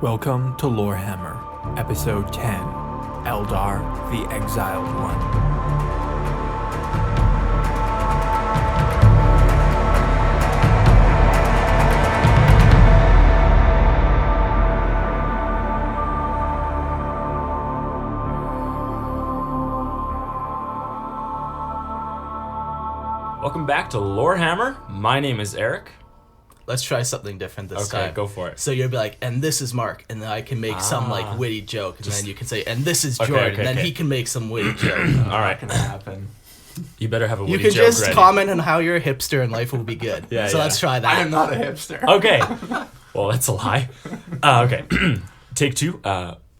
Welcome to Lorehammer, Episode 10, Eldar, the Exiled One. Welcome back to Lorehammer. My name is Eric. Let's try something different this time. Okay, go for it. So you'll be like, and this is Mark, and then I can make some like witty joke, and then you can say, and this is Jordan, and then he can make some witty joke. All right, Not gonna happen. You better have a witty You can joke just ready. comment on how you're a hipster, and life will be good. Yeah, so yeah. let's try that. I am not a hipster. Okay. Well, that's a lie. Okay. Take two.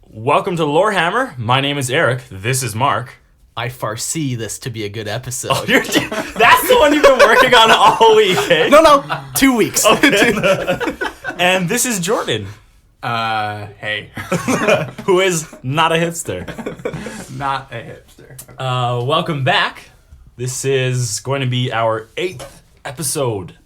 Welcome to Lorehammer. My name is Eric. This is Mark. I foresee this to be a good episode. That's the one you've been working on all week, eh? No, 2 weeks. And this is Jordan, Hey. who is not a hipster. Not a hipster. Welcome back. This is going to be our 8th episode.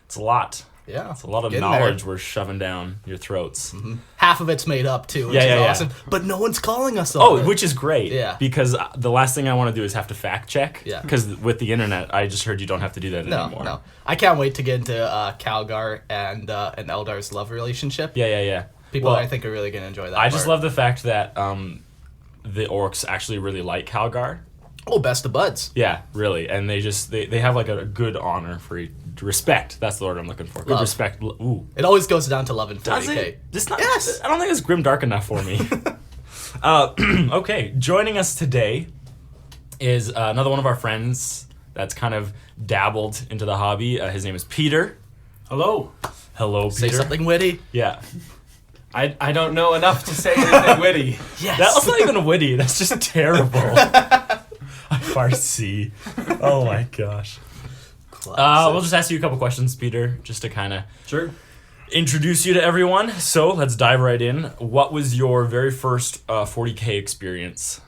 It's a lot. Yeah, It's a lot of getting knowledge there. we're shoving down your throats. Half of it's made up too, which Yeah, is yeah. awesome. But no one's calling us on Oh, it. which is great. Yeah. Because the last thing I want to do is have to fact check. Yeah. Because with the internet, I just heard you don't have to do that anymore. No. I can't wait to get into Calgar and Eldar's love relationship. Yeah. People, Well, I think, are really going to enjoy that I just part. love the fact that the orcs actually really like Calgar. Oh, best of buds. Yeah, really. And they just, they have like a good honor for respect. That's the word I'm looking for. Good Love. respect. Ooh. It always goes down to love and 40K. Does it? Just not, Yes. I don't think it's grim dark enough for me. Okay, joining us today is another one of our friends that's kind of dabbled into the hobby. His name is Peter. Hello. Hello, Say Peter. something witty. Yeah. I don't know enough to say anything witty. Yes. That was not even witty. That's just terrible. Farsi. Oh my gosh. We'll just ask you a couple questions, Peter, just to kind of Sure. introduce you to everyone. So let's dive right in. What was your very first 40K experience?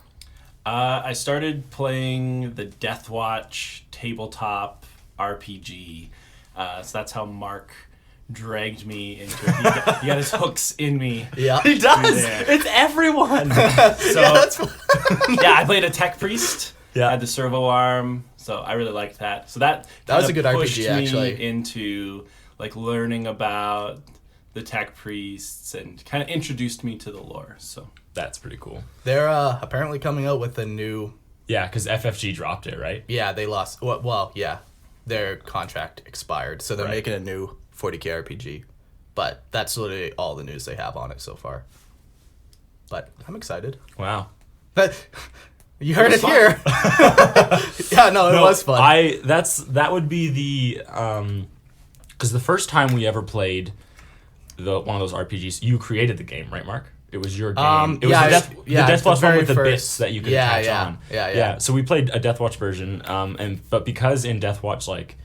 I started playing the Deathwatch tabletop RPG. So that's how Mark dragged me into it. He got his hooks in me. Yeah. He does. Yeah. It's everyone. So yeah, I played a tech priest. Yeah. Had the servo arm. So I really liked that. So that was kinda a good pushed RPG, me actually. into like learning about the tech priests and kind of introduced me to the lore. So That's pretty cool. They're apparently coming out with a new... Yeah, because FFG dropped it, right? Yeah, they lost... Well, yeah. Their contract expired, so they're Right. making a new 40K RPG. But that's literally all the news they have on it so far. But I'm excited. Wow. But you heard it here. Yeah, no, it was fun. That would be the because the first time we ever played one of those RPGs, you created the game, right, Mark? It was your game. It was yeah, the Deathwatch one very with the first- bits that you could yeah, attach yeah, on. yeah. So we played a Deathwatch version, but because in Deathwatch like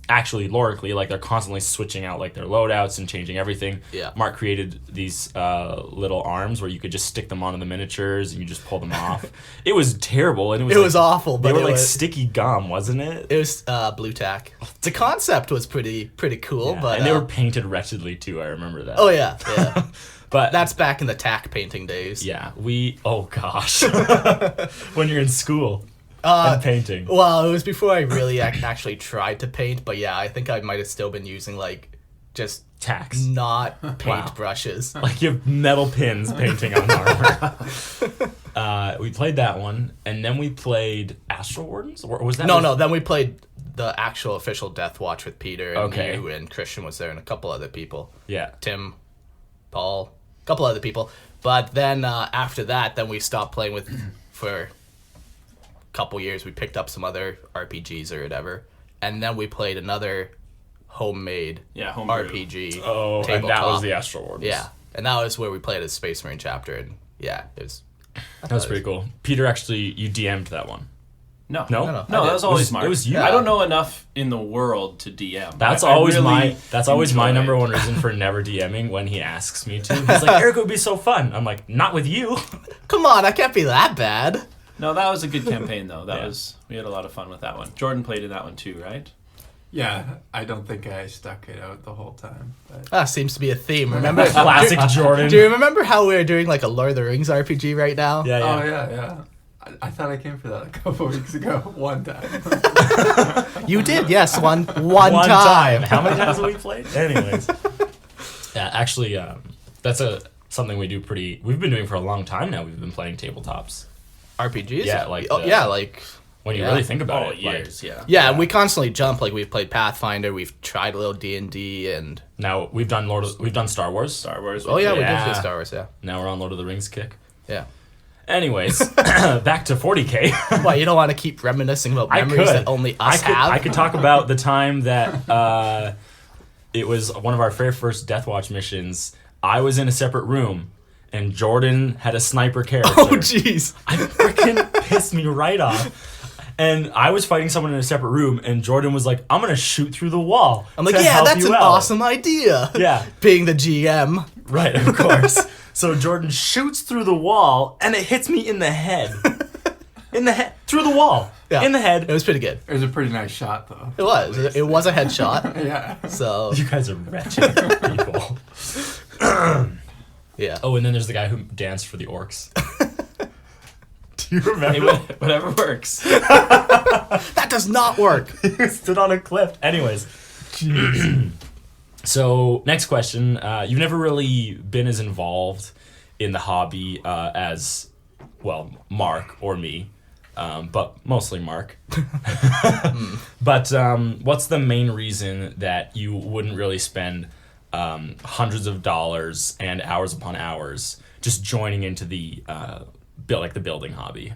actually lorically, like they're constantly switching out like their loadouts and changing everything. Yeah. Mark created these little arms where you could just stick them onto the miniatures and you just pull them off. It was terrible, and It was awful, but They were it like was- sticky gum, wasn't it? It was blue tack. The concept was pretty cool, Yeah, but and they were painted wretchedly too. I remember that. oh yeah. But That's back in the tack painting days. yeah, oh gosh, when you're in school and painting. Well, it was before I really actually tried to paint, but yeah, I think I might have still been using like just Tax. not paint Wow. brushes. Like you have metal pins painting on armor. We played that one, and then we played Astral Wardens, or was that? No. Then we played the actual official Deathwatch with Peter and Okay. you, and Christian was there, and a couple other people. Yeah. Tim, Paul, a couple other people. But then after that, then we stopped playing with for a couple years. We picked up some other RPGs or whatever, and then we played another homemade homebrew. RPG. Oh, and that tabletop. was the Astral Wardens. Yeah, and that was where we played a Space Marine chapter, and yeah, it was. That was pretty cool. Peter, actually, you DM'd that one. No, No? No, that was always It Mark. was you. I don't know enough in the world to DM. That's I always really my enjoy number it. one reason for never DMing when he asks me to. He's like, Eric, it would be so fun. I'm like, not with you. Come on, I can't be that bad. No, that was a good campaign though. Yeah. We had a lot of fun with that one. Jordan played in that one too, right? Yeah, I don't think I stuck it out the whole time. But... Seems to be a theme. Remember? Classic Jordan. Do you remember how we're doing like a Lord of the Rings RPG right now? Yeah, yeah. Oh, yeah. I thought I came for that a couple weeks ago. One time. You did, yes. One time. How many times have we played? Anyways. Yeah, actually, that's something we've been doing for a long time now. We've been playing tabletops. RPGs? Yeah, like when you really think about it. Years, like, Yeah, and we constantly jump. Like we've played Pathfinder, we've tried a little D&D, and now we've done Star Wars. Star Wars. we did Yeah. do Star Wars. Yeah, Now we're on Lord of the Rings kick. yeah. Anyways, back to 40K. Why you don't want to keep reminiscing about memories that only us have? I could talk about the time that it was one of our very first Death Watch missions. I was in a separate room, and Jordan had a sniper character. Oh, jeez. I freaking pissed me right off. And I was fighting someone in a separate room, and Jordan was like, "I'm gonna shoot through the wall." I'm like, to yeah, help that's you an out." awesome idea. Yeah. Being the GM. Right, of course. So Jordan shoots through the wall, and it hits me in the head. Through the wall. Yeah. In the head. It was pretty good. It was a pretty nice shot, though. It was. It was a headshot. Yeah. So, You guys are wretched people. yeah. Oh, and then there's the guy who danced for the orcs. Do you remember? Hey, whatever works. That does not work. He stood on a cliff. Anyways. So, next question. You've never really been as involved in the hobby as, well, Mark or me, but mostly Mark. But what's the main reason that you wouldn't really spend hundreds of dollars and hours upon hours just joining into the the building hobby?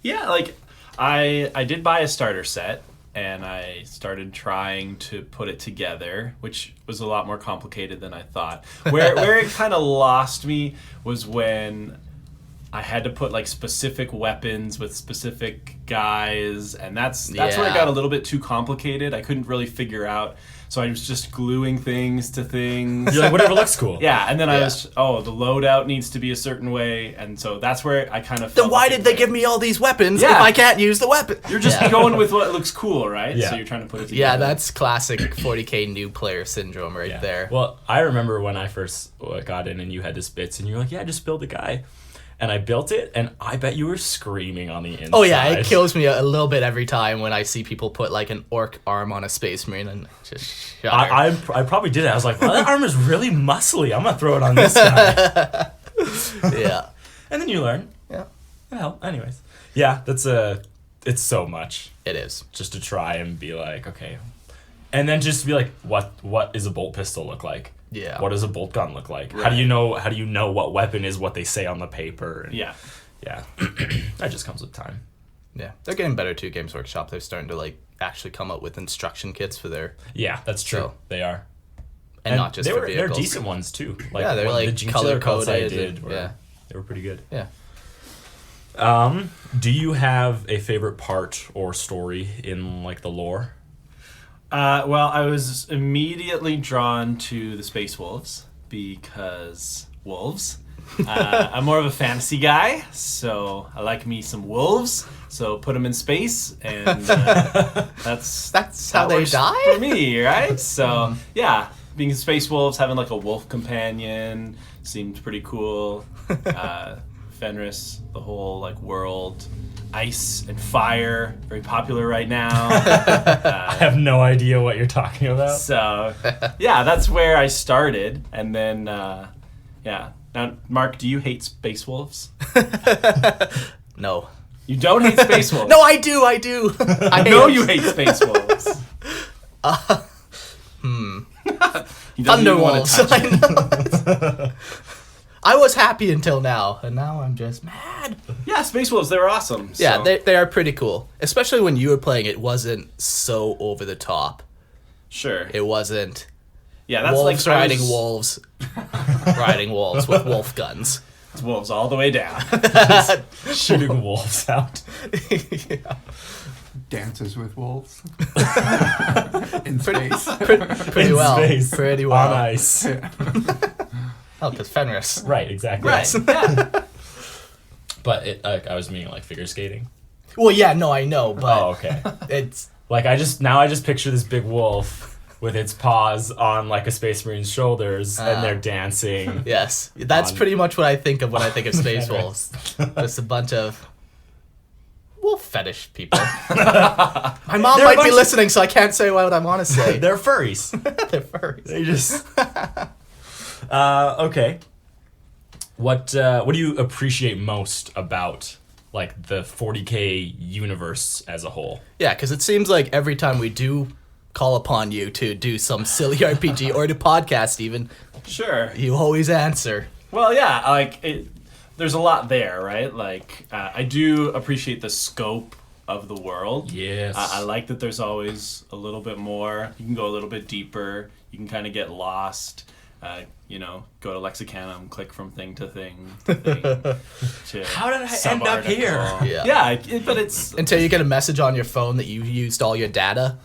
Yeah, like I did buy a starter set, and I started trying to put it together, which was a lot more complicated than I thought. Where it kind of lost me was when I had to put like specific weapons with specific guys, and that's where it got a little bit too complicated. I couldn't really figure out, so I was just gluing things to things. You're like, whatever looks cool. Yeah, and then I was, the loadout needs to be a certain way, and so that's where I kind of Then why did they give me all these weapons if Yeah. I can't use the weapon? You're just going with what looks cool, right? Yeah. So you're trying to put it together. Yeah, that's classic 40K new player syndrome right Yeah. there. Well, I remember when I first got in and you had this bits and you're like, yeah, just build a guy. And I built it, and I bet you were screaming on the inside. Oh yeah, it kills me a little bit every time when I see people put like an orc arm on a space marine and just shudder. I probably did it. I was like, well, that arm is really muscly. I'm going to throw it on this guy. Yeah. And then you learn. Yeah. Well, anyways. Yeah, it's so much It is. just to try and be like, okay. And then just be like, what does a bolt pistol look like? Yeah. What does a bolt gun look like? Right. How do you know what weapon is what they say on the paper? And Yeah. Yeah. That just comes with time. Yeah. They're getting better too, Games Workshop. They're starting to like actually come up with instruction kits for their Yeah, that's true. So- They are. and not just they for they're vehicles. decent ones too. Like Yeah, they're, like, the Jinxer cuts I color-coded did and- were, yeah. they were pretty good. Yeah. Do you have a favorite part or story in like the lore? Well, I was immediately drawn to the Space Wolves because wolves. I'm more of a fantasy guy, so I like me some wolves. So put them in space, and that's how they works die? for me, right? So yeah, being space wolves, having like a wolf companion seemed pretty cool. Fenris, the whole like world, ice and fire, very popular right now. I have no idea what you're talking about. So, yeah, that's where I started. And then, yeah. Now, Mark, do you hate Space Wolves? No. You don't hate Space Wolves? No, I do. I know you hate Space Wolves. He doesn't even want to Thunderwolves. touch it. I know. I was happy until now, and now I'm just mad. Yeah, Space Wolves, they were awesome. Yeah, so. they are pretty cool. Especially when you were playing, it wasn't so over the top. Sure. It wasn't Yeah, that's wolves like riding wolves, riding wolves with wolf guns. It's wolves all the way down. Shooting wolves out. Dances with wolves. In space. Pretty In well. space, Pretty well. on ice. Oh, because Fenris. Right, exactly. Right. Yeah. But I was meaning like figure skating. Well, yeah, no, I know, but Oh, okay. it's Like I just picture this big wolf with its paws on like a Space Marine's shoulders, and they're dancing. Yes, that's pretty much what I think of when I think of space wolves. Just a bunch of wolf fetish people. My mom might be listening, so I can't say what I want to say. They're furries. They're furries. They just. Okay. What do you appreciate most about like the 40K universe as a whole? Yeah, because it seems like every time we do call upon you to do some silly RPG or to podcast even, Sure. you always answer. Well, yeah, like there's a lot there, right? Like I do appreciate the scope of the world. Yes. I like that there's always a little bit more. You can go a little bit deeper. You can kind of get lost. Go to Lexicanum, click from thing to thing to thing. How did I end up here? Yeah. But it's Until you get a message on your phone that you used all your data.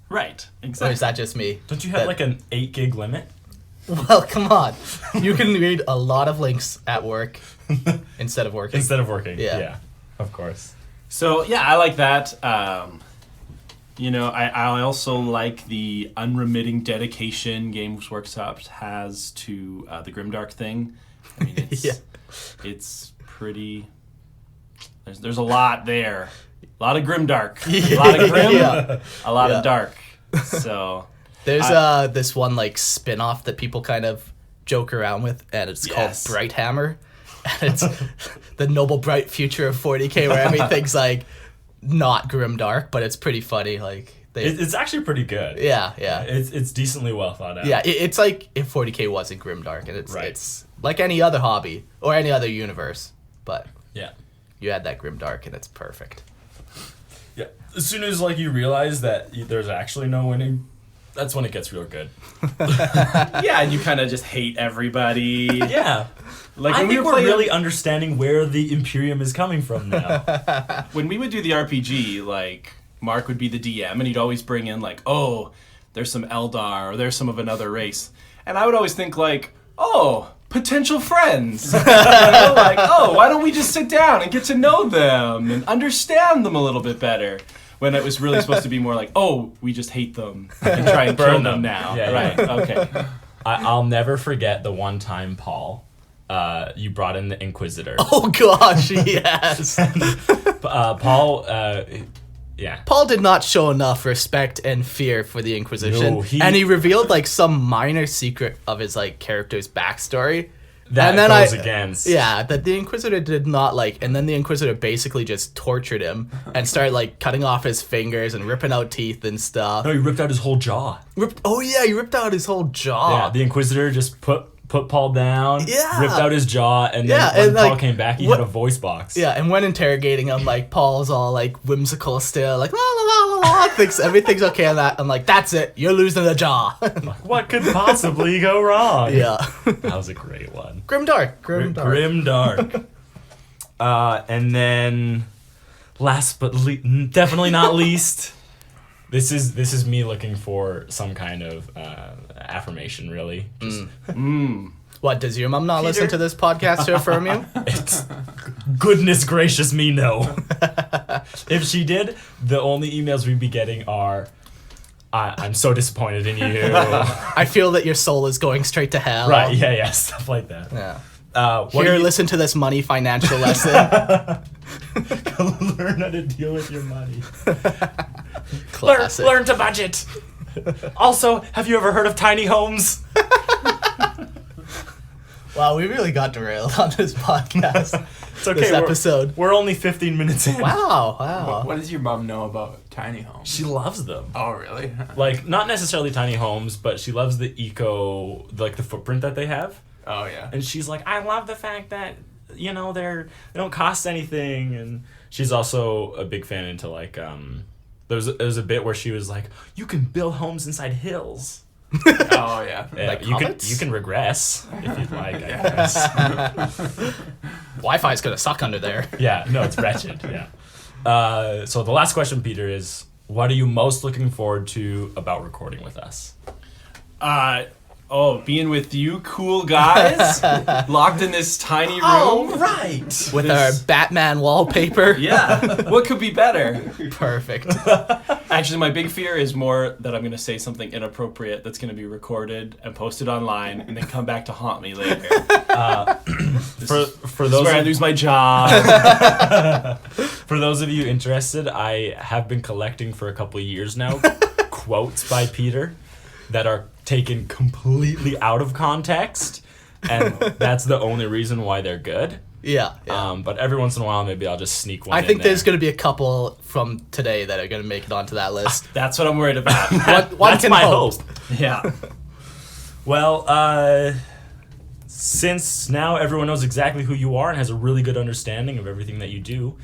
right. Or Exactly. is that just me? Don't you have like an 8 gig limit? Well, come on. You can read a lot of links at work instead of working. Yeah. Of course. So yeah, I like that. I also like the unremitting dedication Games Workshop has to the Grimdark thing. I mean, it's pretty. There's a lot there. A lot of Grimdark. A lot of Grim. A lot of Dark. So there's this one like spin-off that people kind of joke around with, and it's called Bright Hammer. And it's the noble bright future of 40K where everything's like not grimdark, but it's pretty funny. Like it's actually pretty good. Yeah. It's decently well thought out. Yeah, it's like if 40K wasn't grimdark, and it's like any other hobby or any other universe, but yeah, you add that grimdark and it's perfect. Yeah. As soon as like you realize that there's actually no winning, that's when it gets real good. yeah, and you kind of just hate everybody. Yeah. Like I when think we were we're playing, really understanding where the Imperium is coming from now. when we would do the RPG, like Mark would be the DM, and he'd always bring in like, oh, there's some Eldar, or there's some of another race, and I would always think like, oh, potential friends. Like, oh, why don't we just sit down and get to know them and understand them a little bit better? When it was really supposed to be more like, oh, we just hate them and try and burn them now. Yeah, right? yeah. Okay. I'll never forget the one time, Paul, you brought in the Inquisitor. Oh gosh, yes. Paul, yeah. Paul did not show enough respect and fear for the Inquisition, No, and he revealed like some minor secret of his like character's backstory. That and then goes against. Yeah, that the Inquisitor did not like, and then the Inquisitor basically just tortured him and started like cutting off his fingers and ripping out teeth and stuff. No, he ripped out his whole jaw. He ripped out his whole jaw. Yeah, the Inquisitor just put Paul down, Yeah. ripped out his jaw, and then Yeah, when and, Paul like, came back, he had a voice box. Yeah, and when interrogating him, like Paul's all like whimsical still, like la la la la la, thinks everything's okay on that. I'm like, that's it, you're losing the jaw. What could possibly go wrong? Yeah. That was a great one. Grimdark. Grimdark. And then, last but definitely not least, this is me looking for some kind of affirmation, really. Just, What, does your mom not listen to this podcast to affirm you? it's goodness gracious me, no. If she did, the only emails we'd be getting are, I'm so disappointed in you. I feel that your soul is going straight to hell. Right, yeah, stuff like that. Yeah. What Here, do you listen to this money financial lesson. learn how to deal with your money. Classic. Learn to budget. Also, have you ever heard of tiny homes? Wow, we really got derailed on this podcast. It's okay. This episode. We're only 15 minutes in. Wow. What does your mom know about tiny homes? She loves them. Oh, really? Like, not necessarily tiny homes, but she loves the the footprint that they have. Oh, yeah. And she's like, I love the fact that, they don't cost anything. And she's also a big fan into like, there's a bit where she was like, you can build homes inside hills. Oh, yeah. Yeah, Like you hobbits? can regress if you'd like, I guess. Wi-Fi's gonna suck under there. Yeah, no, it's wretched. Yeah. So the last question, Peter, is what are you most looking forward to about recording with us? Oh, being with you cool guys, locked in this tiny room. Oh, right. With our Batman wallpaper. Yeah, what could be better? Perfect. Actually, my big fear is more that I'm going to say something inappropriate that's going to be recorded and posted online and then come back to haunt me later. For This those is where I of, lose my job. for those of you interested, I have been collecting for a couple of years now quotes by Peter that are taken completely out of context, and that's the only reason why they're good. Yeah. But every once in a while, maybe I'll just sneak one I in think there. there's going to be a couple from today that are going to make it onto that list. That's what I'm worried about. One That's can my hope. hope. Yeah. Well, since now everyone knows exactly who you are and has a really good understanding of everything that you do,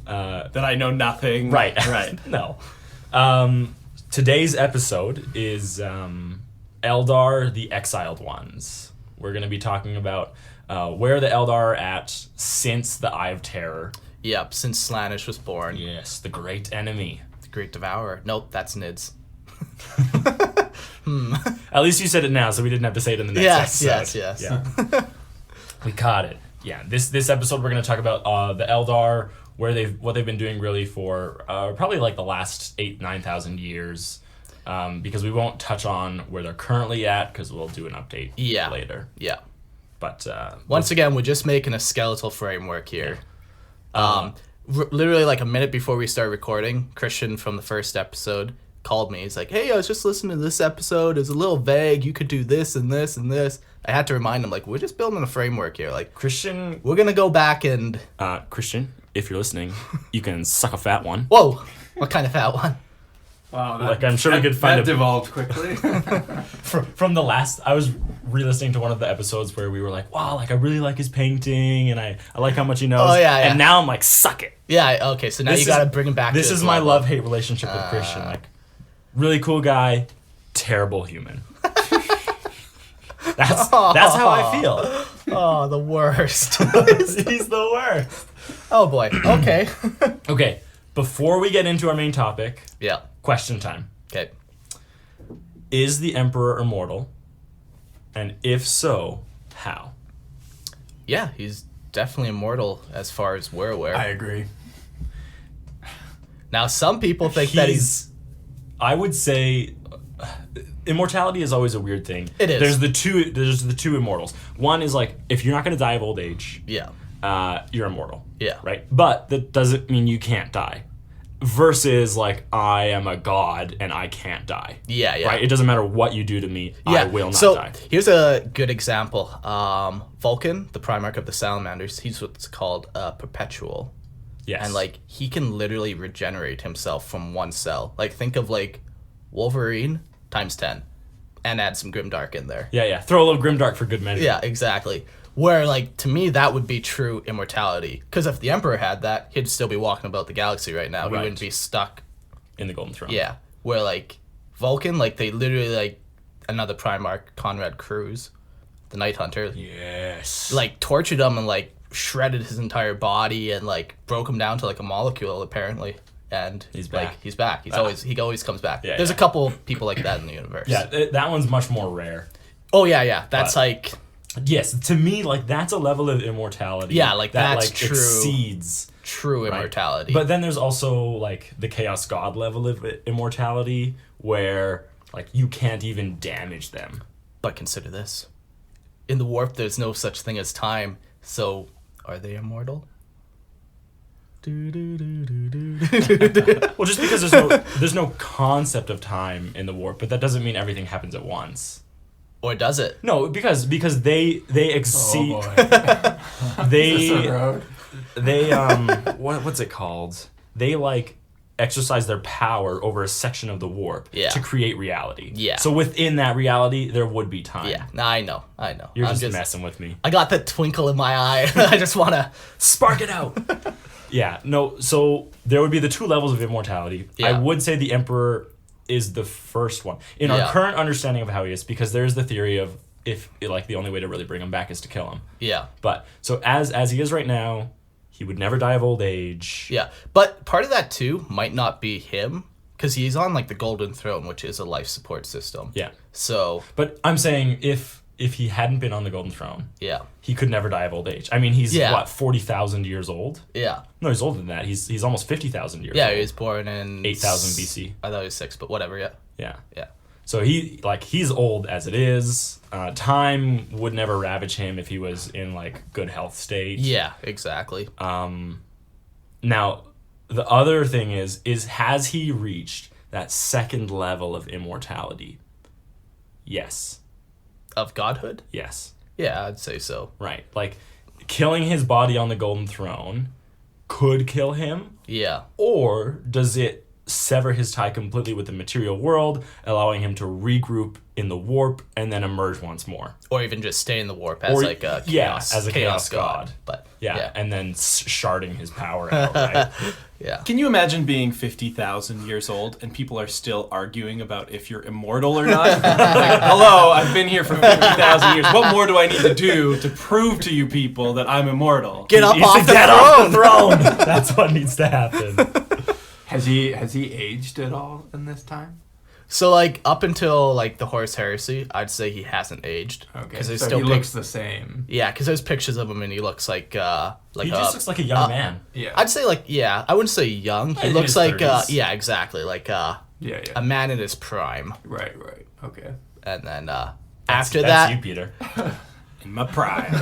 That I know nothing. right? Right. No. Today's episode is Eldar, the Exiled Ones. We're going to be talking about where the Eldar are at since the Eye of Terror. Yep, since Slaanesh was born. Yes, the great enemy. The Great Devourer. Nope, that's Nid's. At least you said it now, so we didn't have to say it in the next Yes. episode. Yeah. We caught it. Yeah, this episode we're going to talk about the Eldar, what they've been doing really for probably like the last 9,000 years, because we won't touch on where they're currently at because we'll do an update later. Yeah. But Once again, we're just making a skeletal framework here. Literally like a minute before we start recording, Christian from the first episode called me. He's like, "Hey, I was just listening to this episode. It's a little vague. You could do this and this and this." I had to remind him, like, we're just building a framework here. Like, Christian, we're going to go back and... Christian, if you're listening, you can suck a fat one. Whoa! What kind of fat one? Wow. Like, I'm sure we could find that devolved quickly. From the last, I was re-listening to one of the episodes where we were like, wow, like I really like his painting and I like how much he knows. Oh, yeah. And now I'm like, suck it. Yeah, okay, so now This you got to is- bring him back This to is his my level. love-hate relationship with Christian. Like, really cool guy, terrible human. That's how I feel. Oh, the worst. He's the worst. Oh, boy. Okay. Okay, before we get into our main topic, Yeah. question time. Okay. Is the Emperor immortal? And if so, how? Yeah, he's definitely immortal as far as we're aware. I agree. Now, some people think that he's... I would say immortality is always a weird thing. It is. There's the two immortals. One is like, if you're not going to die of old age, Yeah. you're immortal. Yeah. Right? But that doesn't mean you can't die. Versus like, I am a god and I can't die. Yeah, yeah. Right? It doesn't matter what you do to me, Yeah. I will not so, die. here's a good example. Vulcan, the Primarch of the Salamanders, he's what's called perpetual. Yes. And, like, he can literally regenerate himself from one cell. Like, think of, like, Wolverine times 10. And add some Grimdark in there. Yeah. Throw a little grimdark for good measure. Yeah, exactly. Where, like, to me, that would be true immortality. Because if the Emperor had that, he'd still be walking about the galaxy right now. He Right. wouldn't be stuck. In the Golden Throne. Yeah. Where, like, Vulcan, like, they literally, like, another Primarch, Conrad Cruz, the Night Hunter, Yes. like, tortured him and, like, shredded his entire body and, like, broke him down to, like, a molecule, apparently. And He's like, back. he's back. He always comes back. Yeah, There's yeah. a couple people like that in the universe. Yeah, that one's much more rare. Oh yeah. That's But- like, Yes, to me, like that's a level of immortality. Yeah, like, that that's like true. exceeds. true Right. immortality. But then there's also like the Chaos God level of immortality, where like you can't even damage them. But consider this. In the warp, there's no such thing as time. So, are they immortal? Well, just because there's no concept of time in the warp, but that doesn't mean everything happens at once. Or does it? No, because they exceed Oh boy. they This a road? they what's it called? They like exercise their power over a section of the warp Yeah. to create reality. Yeah. So within that reality, there would be time. Yeah. Nah, I know. You're I'm just messing with me. I got that twinkle in my eye. I just want to... Spark it out. Yeah. No. So there would be the two levels of immortality. Yeah. I would say the Emperor is the first one in Yeah. our current understanding of how he is, because there's the theory of if like the only way to really bring him back is to kill him. Yeah. But so as he is right now, he would never die of old age. Yeah. But part of that, too, might not be him. because he's on like the Golden Throne, which is a life support system. Yeah. So But I'm saying if he hadn't been on the Golden Throne, yeah, he could never die of old age. I mean, he's Yeah. what, 40,000 years old? yeah, No, he's older than that. He's almost 50,000 years yeah. old. He was born in 8,000 BC. I thought he was 6, but whatever. Yeah, Yeah. yeah, So he's old as it is. Time would never ravage him if he was in like good health state. yeah. Exactly. Now, the other thing is has he reached that second level of immortality? Yes. Of godhood? Yes. Yeah, I'd say so. Right. Like killing his body on the Golden Throne could kill him, Yeah, or does it sever his tie completely with the material world, allowing him to regroup in the warp and then emerge once more? or even just stay in the warp as Or- like a yeah, chaos, as a chaos god. But Yeah, and then sharding his power out, right? yeah. Can you imagine being 50,000 years old and people are still arguing about if you're immortal or not? Like, hello, I've been here for 50,000 years. What more do I need to do to prove to you people that I'm immortal? Get up He needs off to the get throne. off the throne. That's what needs to happen. Has he aged at all in this time? So like up until like the Horus Heresy, I'd say he hasn't aged. Okay, there's so still he looks the same. Yeah, because there's pictures of him and he looks like He just looks like a young man. Yeah. I'd say like I wouldn't say young. He In looks his like 30s. yeah, exactly, like yeah. a man in his prime. Right. Okay. And then That's after that, you, Peter. In my prime.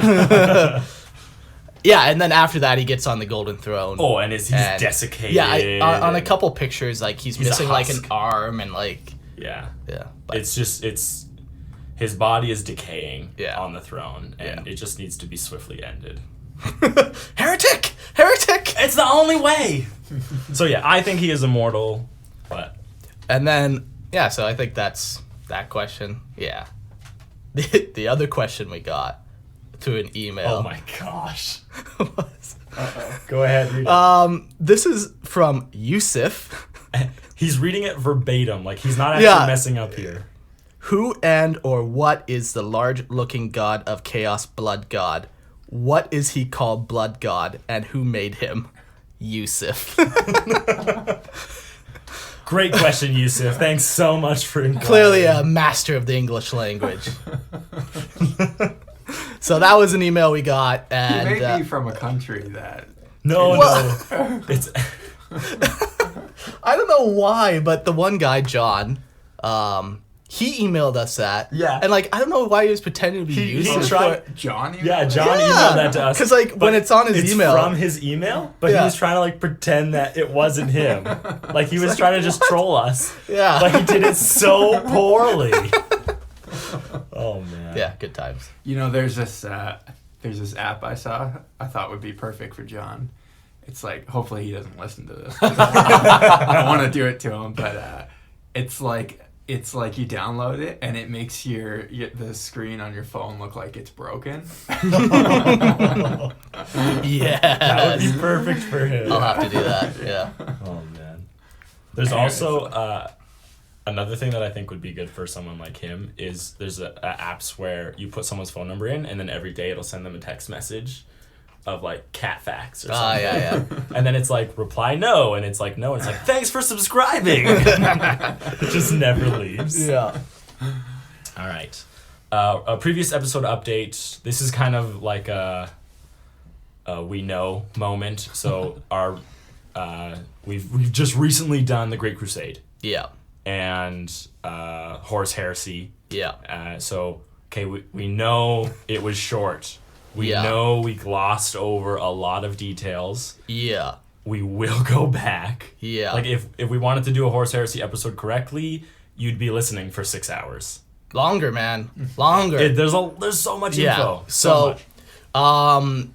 yeah, and then after that he gets on the Golden Throne. Oh, and he's And- desiccated. Yeah, on a couple pictures, like he's a missing like an husk. arm and like Yeah. But It's his body is decaying Yeah. on the throne, and Yeah. it just needs to be swiftly ended. heretic. It's the only way. So yeah, I think he is immortal, but And then so I think that's that question. Yeah. The other question we got through an email. oh my gosh. was, Go ahead. Read it. this is from Yusuf. He's reading it verbatim, like he's not actually Yeah. messing up here. Who and or what is the large-looking god of chaos, blood god? What is he called, blood god, and who made him? Yusuf. Great question, Yusuf. Thanks so much for inquiring. Clearly a master of the English language. So that was an email we got, He and may be from a country that. No. It's I don't know why, but the one guy, John, he emailed us that. Yeah. And like, I don't know why he was pretending to be He Yusuf. tried- John? you Yeah, know? John Yeah, emailed that to us. 'cause, like, when but it's on his email- from his email, but Yeah. he was trying to like pretend that it wasn't him. Like he was trying to just troll us. Yeah. But he did it so poorly. Oh man. Yeah, good times. You know, there's this app I saw I thought would be perfect for John. It's like, hopefully he doesn't listen to this. I want to do it to him, but it's like you download it and it makes the screen on your phone look like it's broken. Yeah. That would be perfect for him. I'll have to do that. Yeah. Oh man. There's also another thing that I think would be good for someone like him is there's apps where you put someone's phone number in and then every day it'll send them a text message of like cat facts or something. Yeah. And then it's like reply no and it's like no and it's like thanks for subscribing. It just never leaves. Yeah. All right. A previous episode update. This is kind of like a we know moment. So our we've just recently done the Great Crusade Yeah. and Horus Heresy. Yeah. So okay, we know it was short. We Yeah. know we glossed over a lot of details. Yeah. We will go back. Yeah. Like if we wanted to do a Horus Heresy episode correctly, you'd be listening for 6 hours. Longer, man. Longer. There's so much Yeah. info. So, much.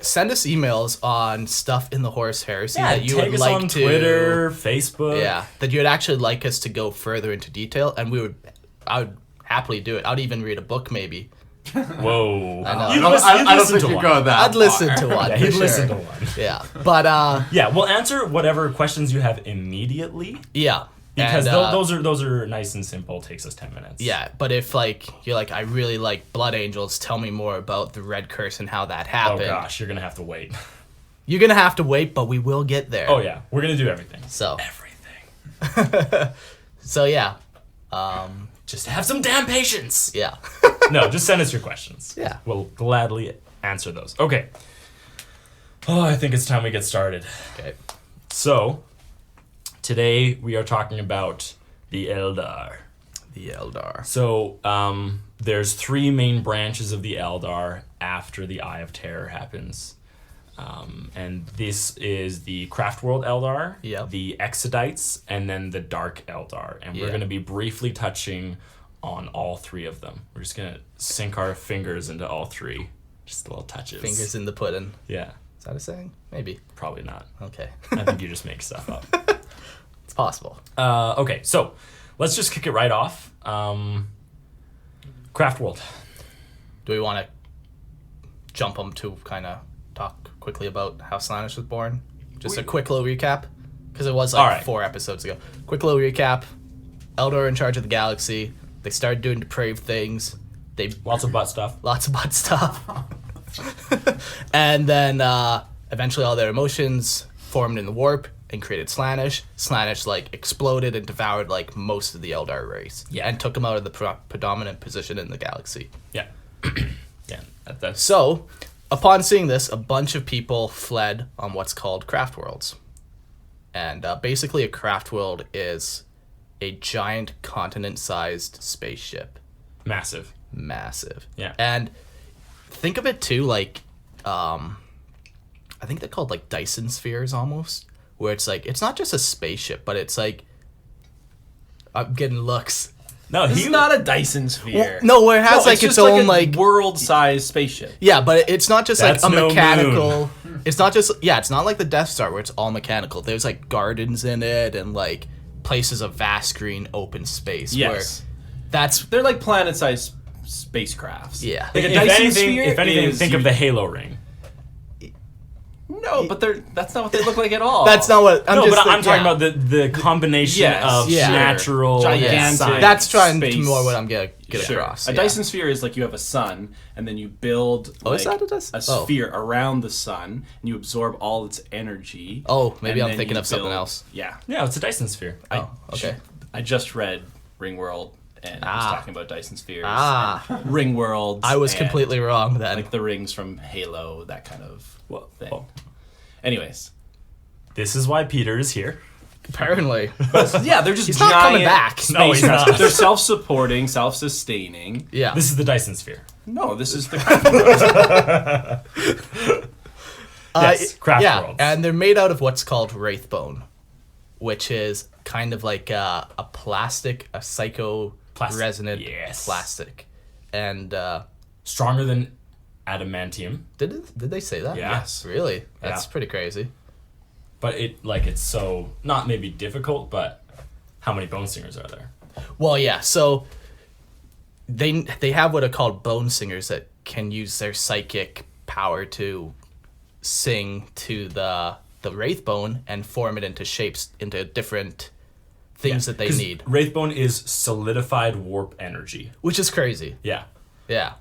Send us emails on stuff in the Horus Heresy Yeah, that you tag would us like on to Twitter, Facebook. Yeah, that you'd actually like us to go further into detail, and I would happily do it. I'd even read a book, maybe. Whoa. I know. You'd I don't listen think to you one. go that I'd listen far. to one. Yeah, for he'd sure. listen to one. Yeah, but Yeah, we'll answer whatever questions you have immediately yeah, because and, those are nice and simple. Takes us 10 minutes. yeah. But if like you're like, I really like Blood Angels, tell me more about the Red Curse and how that Oh happened. gosh, you're gonna have to wait. You're gonna have to wait, but we will get there. Oh yeah, we're gonna do everything. So Everything. So yeah, Just have some damn patience. yeah. No, just send us your questions. Yeah. We'll gladly answer those. Okay. Oh, I think it's time we get started. Okay. So, today we are talking about the Eldar. The Eldar. So, there's 3 main branches of the Eldar after the Eye of Terror happens. And this is the Craftworld Eldar, Yep. the Exodites, and then the Dark Eldar. And we're Yeah. going to be briefly touching on all 3 of them. We're just going to sink our fingers into all 3. Just little touches. Fingers in the pudding. Yeah, Is that a saying? Maybe. probably not. Okay. I think you just make stuff up. It's possible. Okay, so let's just kick it right off. Craftworld. Do we want to jump them to kind of talk quickly about how Slaanesh was born? Just a quick little recap, because it was like Alright. 4 episodes ago. Quick little recap. Eldar are in charge of the galaxy. They started doing depraved things. They Lots of butt stuff. lots of butt stuff. And then eventually all their emotions formed in the warp and created Slaanesh. Slaanesh like exploded and devoured like most of the Eldar race. Yeah. And took them out of the predominant position in the galaxy. Yeah. Yeah. That's So, upon seeing this, a bunch of people fled on what's called craft worlds. And basically a craft world is a giant continent-sized spaceship. massive. Massive. Yeah. And think of it too like I think they're called like Dyson spheres almost, where it's like it's not just a spaceship, but it's like I'm getting looks. No, This is not a Dyson sphere. No, where it has like its own like world-sized spaceship. yeah, but it's not just That's like a no mechanical. It's not just it's not like the Death Star where it's all mechanical. There's like gardens in it and like places of vast green open space. Yes. Where that's They're like planet-sized spacecrafts. yeah. Like a if Dyson anything, sphere if anything, is think of the Halo ring. No, but that's not what they look like at all. That's not what I'm No, just but I'm talking yeah. about the combination Yes, of yeah. natural Gigantic. science. That's trying to space. more what I'm gonna get Sure. across. A yeah. Dyson sphere is like you have a sun, and then you build Oh, is like, that a Dyson? a Oh. sphere around the sun, and you absorb all its energy. Oh, maybe and I'm then thinking you of something build- else. Yeah. Yeah, it's a Dyson sphere. Oh, okay. I just read Ringworld, and I was talking about Dyson spheres. Ah. and Ringworlds. I was and, completely wrong then. like the rings from Halo, that kind of thing. oh. Anyways, This is why Peter is here. Apparently. yeah, they're just He's giant not coming back. No, he's spacecraft. not. They're self-supporting, self-sustaining. Yeah. This is the Dyson sphere. No, this is the Yes, craft yeah, worlds. and they're made out of what's called wraithbone, which is kind of like a plastic, a psycho-resonant yes. plastic. And Stronger than adamantium, did they say that? Yeah. Yes. Really? That's Yeah. pretty crazy. but it's so not maybe difficult, but how many bone singers are there? Well, yeah. So they have what are called bone singers that can use their psychic power to sing to the wraithbone and form it into shapes, into different things that they 'Cause need, Wraithbone is solidified warp energy. which is crazy. Yeah. Yeah.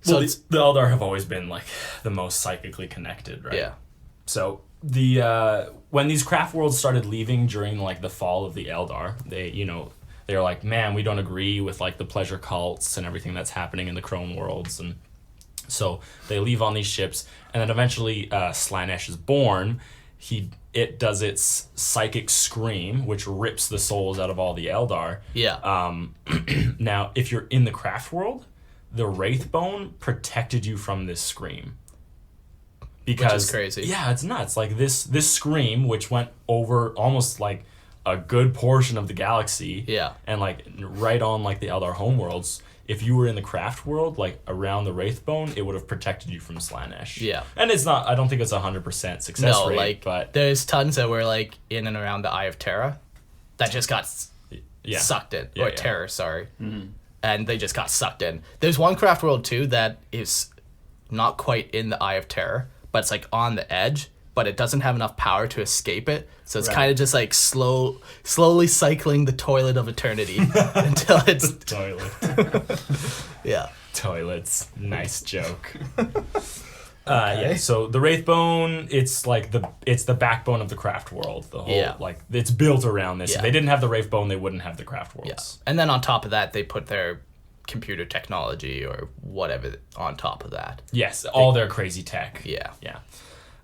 So Well, it's the Eldar have always been like the most psychically connected, right? yeah. So when these craft worlds started leaving during like the fall of the Eldar, they were like, man, we don't agree with like the pleasure cults and everything that's happening in the Crone worlds, and so they leave on these ships, and then eventually Slaanesh is born. It does its psychic scream, which rips the souls out of all the Eldar. Yeah. Now, if you're in the craft world, the Wraithbone protected you from this scream. Because, crazy. Yeah, it's nuts. Like this scream, which went over almost like a good portion of the galaxy. Yeah. And like right on like the Eldar homeworlds. If you were in the craft world, like around the Wraithbone, it would have protected you from Slaanesh. Yeah. And it's not. I don't think it's 100% success No, rate. like but there's tons that were like in and around the Eye of Terror that just got yeah. sucked in, Yeah, or yeah. Terror, sorry, and they just got sucked in. There's one craft world too that is not quite in the Eye of Terror, but it's like on the edge, but it doesn't have enough power to escape it. So it's Right. kind of just like slowly cycling the toilet of eternity until it's Toilet. yeah. Toilets. Nice joke. Yeah. So the Wraithbone, it's like it's the backbone of the craft world. The whole like it's built around this. Yeah. If they didn't have the Wraithbone, they wouldn't have the craft worlds. Yeah. And then on top of that, they put their computer technology or whatever on top of that. Yes, all their crazy tech. Yeah. Yeah.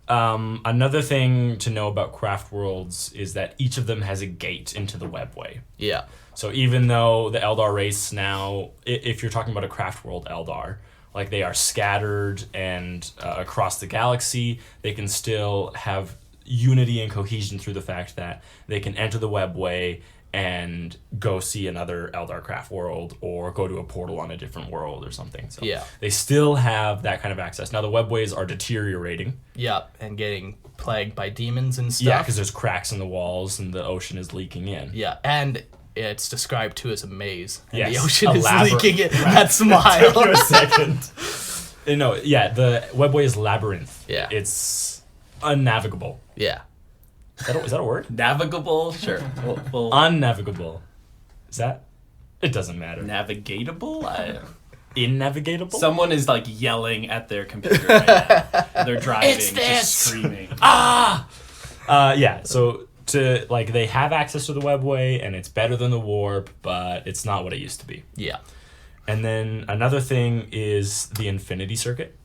Another thing to know about craft worlds is that each of them has a gate into the webway. Yeah. So even though the Eldar race now, if you're talking about a Craftworld Eldar, like they are scattered and across the galaxy, they can still have unity and cohesion through the fact that they can enter the webway and go see another Eldar craft world or go to a portal on a different world or something. So Yeah. they still have that kind of access. Now the webways are deteriorating. Yeah, and getting plagued by demons and stuff. Yeah, because there's cracks in the walls and the ocean is leaking in. Yeah, and it's described too as a maze. And Yes, the ocean is elaborate- leaking it. That smile. Took you a second. No, yeah, the webway is labyrinth. Yeah. It's unnavigable. Yeah. Is that a word? Navigable? Sure. Well, Unnavigable. Is that? It doesn't matter. navigatable? Innavigatable? Someone is like yelling at their computer right now. They're driving, It's this! just screaming. Yeah, so they have access to the webway and it's better than the warp, but it's not what it used to be. Yeah. And then another thing is the infinity circuit.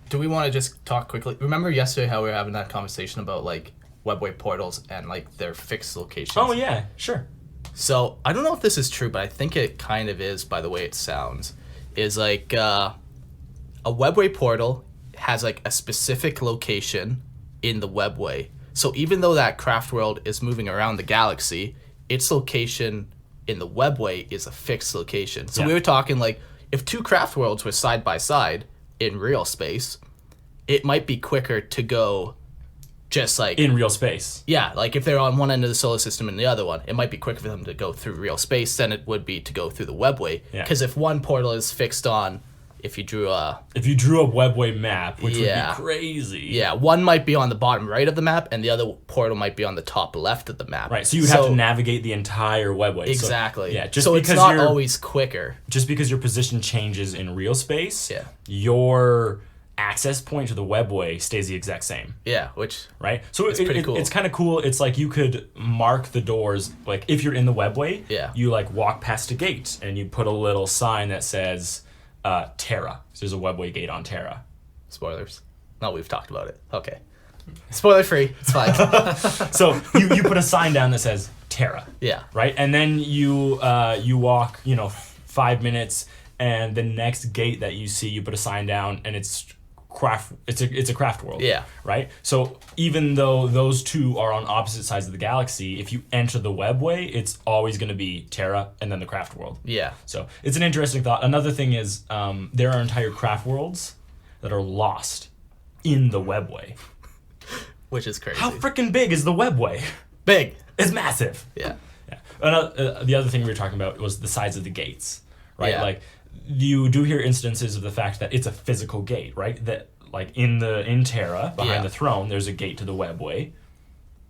Do we want to just talk quickly? Remember yesterday how we were having that conversation about like webway portals and like their fixed locations? Oh yeah, sure. So I don't know if this is true, but I think it kind of is by the way it sounds. Is like a webway portal has like a specific location in the webway. So even though that craft world is moving around the galaxy, its location in the webway is a fixed location. So we were talking like if two craft worlds were side by side in real space, it might be quicker to go just like In real space. yeah, like if they're on one end of the solar system and the other one, it might be quicker for them to go through real space than it would be to go through the webway. Yeah. Because if one portal is fixed on, if you drew a If you drew a webway map, which Yeah. would be crazy. yeah, one might be on the bottom right of the map, and the other portal might be on the top left of the map. Right, so you'd have to navigate the entire webway. So, Exactly. yeah, just so because it's not you're always quicker. just because your position changes in real space, Yeah. your access point to the webway stays the exact same. Yeah, which Right? So it's pretty cool. It's kind of cool. It's like you could mark the doors, like if you're in the webway, Yeah. you like walk past a gate and you put a little sign that says Terra. So there's a webway gate on Terra. spoilers. No, we've talked about it. Okay. Spoiler free. It's fine. So you put a sign down that says Terra. Yeah. Right? And then you walk, 5 minutes, and the next gate that you see, you put a sign down, and it's a craft world. Yeah. Right? So even though those two are on opposite sides of the galaxy, if you enter the webway, it's always going to be Terra and then the craft world. Yeah. So it's an interesting thought. Another thing is there are entire craft worlds that are lost in the webway. Which is crazy. How freaking big is the webway? big? It's massive. Yeah. Yeah. The other thing we were talking about was the size of the gates, right? Yeah. Like you do hear instances of the fact that it's a physical gate, right? That like in Terra behind Yeah. the throne, there's a gate to the webway,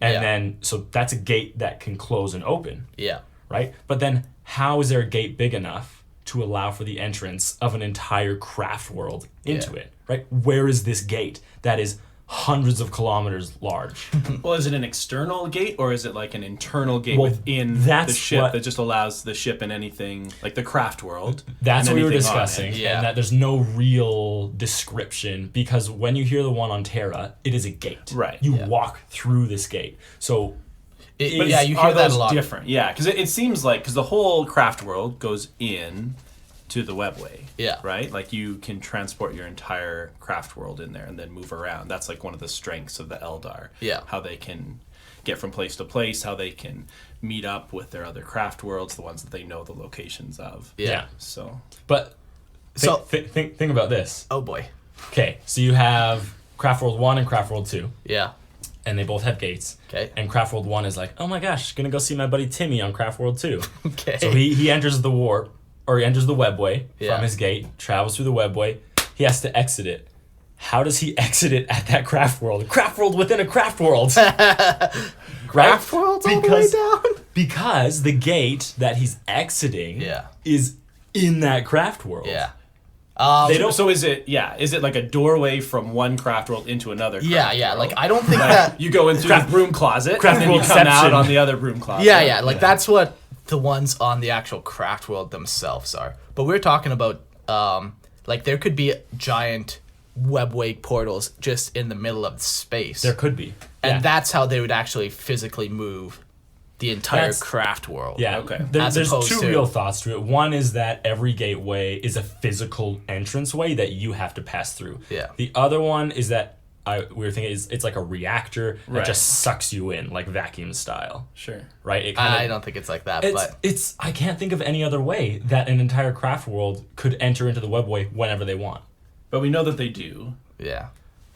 and Yeah. then so that's a gate that can close and open, Yeah. right? But then how is there a gate big enough to allow for the entrance of an entire craft world into Yeah. it, right? Where is this gate that is hundreds of kilometers large? Well, is it an external gate or is it like an internal gate Well, within that's the ship what- that just allows the ship and anything, like the craft world? That's and what we were anything on it? discussing, Yeah. and that there's no real description because when you hear the one on Terra, it is a gate. Right. You Yeah. walk through this gate. So But yeah, you Are hear that those a lot. different? Yeah, because it seems like the whole craft world goes in to the webway. Yeah. Right? Like you can transport your entire craft world in there and then move around. That's like one of the strengths of the Eldar. Yeah. How they can get from place to place, how they can meet up with their other craft worlds, the ones that they know the locations of. Yeah. So but So- think about this. Oh boy. Okay, so you have Craft World 1 and Craft World 2, Yeah. and they both have gates. Okay. And Craft World 1 is like, oh my gosh, gonna go see my buddy Timmy on Craft World 2. Okay. So he enters the warp, or he enters the webway Yeah. from his gate, travels through the webway. He has to exit it. How does he exit it at that craft world? A craft world within a craft world. Craft world's all the way down? Because the gate that he's exiting Yeah. is in that craft world. Yeah. They don't. So is it like a doorway from one craft world into another? Yeah. Like I don't think that You go in through the broom closet, and then you come out on the other broom closet. Yeah. Like that's what the ones on the actual craft world themselves are. But we're talking about like there could be giant webway portals just in the middle of space. There could be. And that's how they would actually physically move the entire craft world. Yeah, Okay. There's two real thoughts to it. One is that every gateway is a physical entranceway that you have to pass through. Yeah. The other one is that we were thinking it's like a reactor that Right. just sucks you in, like vacuum style. Sure. Right? It I don't think it's like that, but it's I can't think of any other way that an entire craft world could enter into the webway whenever they want. But we know that they do. yeah.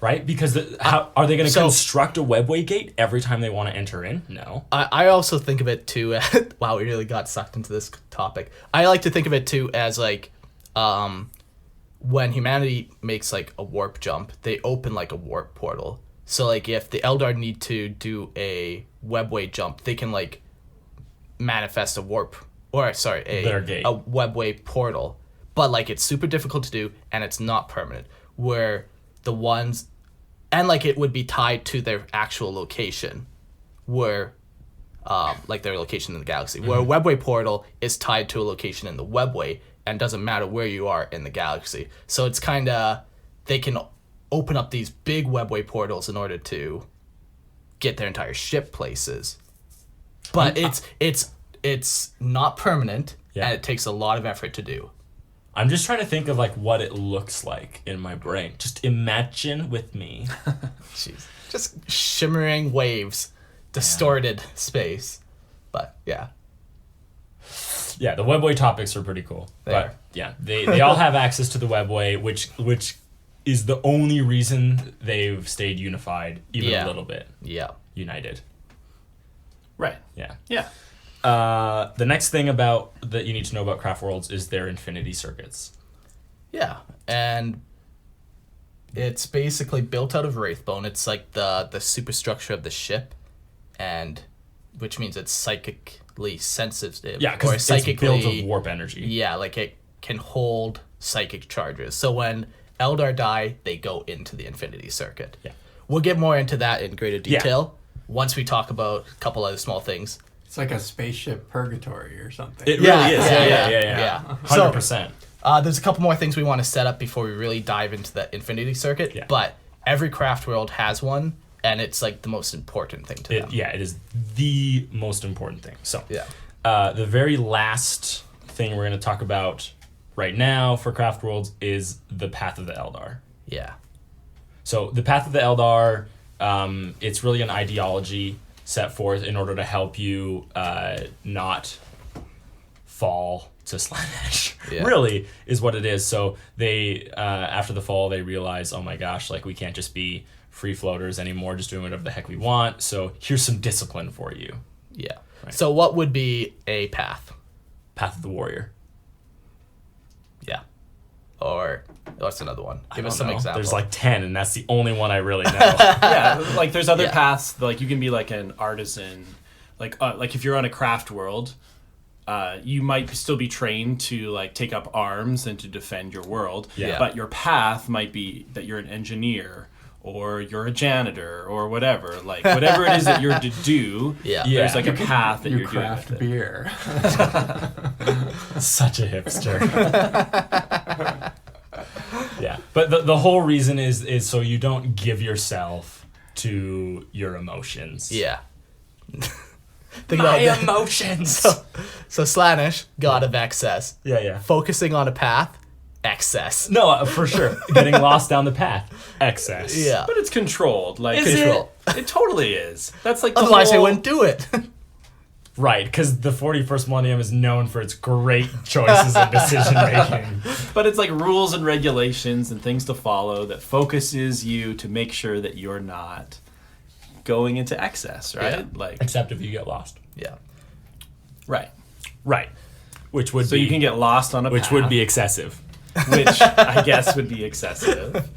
Right? Because how are they going to so- construct a webway gate every time they want to enter in? No. I also think of it too. Wow, we really got sucked into this topic. I like to think of it too as like, when humanity makes like a warp jump, they open like a warp portal. So like if the Eldar need to do a webway jump, they can like manifest a Their gate. a webway portal. But like it's super difficult to do and it's not permanent. Where the ones, and like it would be tied to their actual location, where like their location in the galaxy, where a webway portal is tied to a location in the webway and doesn't matter where you are in the galaxy. So it's kind of, they can open up these big webway portals in order to get their entire ship places. But it's not permanent, Yeah. and it takes a lot of effort to do. I'm just trying to think of like what it looks like in my brain. Just imagine with me. Jeez. Just shimmering waves, distorted space. But yeah. Yeah, the webway topics are pretty cool. They But are. yeah, they all have access to the webway, which is the only reason they've stayed unified even Yeah. a little bit. Yeah. United. Right. Yeah. Yeah. The next thing about that you need to know about craft worlds is their infinity circuits. Yeah. And it's basically built out of Wraithbone. It's like the superstructure of the ship, and which means it's psychically sensitive. Yeah, because it's built of warp energy. Yeah, like it can hold psychic charges. So when Eldar die, they go into the infinity circuit. Yeah. We'll get more into that in greater detail once we talk about a couple other small things. It's like a spaceship purgatory or something. It Yeah, really is. yeah. Yeah. So- 100%. There's a couple more things we want to set up before we really dive into the infinity circuit. Yeah. But every craft world has one, and it's like the most important thing to them. It is the most important thing. So, Yeah. the very last thing we're going to talk about right now for craft worlds is the Path of the Eldar. Yeah. So the Path of the Eldar, it's really an ideology set forth in order to help you not fall to Slanesh. Yeah. Really is what it is. So they, after the fall, they realize, oh my gosh, like we can't just be free floaters anymore, just doing whatever the heck we want. So here's some discipline for you. Yeah. Right. So what would be a path? Path of the Warrior. Yeah. Or what's another one? Give I us don't some know. examples. There's like 10, and that's the only one I really know. Yeah. Like there's other Yeah. paths. Like you can be like an artisan. Like if you're on a craft world, you might still be trained to like take up arms and to defend your world. Yeah. But your path might be that you're an engineer or you're a janitor or whatever. Like whatever it is that you're to do. Yeah. There's like a path that You you're doing. craft with it. beer. Such a hipster. Yeah, but the whole reason is so you don't give yourself to your emotions. Yeah. Think My about that. emotions. So Slanesh, god of excess. Yeah. Focusing on a path, excess. No, for sure. Getting lost down the path, excess. Yeah. But it's controlled. Like Is Control. it totally is. That's like the Otherwise, they whole- wouldn't do it. Right, because the 41st Millennium is known for its great choices and decision making. But it's like rules and regulations and things to follow that focuses you to make sure that you're not going into excess, right? Yeah. Like Except if you get lost. Yeah. right. Right. Which would So be you can get lost on a which path, would be excessive. which I guess would be excessive.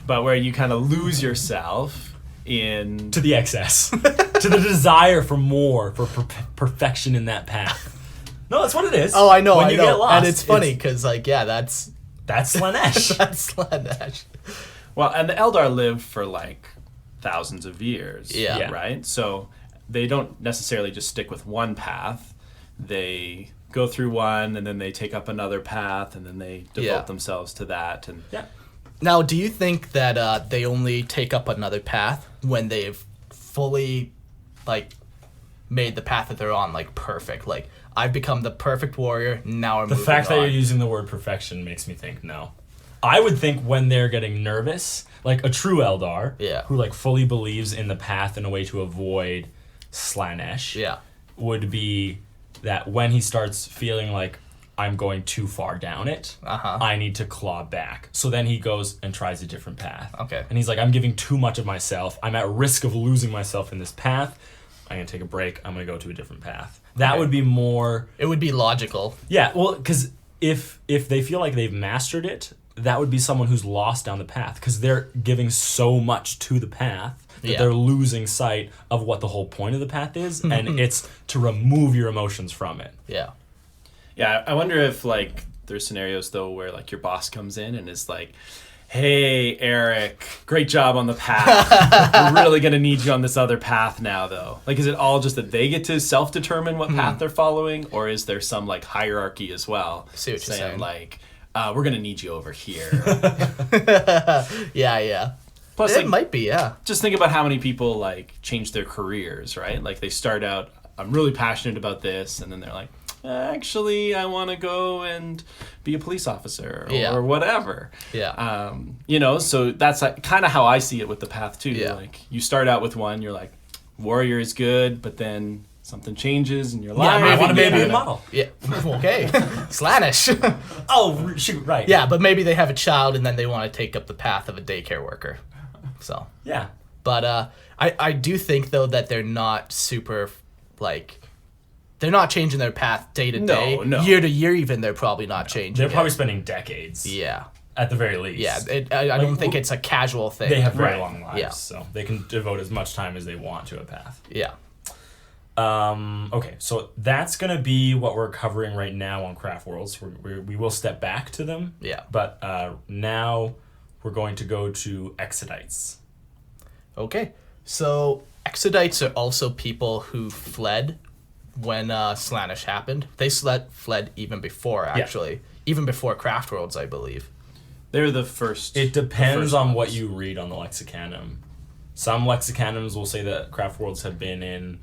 But where you kind of lose yourself in To the excess. To the desire for more, for perfection in that path. No, that's what it is. Oh, I know, When I you know. get lost, and it's funny because, like, yeah, that's That's Slaanesh. That's Slaanesh. Well, and the Eldar live for like thousands of years. Yeah. Right? So they don't necessarily just stick with one path. They go through one, and then they take up another path, and then they devote themselves to that. And Yeah. Now, do you think that they only take up another path when they've fully, like, made the path that they're on, like, perfect? Like, I've become the perfect warrior, now I'm The moving fact that on. you're using the word perfection makes me think no. I would think when they're getting nervous, like a true Eldar, who like fully believes in the path and a way to avoid Slaanesh, would be that when he starts feeling like I'm going too far down it, I need to claw back. So then he goes and tries a different path. Okay. And he's like, I'm giving too much of myself. I'm at risk of losing myself in this path. I'm going to take a break. I'm going to go to a different path. That would be more... It would be logical. Yeah, well, because if they feel like they've mastered it, that would be someone who's lost down the path because they're giving so much to the path that they're losing sight of what the whole point of the path is, and it's to remove your emotions from it. Yeah. yeah, I wonder if like there's scenarios though where like your boss comes in and is like, "Hey, Eric, great job on the path. We're really going to need you on this other path now, though." Like, is it all just that they get to self-determine what path they're following, or is there some, like, hierarchy as well? See what you're saying. Like, we're going to need you over here. Yeah. Plus, It like, might be, yeah. just think about how many people, like, change their careers, right? Like, they start out, I'm really passionate about this, and then they're like, actually, I want to go and be a police officer or whatever. Yeah. So that's kind of how I see it with the path too. Yeah. Like you start out with one, you're like, warrior is good, but then something changes and you're like, I want to be a model. Yeah. Okay. Slaanesh. Oh, shoot, right. Yeah, but maybe they have a child and then they want to take up the path of a daycare worker. So. Yeah. But I do think, though, that they're not super, like... They're not changing their path day to day. No. Year to year, even, they're probably not changing They're probably it. spending decades. Yeah. At the very least. Yeah, I don't think it's a casual thing. They have very Right. long lives, Yeah. so they can devote as much time as they want to a path. Yeah. Okay, so that's going to be what we're covering right now on Craft Worlds. We will step back to them. Yeah. But now we're going to go to Exodites. Okay. So, Exodites are also people who fled when Slaanesh happened. They fled even before, actually. Even before Craftworlds, I believe. they're the first. It depends the first on what ones. you read on the Lexicanum. Some Lexicanums will say that Craftworlds have been in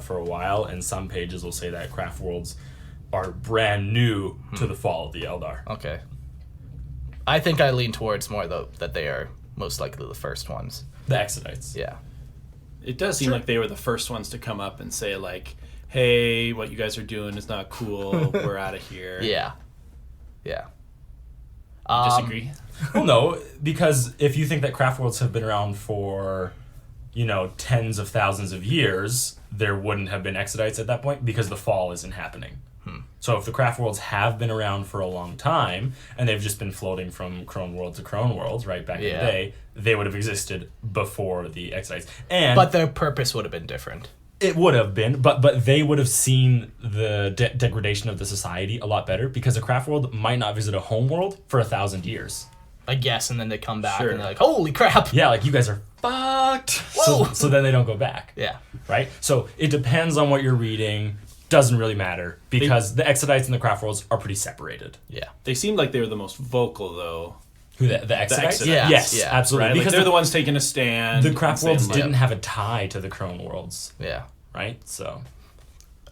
for a while, and some pages will say that Craftworlds are brand new to the fall of the Eldar. Okay. I think I lean towards more, though, that they are most likely the first ones. The Exodites. Yeah. It does seem like they were the first ones to come up and say like, "Hey, what you guys are doing is not cool. We're out of here." Yeah. Yeah. Disagree? Well, no, because if you think that Craftworlds have been around for, tens of thousands of years, there wouldn't have been Exodites at that point because the fall isn't happening. So if the Craftworlds have been around for a long time and they've just been floating from Crone World to Crone World, right back in the day, they would have existed before the Exodites. But their purpose would have been different. It would have been, but they would have seen the degradation of the society a lot better because a craft world might not visit a home world for 1,000 years. I guess, and then they come back Sure. and they're like, holy crap! Yeah, like you guys are fucked. Whoa. So then they don't go back. Yeah. Right? So it depends on what you're reading. Doesn't really matter because the Exodites and the craft worlds are pretty separated. Yeah. They seemed like they were the most vocal though. Who the Exodites? Exodites. Yeah. Yes, Yeah. absolutely. Right? Like Because they're the ones taking a stand. the and craft saying, worlds like, didn't have a tie to the Crone worlds, Yeah. right? So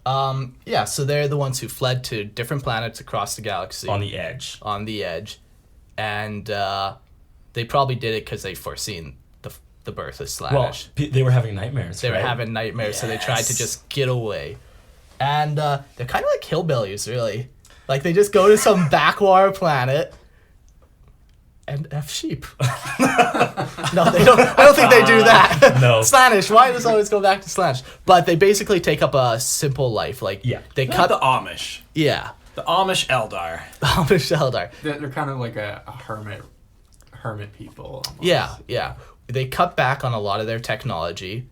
Yeah, so they're the ones who fled to different planets across the galaxy. on the edge. On the edge. And they probably did it because they foreseen the birth of Slaanesh. Well, they were having nightmares. They were right? having nightmares, so they tried to Yes. just get away. And they're kind of like hillbillies, really. Like, they just go to some backwater planet and F sheep. No, they don't. I don't think they do that. No. Slaanesh. Why does it always go back to Slaanesh? But they basically take up a simple life. Like, Yeah. they They're cut the Amish. Yeah. The Amish Eldar. Amish Eldar. They're kind of like a hermit people. Almost. Yeah. They cut back on a lot of their technology,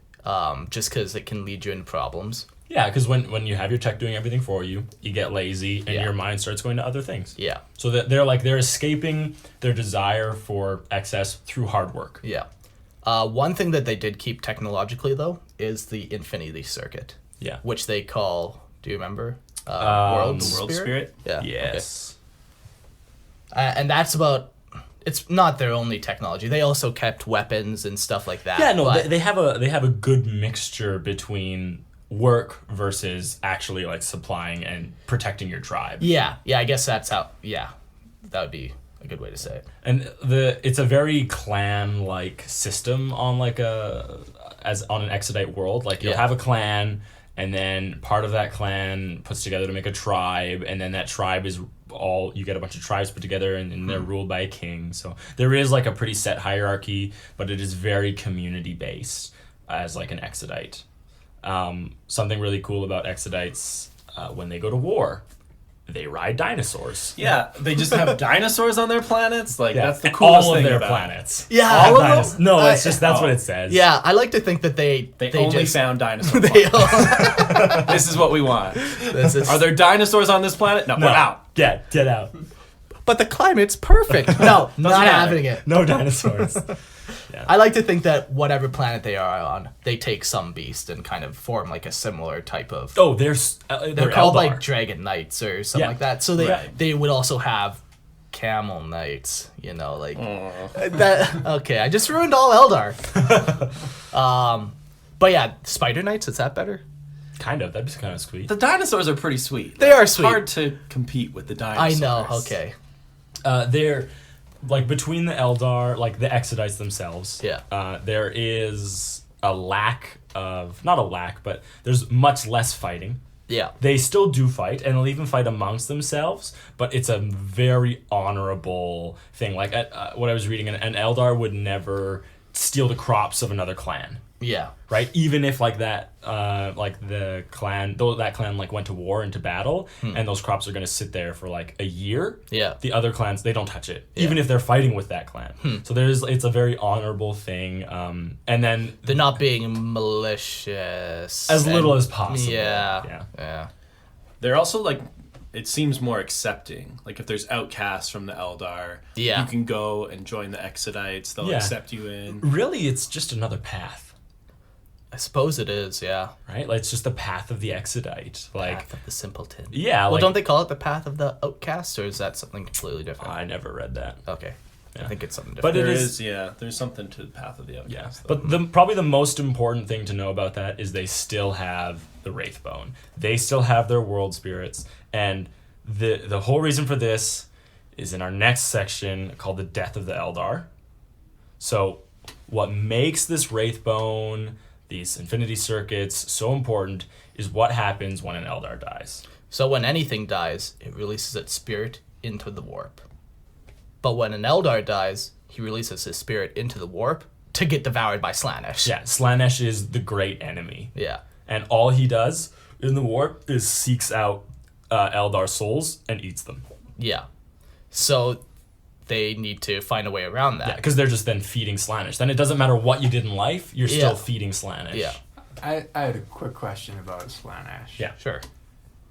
just because it can lead you into problems. Yeah, because when you have your tech doing everything for you, you get lazy and Yeah. your mind starts going to other things. Yeah. So that they're escaping their desire for excess through hard work. Yeah. One thing that they did keep technologically, though, is the Infinity Circuit, Yeah. which they call, do you remember? The World Spirit? Yeah. Yes. Okay. And that's about, it's not their only technology. They also kept weapons and stuff like that. Yeah, no, but- they have a good mixture between work versus actually like supplying and protecting your tribe. Yeah, I guess that's how, that would be a good way to say it. And it's a very clan like system on like on an Exodite world. Like you'll Yeah. have a clan, and then part of that clan puts together to make a tribe, and then that tribe is you get a bunch of tribes put together, and they're ruled by a king. So there is like a pretty set hierarchy, but it is very community based as like an Exodite. Something really cool about Exodites when they go to war, they ride dinosaurs. Yeah, they just have dinosaurs on their planets. Like Yeah, that's the and coolest all of thing their about planets. Yeah, All all of dinos- them? No, it's just that's what it says. Yeah, I like to think that they They just, found dinosaurs. they This is what we want. this is, Are there dinosaurs on this planet? No, No, we're out. Get out. but the climate's perfect. No, not matter. having it. No dinosaurs. I like to think that whatever planet they are on, they take some beast and kind of form like a similar type of. Oh, they're called Eldar. like Dragon Knights or something Yeah. like that. So Right. they would also have Camel Knights, like that. Okay, I just ruined all Eldar. But yeah, Spider Knights. Is that better? Kind of. That'd be kind of sweet. The dinosaurs are pretty sweet. They are sweet. It's hard to compete with the I dinosaurs. know. Okay. They're like between the Eldar, like the Exodites themselves. Yeah. There is a lack of not a lack, but there's much less fighting. Yeah. They still do fight, and they'll even fight amongst themselves, but it's a very honorable thing. Like what I was reading, an Eldar would never steal the crops of another clan, Yeah. right? Even if like that, like the clan, though that clan like went to war into battle, and those crops are gonna sit there for like a year. Yeah. The other clans, they don't touch it, Yeah. even if they're fighting with that clan. So it's a very honorable thing. And then They're not being malicious. as little and- as possible. Yeah. They're also like, it seems more accepting. Like if there's outcasts from the Eldar, Yeah. you can go and join the Exodites. They'll Yeah. accept you in. Really, it's just another path. I suppose it is. Yeah. Right? Like, it's just the path of the Exodite. Like, Path of the Simpleton. yeah. Well, like, don't they call it the Path of the Outcast, or is that something completely different? I never read that. Okay. I Yeah. think it's something But different. it There is- is, there's something to the path of the outcast. Yeah. though. But probably the most important thing to know about that is they still have the Wraithbone. They still have their world spirits. And the whole reason for this is in our next section called the Death of the Eldar. So what makes this Wraithbone, these infinity circuits, so important is what happens when an Eldar dies. So when anything dies, it releases its spirit into the warp. But when an Eldar dies, he releases his spirit into the warp to get devoured by Slaanesh. Yeah, Slaanesh is the great enemy. Yeah. And all he does in the warp is seeks out Eldar souls and eats them. Yeah. So they need to find a way around that. Yeah, because they're just then feeding Slaanesh. Then it doesn't matter what you did in life, you're Yeah. still feeding Slaanesh. Yeah. I had a quick question about Slaanesh. Yeah. Sure.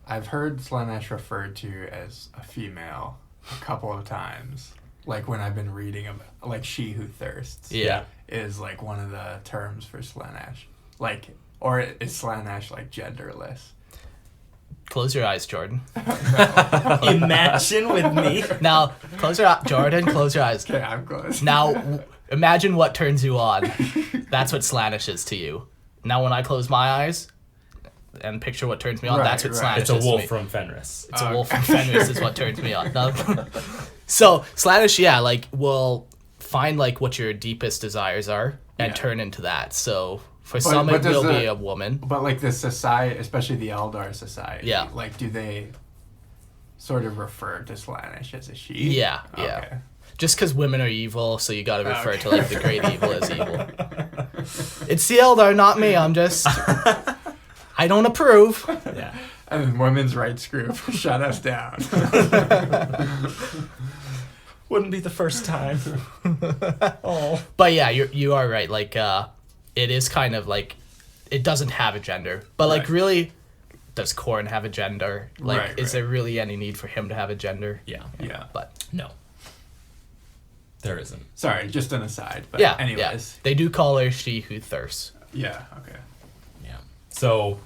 I've heard Slaanesh referred to as a female a couple of times. Like when I've been reading about, like she who thirsts. Yeah. Is like one of the terms for Slaanesh. Like, or is Slaanesh like genderless? Close your eyes, Jordan. Imagine with me. Now, close your eyes. Jordan, close your eyes. Okay, I'm close. Now, imagine what turns you on. That's what Slaanesh is to you. Now, when I close my eyes and picture what turns me on, Right, that's what right. Slaanesh It's a is to wolf me. from Fenris. It's a wolf from Fenris is what turns me on. No. So, Slaanesh, yeah, like, will find, like, what your deepest desires are and Yeah. turn into that. So, for some, it does will the- be a woman. But like the society, especially the Eldar society, Yeah. like do they sort of refer to Slaanesh as a she? Yeah, Okay. yeah. Just because women are evil, so you gotta refer to, like, the great evil as evil. It's the Eldar, not me. I'm just... I don't approve. Yeah. And then women's rights group shut us down. Wouldn't be the first time. Oh. But yeah, you are right. Like, it is kind of like, it doesn't have a gender. But like, Right. really, does Corrin have a gender? Like, Right, is right. there really any need for him to have a gender? Yeah. Yeah. But No. There isn't. Sorry, just an aside. But yeah, anyways. they do call her she who thirsts. Yeah. Okay. Yeah. So,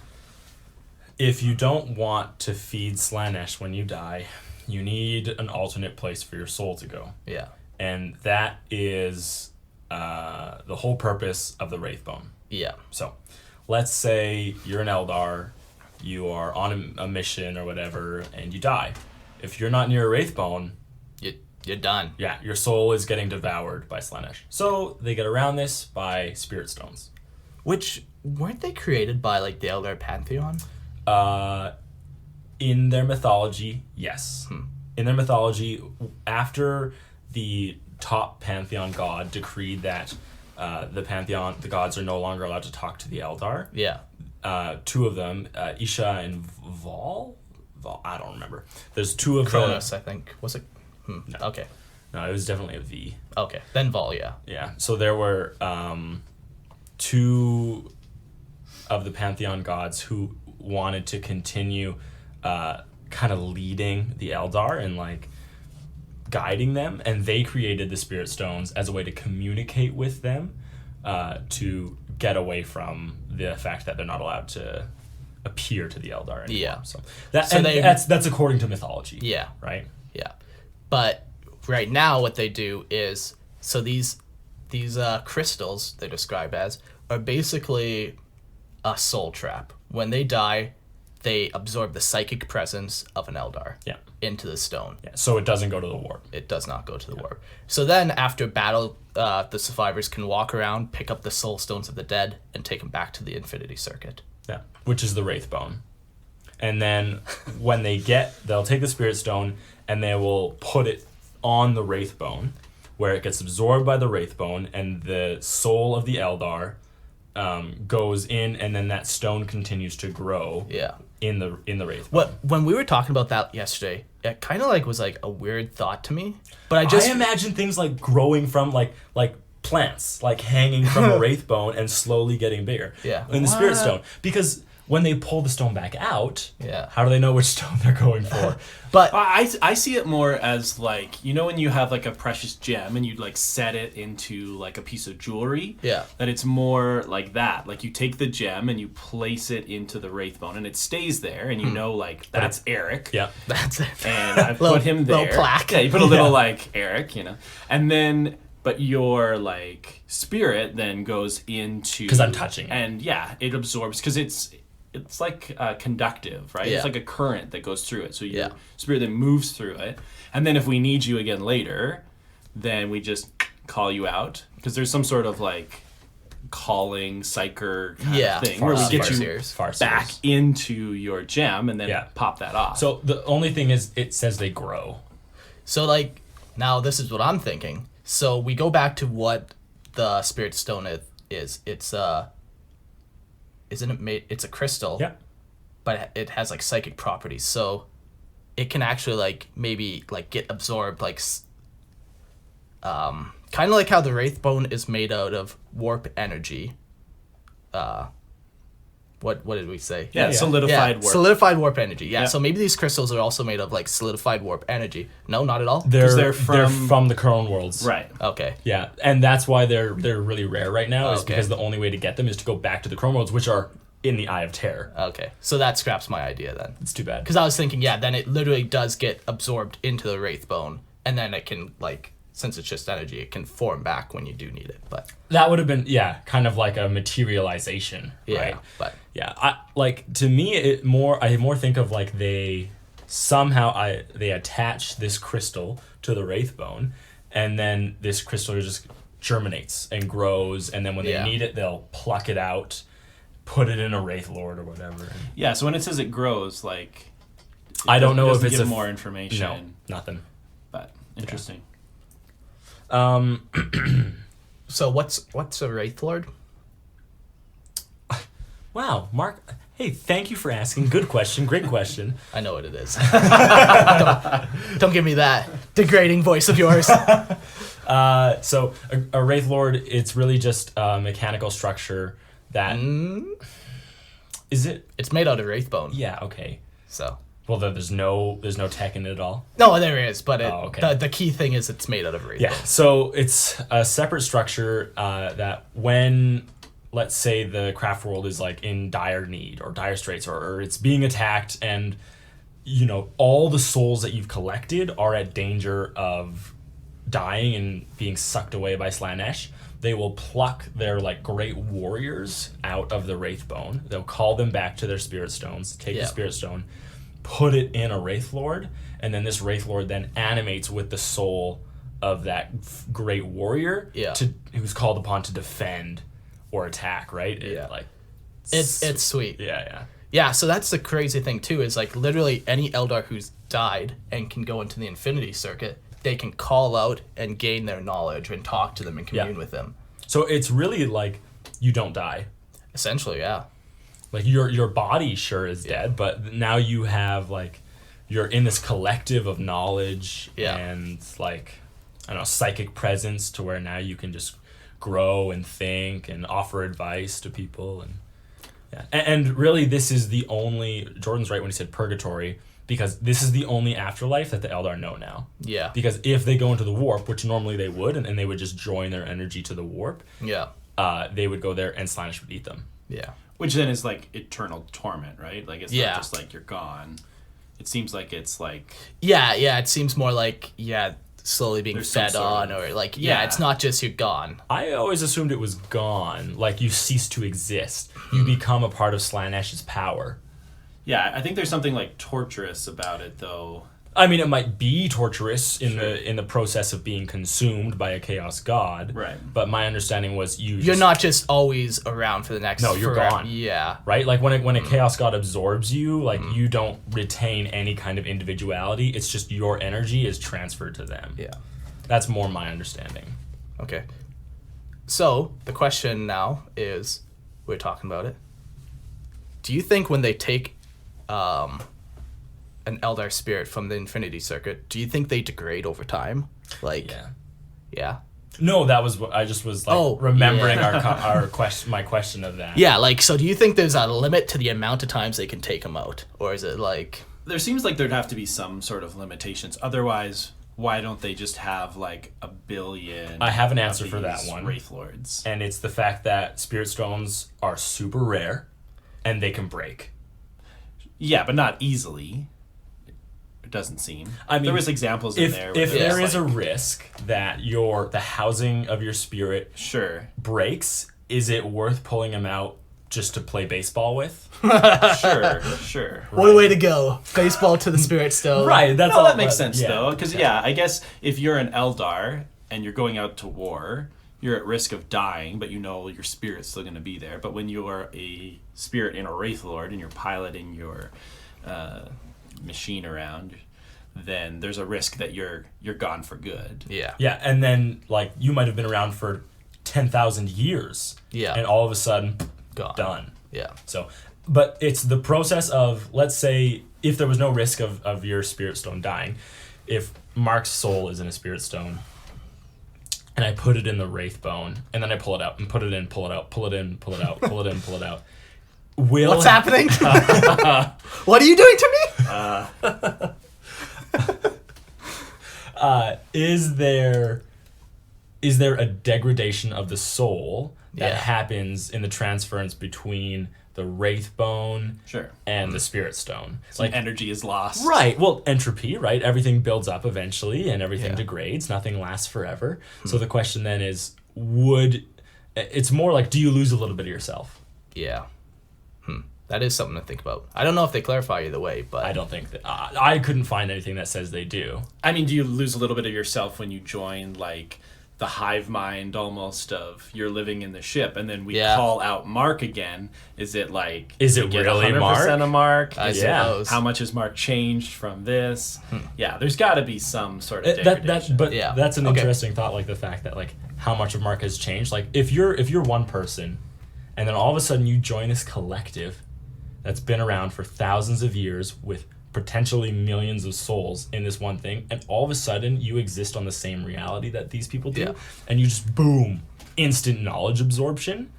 if you don't want to feed Slaanesh when you die, you need an alternate place for your soul to go. Yeah. And that is the whole purpose of the Wraithbone. Yeah. So, let's say you're an Eldar, you are on a mission or whatever, and you die. If you're not near a Wraithbone, You're done. yeah, your soul is getting devoured by Slaanesh. So, they get around this by Spirit Stones. Which, weren't they created by, like, the Eldar Pantheon? In their mythology, yes. In their mythology, after the top pantheon god decreed that the gods are no longer allowed to talk to the Eldar, Yeah. two of them, Isha and Vol, I don't remember. There's two of Kronos, I think. Was it? No. Okay. No, it was definitely a V. Okay. Then Vol, yeah. Yeah. So there were two of the pantheon gods who wanted to continue kind of leading the Eldar and like guiding them, and they created the Spirit Stones as a way to communicate with them, to get away from the fact that they're not allowed to appear to the Eldar anymore. Yeah. So that's according to mythology. Yeah. Right. Yeah. But right now what they do is, so these crystals they describe as are basically a soul trap. When they die, they absorb the psychic presence of an Eldar Yeah. into the stone. Yeah. So it doesn't go to the warp. It does not go to the warp. So then after battle, the survivors can walk around, pick up the soul stones of the dead, and take them back to the Infinity Circuit. Yeah, which is the Wraithbone. And then when they'll take the Spirit Stone and they will put it on the Wraithbone, where it gets absorbed by the Wraithbone, and the soul of the Eldar goes in, and then that stone continues to grow. Yeah. In the Wraithbone. When we were talking about that yesterday, it kind of like was like a weird thought to me. But I imagine things like growing from like plants, like hanging from a Wraithbone and slowly getting bigger. Yeah. In the Spirit Stone, because when they pull the stone back out, Yeah. how do they know which stone they're going for? But I see it more as like, you know, when you have like a precious gem and you like set it into like a piece of jewelry. Yeah. That it's more like that. Like you take the gem and you place it into the Wraithbone and it stays there, and you know like that's Eric. Yeah. that's it. And I Little- put him there. little plaque. Yeah, you put a little like Eric, you know, and then. But your like spirit then goes into, 'Cause I'm touching it. and yeah, it absorbs because it's like conductive, right? Yeah. It's like a current that goes through it. So your Yeah. spirit then moves through it, and then if we need you again later, then we just call you out because there's some sort of like calling psyker kind Yeah, of thing where we get you Farseers. back into your gem and then Yeah. pop that off. So the only thing is, it says they grow. So like now this is what I'm thinking. So we go back to what the Spirit Stone is. It's isn't it made? It's a crystal. Yeah. But it has like psychic properties, so it can actually like maybe like get absorbed, like kind of like how the Wraithbone is made out of warp energy. What did we say? yeah, solidified work. Solidified warp energy. Yeah, Yeah. so maybe these crystals are also made of like solidified warp energy. No, not at all. They're they're from the Crone Worlds. right. Okay. Yeah, and that's why they're really rare right now, is Okay. because the only way to get them is to go back to the Crone Worlds, which are in the Eye of Terror. Okay. So that scraps my idea then. It's too bad. Because I was thinking, yeah, then it literally does get absorbed into the Wraithbone, and then it can, like, since it's just energy, it can form back when you do need it. But That would have been, yeah, kind of like a materialization, yeah, right? but Yeah, to me, I more think of like they attach this crystal to the Wraithbone, and then this crystal just germinates and grows, and then when Yeah. they need it, they'll pluck it out, put it in a Wraith Lord or whatever. Yeah, so when it says it grows, like I don't know if doesn't it's give a more information. No, nothing. But interesting. so what's a Wraith Lord? Wow, Mark. Hey, thank you for asking. Good question. Great question. I know what it is. don't give me that degrading voice of yours. So a Wraith Lord, it's really just a mechanical structure that Is it? It's made out of wraithbone. Yeah. Okay. So. Well, there's no tech in it at all. No, there is, but the key thing is it's made out of wraithbone. Yeah. So it's a separate structure that when, let's say, the craft world is like in dire need or dire straits, or it's being attacked, and all the souls that you've collected are at danger of dying and being sucked away by Slaanesh, they will pluck their like great warriors out of the wraithbone. They'll call them back to their spirit stones, take the spirit stone, put it in a wraith lord, and then this wraith lord then animates with the soul of that great warrior who's called upon to defend or attack, right? It's sweet. Yeah. So that's the crazy thing too, is like literally any Eldar who's died and can go into the Infinity Circuit, they can call out and gain their knowledge and talk to them and commune with them. So it's really like you don't die. Essentially, yeah. Like your body sure is dead, but now you have like you're in this collective of knowledge and like I don't know, psychic presence to where now you can just grow and think and offer advice to people and really this is the only Jordan's right when he said purgatory, because this is the only afterlife that the Eldar know now. Yeah. Because if they go into the warp, which normally they would, and they would just join their energy to the warp, they would go there and Slaanesh would eat them. Yeah. Which then is like eternal torment, right? Like it's not just like you're gone. It seems like it's like... Yeah, it seems more like, slowly being fed on, or like, it's not just you're gone. I always assumed it was gone, like you cease to exist. You become a part of Slaanesh's power. Yeah, I think there's something like torturous about it, though. I mean, it might be torturous in the process of being consumed by a chaos god. Right. But my understanding was you're not just always around for the next. No, you're gone. Yeah. Right. Like when a chaos god absorbs you, like you don't retain any kind of individuality. It's just your energy is transferred to them. Yeah. That's more my understanding. Okay. So the question now is, we're talking about it. Do you think when they take an Eldar spirit from the Infinity Circuit, do you think they degrade over time? Like, yeah. No, that was what I just was like remembering our question, my question of that. Yeah, like, so do you think there's a limit to the amount of times they can take them out, or is it like? There seems like there'd have to be some sort of limitations. Otherwise, why don't they just have like a billion? I have an answer for that one. Wraith Lords, and it's the fact that spirit stones are super rare, and they can break. Yeah, but not easily. It doesn't seem. I mean, there was examples in there. If there is a risk that the housing of your spirit breaks, is it worth pulling them out just to play baseball with? Sure. What a way to go! Baseball to the spirit stone. Right. That's all. That makes sense though, because I guess if you're an Eldar and you're going out to war, you're at risk of dying, but your spirit's still going to be there. But when you are a spirit in a Wraith Lord and you're piloting your machine around, then there's a risk that you're gone for good. Yeah. Yeah, and then like you might have been around for 10,000 years. Yeah. And all of a sudden, done. Yeah. So, but it's the process of, let's say, if there was no risk of your spirit stone dying, if Mark's soul is in a spirit stone, and I put it in the wraith bone, and then I pull it out and put it in, pull it out, pull it in, pull it out, pull it in, pull it out. What's happening? What are you doing to me? Is there a degradation of the soul that happens in the transference between the wraith bone and the spirit stone? Some energy is lost. Right. Well, entropy, right? Everything builds up eventually and everything degrades. Nothing lasts forever. So the question then is, it's more like, do you lose a little bit of yourself? Yeah. That is something to think about. I don't know if they clarify either way, but... I don't think that... I couldn't find anything that says they do. I mean, do you lose a little bit of yourself when you join, like, the hive mind almost of you're living in the ship, and then we call out Mark again? Is it like... Is it really 100% Mark? of Mark? I suppose. How much has Mark changed from this? Yeah, there's got to be some sort of degradation. That's an interesting thought, like the fact that, like, how much of Mark has changed. Like, if you're one person, and then all of a sudden you join this collective that's been around for thousands of years with potentially millions of souls in this one thing, and all of a sudden you exist on the same reality that these people do, and you just, boom, instant knowledge absorption.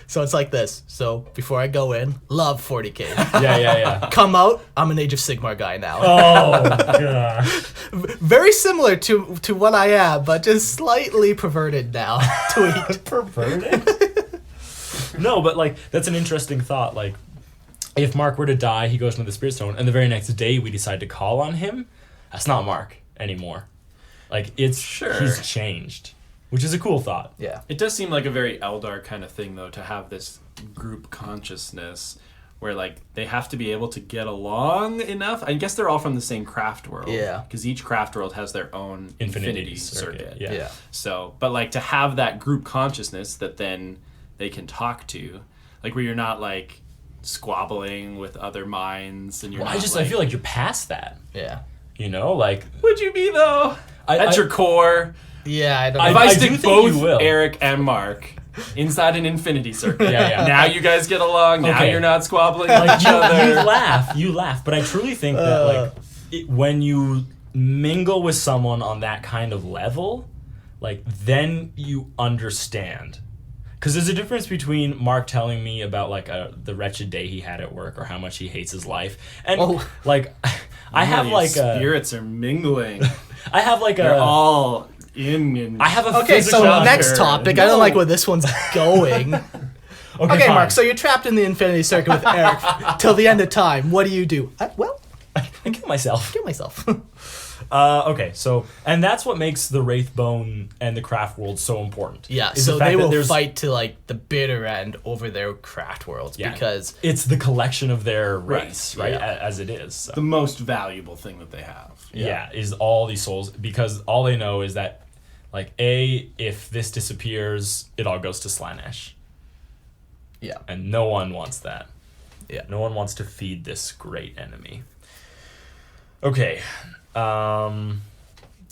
So it's like this. So before I go in, love 40K. Yeah. Come out, I'm an Age of Sigmar guy now. Oh god. Very similar to what I am, but just slightly perverted now. Tweaked. Perverted? No, but like that's an interesting thought. Like, if Mark were to die, he goes into the Spirit Stone, and the very next day we decide to call on him. That's not Mark anymore. Like he's changed, which is a cool thought. Yeah. It does seem like a very Eldar kind of thing, though, to have this group consciousness where, like, they have to be able to get along enough. I guess they're all from the same craft world. Yeah. Because each craft world has their own infinity circuit. Yeah. So, but, like, to have that group consciousness that then they can talk to, like, where you're not, like, squabbling with other minds and you're Well, not, I feel like you're past that. Yeah. You know, like would you be, though? At your core. Yeah, I don't If know. I do stick think both you will. Eric and Mark inside an infinity circle, Yeah. now you guys get along. Now Okay. you're not squabbling like with each other. you laugh, but I truly think that like when you mingle with someone on that kind of level, like then you understand. Because there's a difference between Mark telling me about like the wretched day he had at work or how much he hates his life, and like I have Your like a spirits are mingling. I have like They're a all in. I have a Okay, physical so next Sure. topic. I don't like where this one's going. Okay, fine. Mark, so you're trapped in the Infinity Circuit with Eric till the end of time. What do? Well, I kill myself. kill myself. Okay, so and that's what makes the Wraithbone and the Craft World so important. Yeah, is the so fact they that will there's- fight to like the bitter end over their craft worlds Yeah. because It's the collection of their race, right? Yeah. As it is. So. the most valuable thing that they have. Yeah, is all these souls, because all they know is that, like, if this disappears, it all goes to Slaanesh. yeah, And no one wants that. Yeah. No one wants to feed this great enemy. Okay.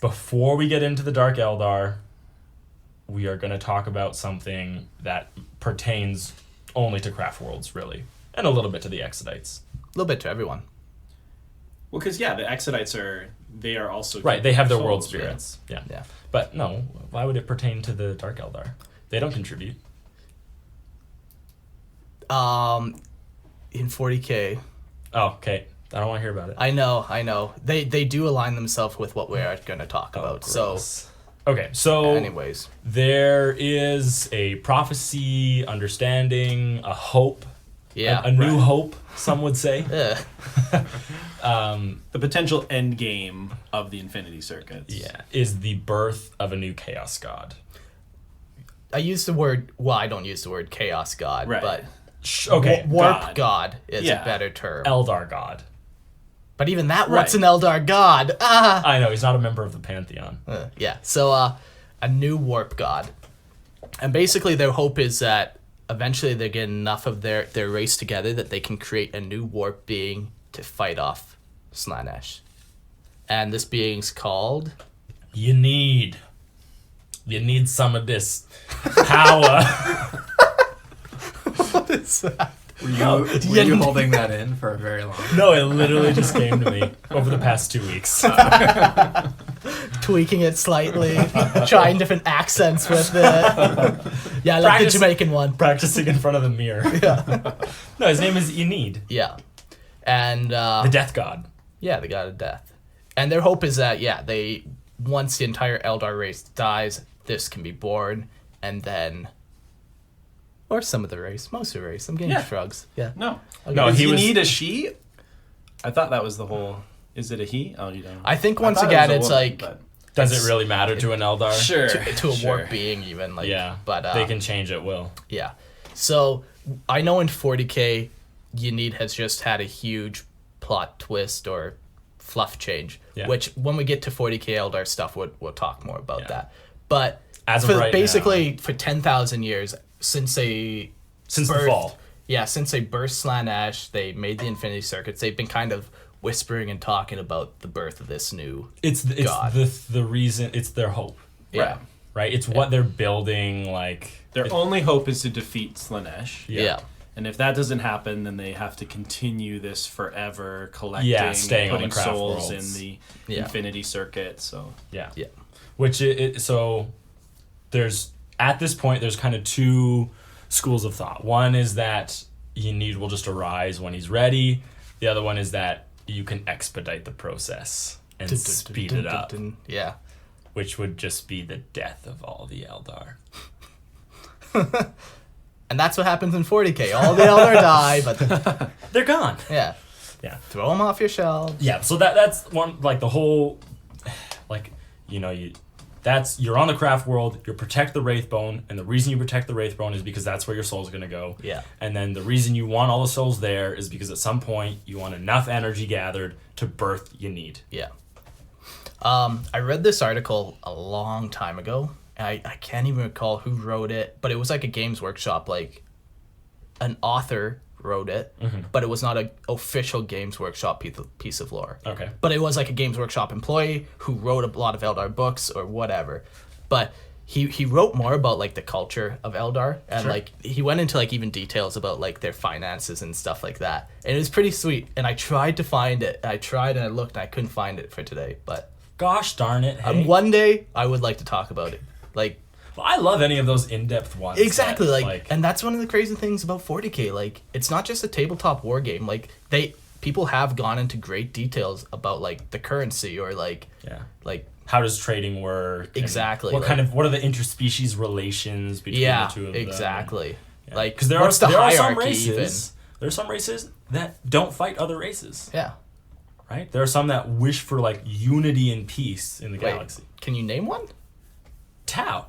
Before we get into the Dark Eldar, we are going to talk about something that pertains only to Craft Worlds, really. And a little bit to the Exodites. a little bit to everyone. Well, because the Exodites are also Right, they have their world souls, spirits. Yeah. Yeah. But no, why would it pertain to the Dark Eldar? They don't contribute. In 40K, Oh, okay. I don't want to hear about it. I know. They do align themselves with what we are going to talk about. So, Gross. Okay, so anyways, there is a prophecy, understanding, a hope, yeah, a new hope, some would say. The potential end game of the Infinity Circuits. Yeah, is the birth of a new Chaos God. I use the word. Well, I don't use the word chaos god, Right. but Okay, warp god is Yeah. a better term. Eldar God. But even that, Right. what's an Eldar god? I know, he's not a member of the Pantheon. Yeah. So, a new warp god, and basically their hope is that eventually they get enough of their race together that they can create a new warp being to fight off Slaanesh. And this being's called. You need some of this power. What is that? Were you holding that in for a very long time? No, it literally just came to me over the past 2 weeks. Tweaking it slightly, trying different accents with it. Yeah, I like Practice- the Jamaican one. Practicing in front of the mirror. Yeah. No, his name is Ynnead, Yeah. And the Death God. yeah, the god of death. And their hope is that they once the entire Eldar race dies, this can be born, and then or some of the race, most of the race. I'm getting Yeah. shrugs. Yeah. No. No, Does he he was- need a she? I thought that was the whole. Is it a he? Oh, you don't. I think I once thought it again was a it's woman, like but- Does it really matter to an Eldar? Sure. to a sure. warp being even like Yeah, but they can change at will. yeah. So I know in 40K Ynnead has just had a huge plot twist or fluff change, Yeah. which when we get to 40K Eldar stuff we'll talk more about Yeah. that. But As of right basically for 10,000 years since they Since the birthed- fall. Yeah, since they burst Slaanesh, they made the Infinity Circuits. They've been kind of whispering and talking about the birth of this new It's God. the reason, it's their hope, yeah. right? It's what they're building, like... Their only hope is to defeat Slaanesh. Yeah. And if that doesn't happen, then they have to continue this forever, collecting, Yeah, staying on putting the craft souls worlds. in the Yeah. Infinity Circuit. So Yeah. Yeah. Which, so, there's, at this point, there's kind of two schools of thought. One is that Ynnead will just arise when he's ready. The other one is that you can expedite the process and speed it up, Yeah. which would just be the death of all the Eldar. And that's what happens in 40k. All the Eldar die, but They're gone. yeah. Yeah. Throw them off your shelves. Yeah, so that's one, like, the whole, like, you know, you're on the craft world, you protect the Wraithbone, and the reason you protect the Wraithbone is because that's where your soul's gonna go. Yeah. And then the reason you want all the souls there is because at some point you want enough energy gathered to birth Ynnead. Yeah. I read this article a long time ago. I can't even recall who wrote it, but it was like a Games Workshop, like an author wrote it, but it was not an official Games Workshop piece of lore. Okay. But it was like a Games Workshop employee who wrote a lot of Eldar books or whatever. But he wrote more about like the culture of Eldar, and like he went into like even details about like their finances and stuff like that. And it was pretty sweet. And I tried to find it. I tried and I looked and I couldn't find it for today. But Gosh darn it. Hey. one day I would like to talk about it. Like, Well, I love any of those in-depth ones. exactly, that, like, and that's one of the crazy things about 40k. Like, it's not just a tabletop war game. Like, people have gone into great details about like the currency or like, yeah, like how does trading work? and Exactly, What like- what are the interspecies relations between the two of them? exactly. Yeah. Like, because there what's are the there are hierarchy some races. There are some races that don't fight other races. Yeah. Right? There are some that wish for like unity and peace in the Wait, galaxy. can you name one? Tau.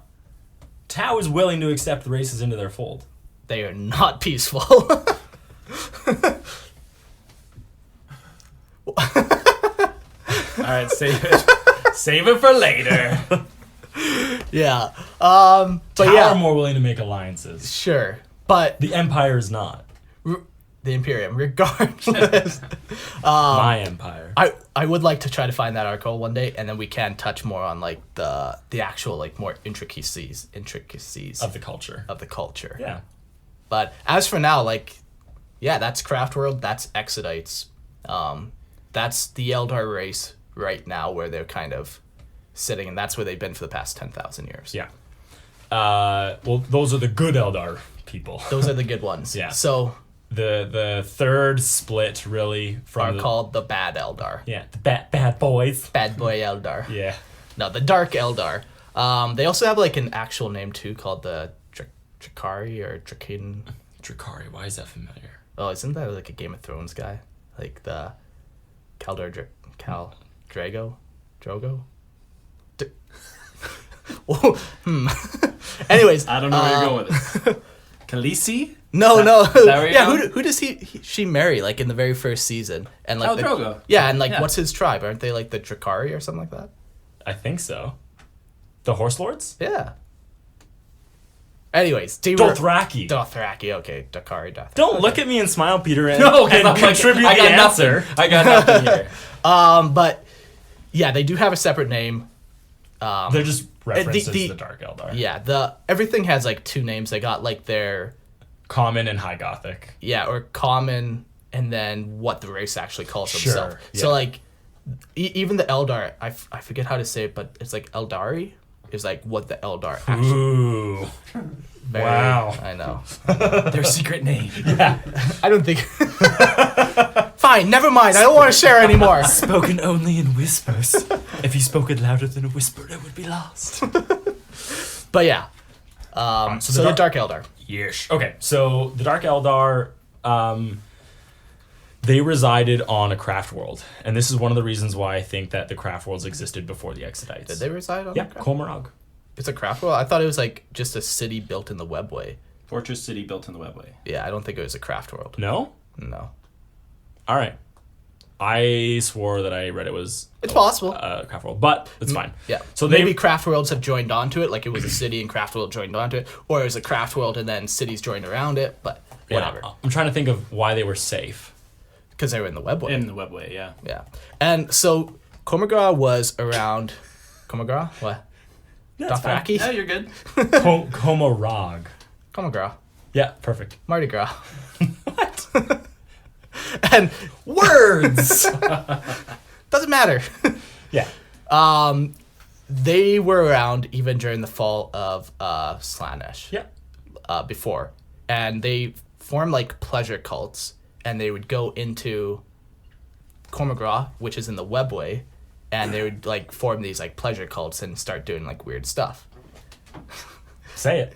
Tau is willing to accept races into their fold. They are not peaceful. All right, save it. Save it for later. Yeah. But Tau yeah, are more willing to make alliances. sure. But The Empire is not. the Imperium, regardless. My empire. I would like to try to find that article one day, and then we can touch more on like the actual like more intricacies Of the culture. of the culture. Yeah. But as for now, like, yeah, that's Craftworld, that's Exodites. That's the Eldar race right now where they're kind of sitting, and that's where they've been for the past 10,000 years. Yeah. Well, those are the good Eldar people. Those are the good ones. Yeah. So The third split really are from called the Bad Eldar. the bad boys. Bad Boy Eldar. Yeah. No, the Dark Eldar. They also have like an actual name too called the Drakari or Draken. Drakari, why is that familiar? Oh, isn't that like a Game of Thrones guy? Like the Drogo? Anyways, I don't know where you're going with this. Khaleesi? No, no. that where you're Yeah, going? who does she marry like in the very first season? And like Khal Drogo. Yeah, and like Yeah. what's his tribe? Aren't they like the Drakari or something like that? I think so. The Horse Lords? Yeah. Anyways, Dothraki. Dothraki. Okay, Drakari. Don't look at me and smile, Peter, and, No, 'cause and I'm like, contribute I the got answer. nothing. I got nothing here. But yeah, they do have a separate name. They're just references to the- the Dark Eldar. Yeah, everything has like two names. They got like their Common and High Gothic. or common, and then what the race actually calls Sure, themselves. yeah. So like, even the Eldar, I forget how to say it, but it's like Eldari is like what the Eldar actually. Ooh. Wow. I know. Their secret name. Yeah. I don't think. Fine, never mind. I don't want to share anymore. Spoken only in whispers. If you spoke it louder than a whisper, it would be lost. But yeah. So the Dark Eldar. Yes. Okay, so the Dark Eldar, they resided on a craft world, and this is one of the reasons why I think that the craft worlds existed before the Exodites. Did they reside on Yeah, the craft? Commorragh. It's a craft world? I thought it was like just a city built in the webway. Fortress city built in the webway. Yeah, I don't think it was a craft world. No? No. All right. I swore that I read it was It's possible. a craft world, but it's fine. Yeah. So maybe they craft worlds have joined onto it, like it was a city and craft world joined onto it, or it was a craft world and then cities joined around it, but whatever. Yeah, I'm trying to think of why they were safe. Because they were in the webway. In the webway, yeah. Yeah. And so Commorragh was around. Commorragh? What? That's fine. Dothraki? Yeah, you're good. Commorragh. Commorragh. Yeah, perfect. Mardi Gras. What? And Words. doesn't matter. Yeah. They were around even during the fall of Slaanesh. Yeah. Before. and they form like pleasure cults, and they would go into Commorragh, which is in the webway, and they would like form these like pleasure cults and start doing like weird stuff. Say it.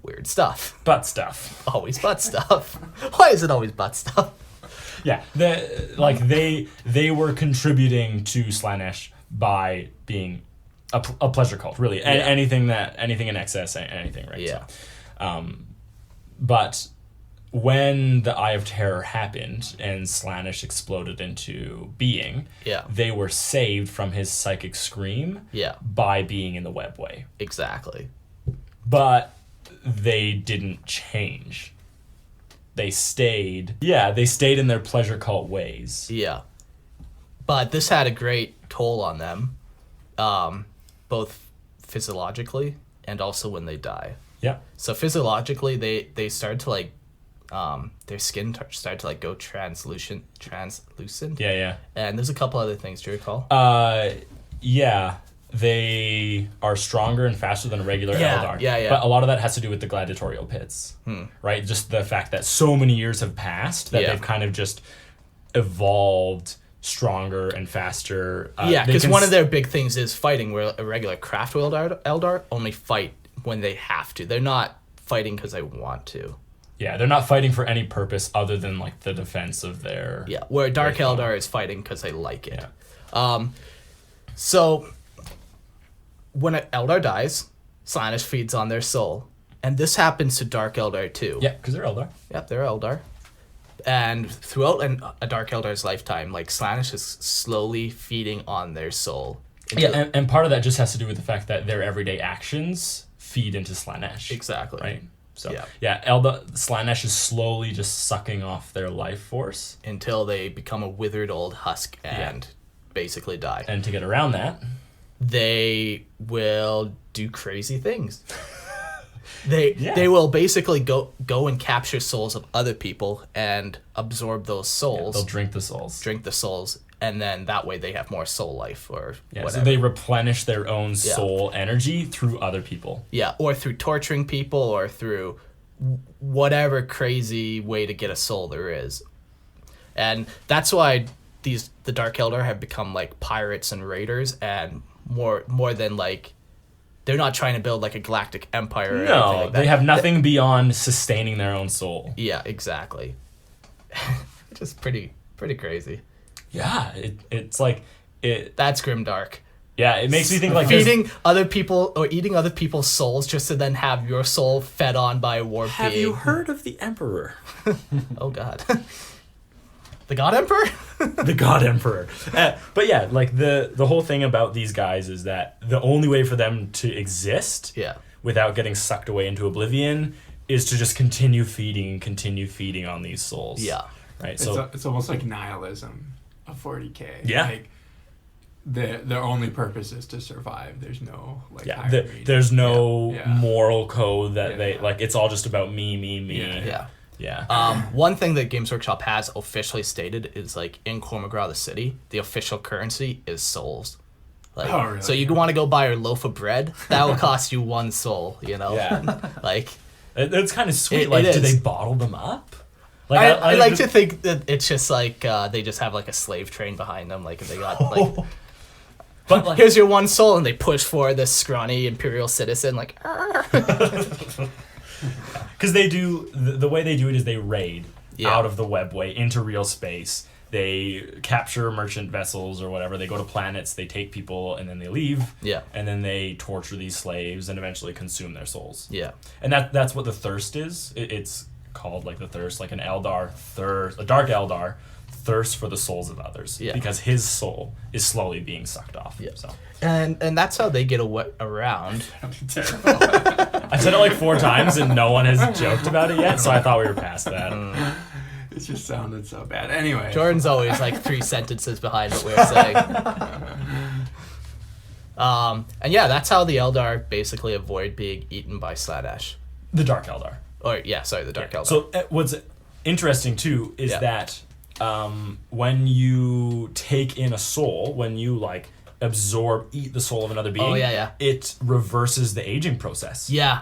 Weird stuff. Butt stuff. Always butt stuff. Why is it always butt stuff? Yeah, they were contributing to Slaanesh by being a pleasure cult, really. Yeah. Anything in excess, anything, right? Yeah. So, but when the Eye of Terror happened and Slaanesh exploded into being, Yeah. they were saved from his psychic scream Yeah. by being in the webway. Exactly. But they didn't change. They stayed in their pleasure cult ways. Yeah. But this had a great toll on them, both physiologically and also when they die. Yeah. So physiologically, they started to like, their skin started to like go translucent. Yeah. And there's a couple other things. Do you recall? Yeah. They are stronger and faster than a regular Eldar. Yeah. But a lot of that has to do with the gladiatorial pits, right? Just the fact that so many years have passed that they've kind of just evolved stronger and faster. Because one of their big things is fighting, where a regular Craftworld Eldar only fight when they have to. They're not fighting because they want to. Yeah, they're not fighting for any purpose other than like the defense of their... Yeah, where Dark Eldar is fighting because they like it. Yeah. So when an Eldar dies, Slaanesh feeds on their soul. And this happens to Dark Eldar too. Yeah, because they're Eldar. Yep, they're Eldar. And throughout a Dark Eldar's lifetime, like Slaanesh is slowly feeding on their soul. Yeah, and part of that just has to do with the fact that their everyday actions feed into Slaanesh. Exactly. Right? So, Yeah. Slaanesh is slowly just sucking off their life force. Until they become a withered old husk and basically die. And to get around that... They will do crazy things. They will basically go and capture souls of other people and absorb those souls. They'll drink the souls. And then that way they have more soul life or whatever. So they replenish their own soul energy through other people. Yeah, or through torturing people or through whatever crazy way to get a soul there is. And that's why the Dark Eldar have become like pirates and raiders, and more than like, they're not trying to build like a galactic empire or anything like that. They have nothing beyond sustaining their own soul. Yeah, exactly. Just pretty crazy. Yeah, it's like it. That's grimdark. Yeah, it makes me think like feeding other people or eating other people's souls just to then have your soul fed on by a warp being. Have you heard of the Emperor? Oh God. The God Emperor? The God Emperor. But yeah, like the whole thing about these guys is that the only way for them to exist without getting sucked away into oblivion is to just continue feeding on these souls. Yeah. Right. So it's almost like nihilism of 40K. Yeah. Like their only purpose is to survive. There's no like higher greed. There's no moral code that they like. It's all just about me. Yeah. One thing that Games Workshop has officially stated is like in Commorragh, the city, the official currency is souls. Like, really? So you want to go buy a loaf of bread, that will cost you one soul. You know. Yeah. Like. It's kind of sweet. Do they bottle them up? Like I like to think that it's just like they just have like a slave train behind them. Like they got like. But like, here's your one soul, and they push for this scrawny imperial citizen, like. Because they do the way they do it is they raid out of the webway into real space. They capture merchant vessels or whatever. They go to planets. They take people and then they leave. Yeah. And then they torture these slaves and eventually consume their souls. Yeah. And that's what the thirst is. It's called like the thirst, like an Eldar thirst, a Dark Eldar thirst for the souls of others. Yeah. Because his soul is slowly being sucked off. Yeah. So. And that's how they get around. I said it like 4 times and no one has joked about it yet, so I thought we were past that. It just sounded so bad. Anyway. Jordan's always like 3 sentences behind what we were saying. And yeah, that's how the Eldar basically avoid being eaten by Slaanesh. The Dark Eldar. The Dark Eldar. So what's interesting too is that when you take in a soul, when you like eat the soul of another being, it reverses the aging process. Yeah.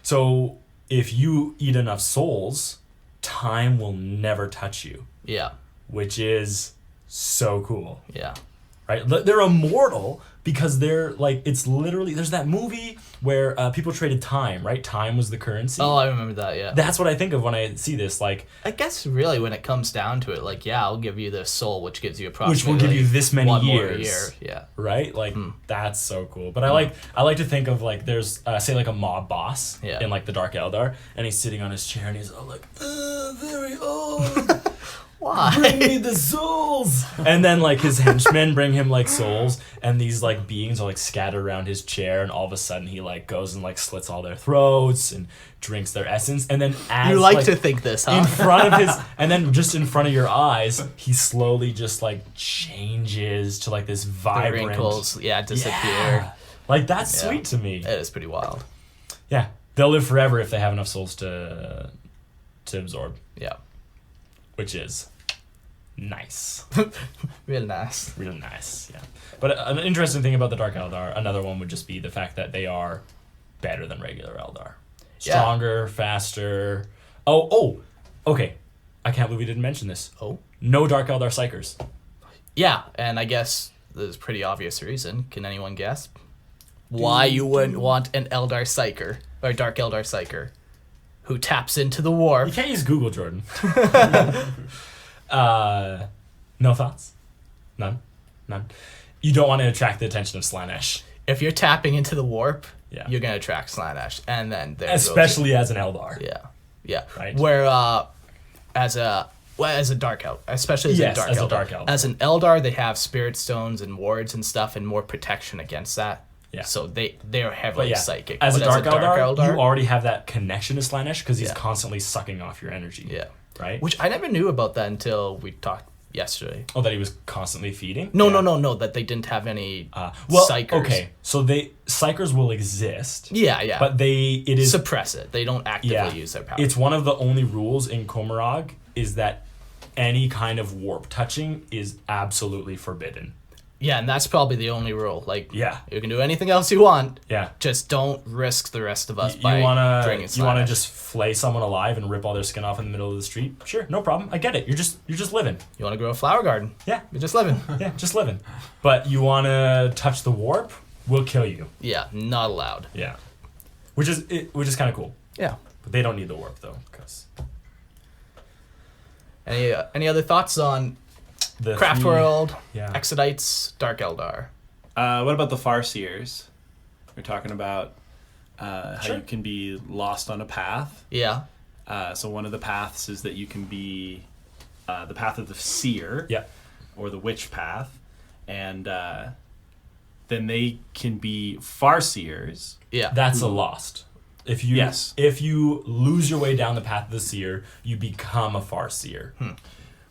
So if you eat enough souls, time will never touch you, Yeah. which is so cool. Yeah. Right? They're immortal because they're like, it's literally, there's that movie where people traded time, right? Time was the currency. Oh, I remember that, yeah. That's what I think of when I see this. Like, I guess really when it comes down to it, like, yeah, I'll give you the soul, which gives you approximately which will give you this many one years. more year. Yeah. Right? Like, that's so cool. But I like to think of like, there's, say like a mob boss Yeah. in like the Dark Eldar, and he's sitting on his chair and he's all like, very old. Why? Bring me the souls. And then like his henchmen bring him like souls, and these like beings are like scattered around his chair, and all of a sudden he like goes and like slits all their throats and drinks their essence, and then as You like to think this, huh? in front of his, and then just in front of your eyes, he slowly just like changes to like this The vibrant wrinkles, disappear. Yeah. Like that's Yeah. sweet to me. It is pretty wild. Yeah, they'll live forever if they have enough souls to absorb, Yeah. which is nice. Real nice. Real nice, yeah. But an interesting thing about the Dark Eldar, another one would just be the fact that they are better than regular Eldar. Yeah. Stronger, faster. Oh, okay. I can't believe we didn't mention this. Oh. No Dark Eldar Psychers. Yeah, and I guess there's a pretty obvious reason. Can anyone guess why you wouldn't want an Eldar Psyker or Dark Eldar Psyker who taps into the You warp? can't use Google, Jordan. No thoughts? None? You don't want to attract the attention of Slanesh. If you're tapping into the warp, Yeah. you're gonna attract Slanesh, and then there goes- Especially as an Eldar. yeah. Right. Where as a dark elf, especially as Yes, a dark as a Eldar. dark Eldar. As an Eldar, they have spirit stones and wards and stuff, and more protection against that. Yeah. So they're But heavily yeah, psychic. as a But Dark Eldar, you already have that connection to Slanesh because he's Yeah. constantly sucking off your energy. Yeah. Right? Which I never knew about that until we talked yesterday. Oh, that he was constantly feeding? No, Yeah. no, that they didn't have any psychers. Okay, so psychers will exist. Yeah. But it is suppress it. They don't actively use their power. It's one of the only rules in Commorragh is that any kind of warp touching is absolutely forbidden. Yeah, and that's probably the only rule. Like, Yeah. you can do anything else you want. Yeah. Just don't risk the rest of us You by wanna drinking you Slanesh. just flay someone alive and rip all their skin off in the middle of the street? Sure, no problem. I get it. You're just living. You want to grow a flower garden? Yeah. You're just living. Yeah, just living. But you want to touch the warp? We'll kill you. Yeah, not allowed. Yeah. Which is kind of cool. Yeah. But they don't need the warp though, because Any other thoughts on the Craftworld, yeah. Exodites, Dark Eldar? What about the Farseers? We're talking about how Sure. you can be lost on a path. Yeah. So one of the paths is that you can be the path of the seer, Yeah. or the witch path, and then they can be Farseers. Yeah. That's a lost. If you lose your way down the path of the seer, you become a Farseer.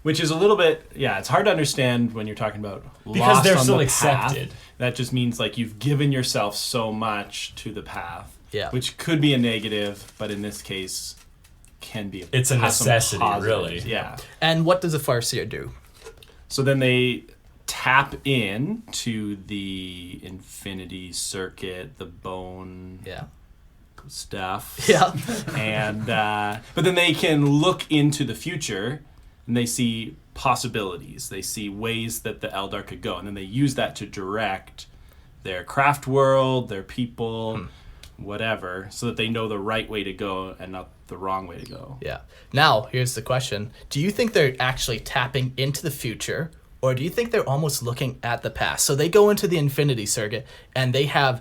Which is a little bit, it's hard to understand when you're talking about Because lost they're on still the accepted. path. That just means like you've given yourself so much to the path. Yeah. Which could be a negative, but in this case can be. It's a has some necessity, positives. really. Yeah. And what does a Farseer do? So then they tap in to the infinity circuit, the bone Yeah. stuff. Yeah. And but then they can look into the future and they see possibilities. They see ways that the Eldar could go, and then they use that to direct their craft world, their people, whatever, so that they know the right way to go and not the wrong way to go. Yeah. Now, here's the question. Do you think they're actually tapping into the future, or do you think they're almost looking at the past? So they go into the infinity circuit, and they have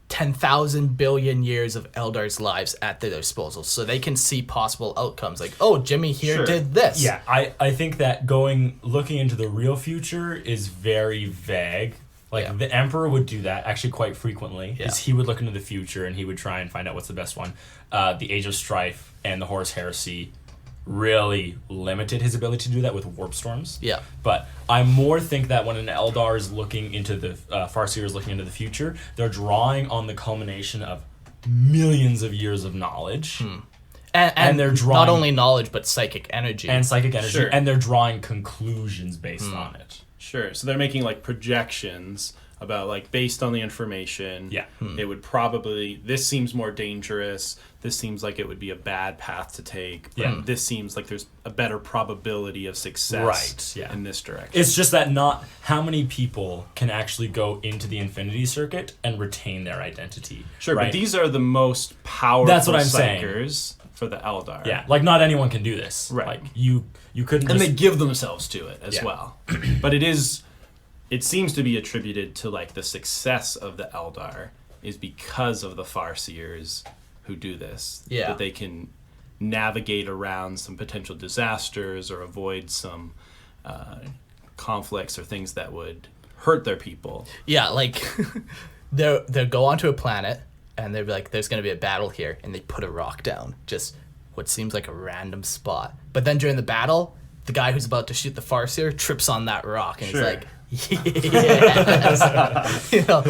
10,000 billion years of Eldar's lives at their disposal, so they can see possible outcomes. Like, oh, Jimmy here Sure. did this. Yeah, I think that looking into the real future is very vague. Like, Yeah. the Emperor would do that actually quite frequently. Yeah. Is he would look into the future and he would try and find out what's the best one. The Age of Strife and the Horus Heresy really limited his ability to do that with warp storms. Yeah. But I more think that when an Eldar is looking into the Farseer is looking into the future, they're drawing on the culmination of millions of years of knowledge. And they're not drawing- only knowledge, but psychic energy. And psychic energy, Sure. and they're drawing conclusions based on it. Sure. So they're making like projections about like based on the information, Yeah. it would probably, this seems more dangerous. This seems like it would be a bad path to take. But Yeah. this seems like there's a better probability of success Right, yeah. in this direction. It's just that not how many people can actually go into the Infinity Circuit and retain their identity. Sure, right? but these are the most powerful That's what I'm saying. psychers for the Eldar. Yeah, like not anyone can do this. Right. Like you couldn't. And just, they give themselves to it as Yeah. well. But it seems to be attributed to like the success of the Eldar is because of the Farseers who do this. Yeah. That they can navigate around some potential disasters or avoid some conflicts or things that would hurt their people. Yeah, like they'll go onto a planet and they're like, "There's gonna be a battle here," and they put a rock down, just what seems like a random spot. But then during the battle, the guy who's about to shoot the Farseer trips on that rock, and Sure. he's like, "Yes," you know,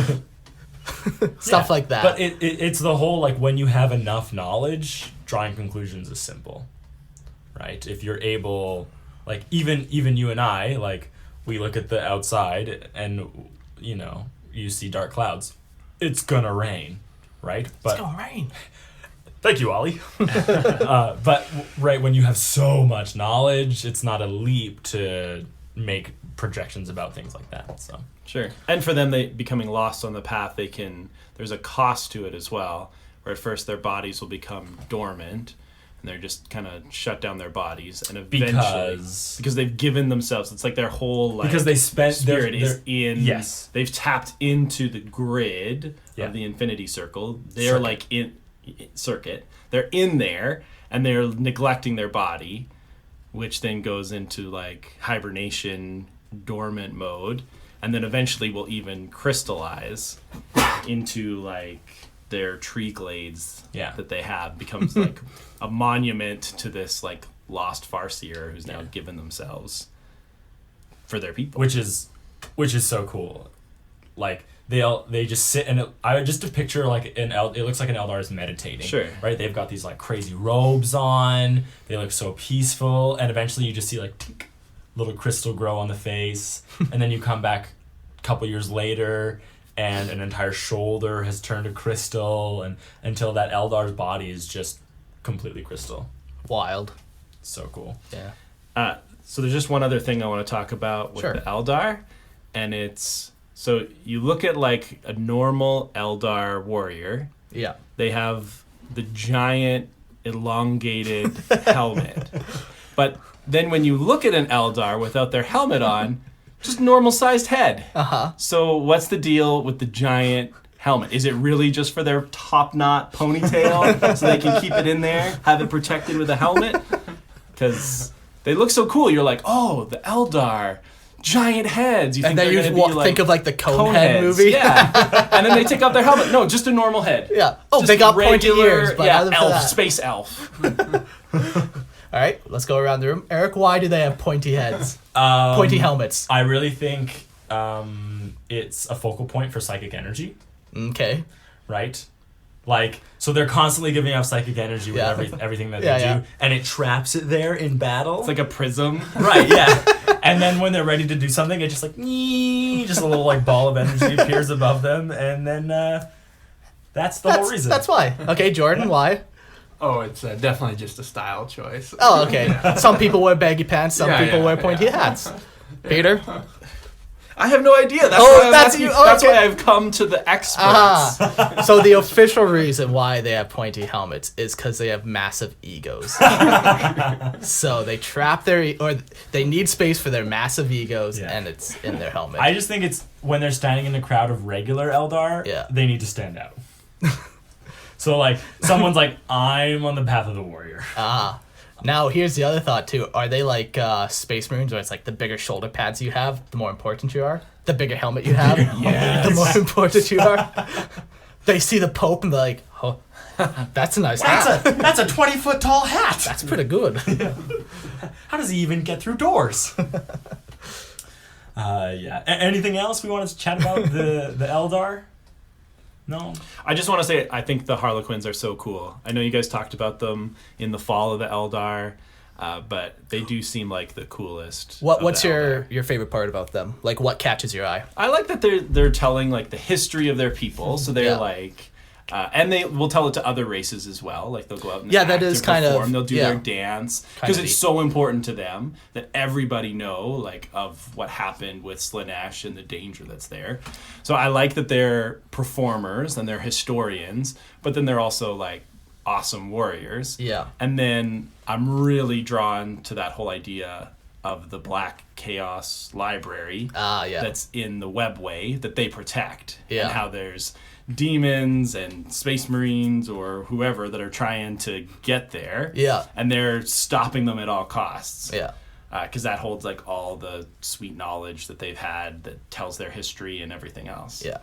stuff like that. But it's the whole like when you have enough knowledge, drawing conclusions is simple, right? If you're able, like even you and I, like we look at the outside and you see dark clouds, it's gonna rain, right? But it's gonna rain. thank you, Ollie. But right when you have so much knowledge, it's not a leap to make projections about things like that. So Sure. And for them, they becoming lost on the path, there's a cost to it as well, where at first their bodies will become dormant, and they're just kind of shut down their bodies, and eventually, because they've given themselves, it's like their whole like because they spent spirit is in. Yes. They've tapped into the grid Yeah. of the Infinity Circle. They're Circuit. like in circuit. They're in there, and they're neglecting their body, which then goes into like hibernation, dormant mode, and then eventually will even crystallize into like their tree glades Yeah. that they have, becomes like a monument to this like lost Farseer who's now given themselves for their people. which is so cool. Like they just sit and I would just picture like it looks like an Eldar is meditating. Sure. Right? They've got these like crazy robes on. They look so peaceful, and eventually you just see like tink, little crystal grow on the face, and then you come back a couple years later and an entire shoulder has turned to crystal, and until that Eldar's body is just completely crystal. Wild. So cool. Yeah. So there's just one other thing I want to talk about with Sure. the Eldar, and it's so you look at like a normal Eldar warrior, Yeah. they have the giant elongated helmet, but then when you look at an Eldar without their helmet on, just normal sized head. Uh-huh. So what's the deal with the giant helmet? Is it really just for their top knot ponytail so they can keep it in there, have it protected with a helmet? Because they look so cool. You're like, oh, the Eldar, giant heads. You And then you they're just gonna be think of like the Conehead Coneheads. movie. Yeah. And then they take off their helmet. No, just a normal head. Yeah. Oh, Just they got pointy regular- ears, but yeah, other than elf, that. space elf. All right, let's go around the room. Eric, why do they have pointy heads? Pointy helmets. I really think it's a focal point for psychic energy, Okay. right? Like, so they're constantly giving off psychic energy with Yeah. everything that Yeah, they yeah. do, and it traps it there in battle. It's like a prism. Right, yeah. And then when they're ready to do something, it just like, just a little like ball of energy appears above them, and then that's the whole reason. That's why. Okay, Jordan, why? Oh, it's definitely just a style choice. Oh, okay. Some people wear baggy pants, some Yeah, people yeah, wear pointy yeah. hats. Peter? I have no idea. That's Oh, why I'm that's asking- you- oh, that's that's why I've come to the experts. Ah. So the official reason why they have pointy helmets is because they have massive egos. So they trap or they need space for their massive egos, Yeah. and it's in their helmet. I just think it's when they're standing in a crowd of regular Eldar, Yeah. they need to stand out. So like someone's like, I'm on the path of the warrior. Ah. Now, here's the other thought, too. Are they like Space Marines, where it's like the bigger shoulder pads you have, the more important you are? The bigger helmet you have, the more important you are? They see the Pope and they're like, oh, that's a nice hat. That's a 20-foot tall hat. That's pretty good. How does he even get through doors? Yeah. Anything else we wanted to chat about the Eldar? No. I just want to say I think the Harlequins are so cool. I know you guys talked about them in the fall of the Eldar. But they do seem like the coolest. What's of the Eldar. your favorite part about them? Like, what catches your eye? I like that they're telling like the history of their people. So they're Yeah. like, and they will tell it to other races as well. Like they'll go out and Yeah, that act is and kind of- perform. They'll do yeah. their dance Kind because of it's neat. so important to them that everybody know like of what happened with Slaanesh and the danger that's there. So I like that they're performers and they're historians, but then they're also like awesome warriors. Yeah. And then I'm really drawn to that whole idea of the Black Chaos Library Yeah. that's in the webway that they protect. Yeah. And how there's demons and space marines or whoever that are trying to get there. Yeah. And they're stopping them at all costs. Yeah. Because that holds like all the sweet knowledge that they've had that tells their history and everything else. Yeah.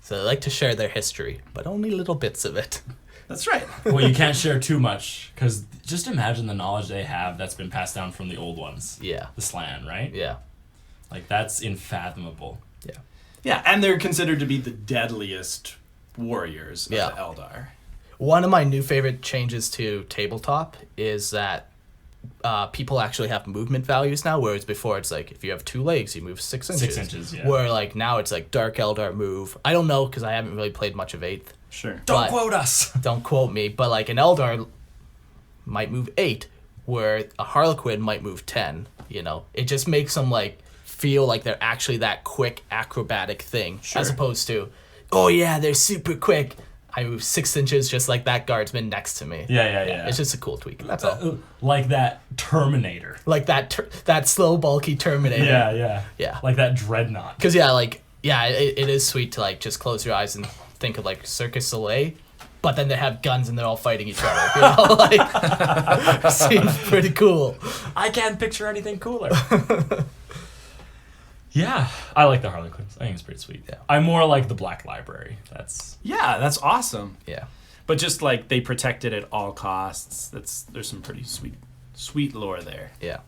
So they like to share their history, but only little bits of it. That's right. Well, you can't share too much, because just imagine the knowledge they have that's been passed down from the old ones. Yeah. The Slan, right? Yeah. Like, that's unfathomable. Yeah. Yeah, and they're considered to be the deadliest warriors of Yeah. the Eldar. One of my new favorite changes to tabletop is that people actually have movement values now, whereas before it's like if you have 2 legs, you move 6 inches. 6 inches, yeah. Where like now it's like Dark Eldar move. I don't know because I haven't really played much of 8th. Sure. Don't But- quote us! Don't quote me, but like an Eldar might move 8, where a Harlequin might move 10. You know, it just makes them like feel like they're actually that quick acrobatic thing, as opposed to, oh yeah, they're super quick. I move 6 inches just like that guardsman next to me. Yeah. It's just a cool tweak. That's all. Like that Terminator. Like that slow, bulky Terminator. Yeah. Like that Dreadnought. Because it is sweet to like just close your eyes and think of like Circus Soleil, but then they have guns and they're all fighting each other. You know, like seems pretty cool. I can't picture anything cooler. Yeah, I like the Harlequins. I think it's pretty sweet. Yeah. I more like the Black Library. That's Yeah, that's awesome. Yeah. But just like they protect it at all costs. There's some pretty sweet lore there. Yeah.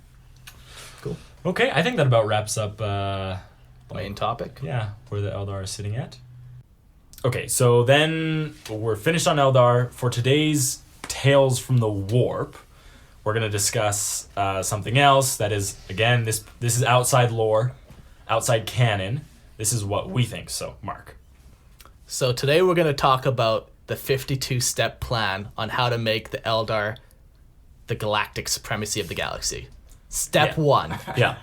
Cool. okay. I think that about wraps up. Main topic. Yeah, where the Eldar are sitting at. Okay, so then we're finished on Eldar. For today's Tales from the Warp, we're gonna discuss something else that is, again, this is outside lore, outside canon. This is what we think. So, Mark. So today we're going to talk about the 52-step plan on how to make the Eldar the galactic supremacy of the galaxy. Step Yeah. 1. Yeah.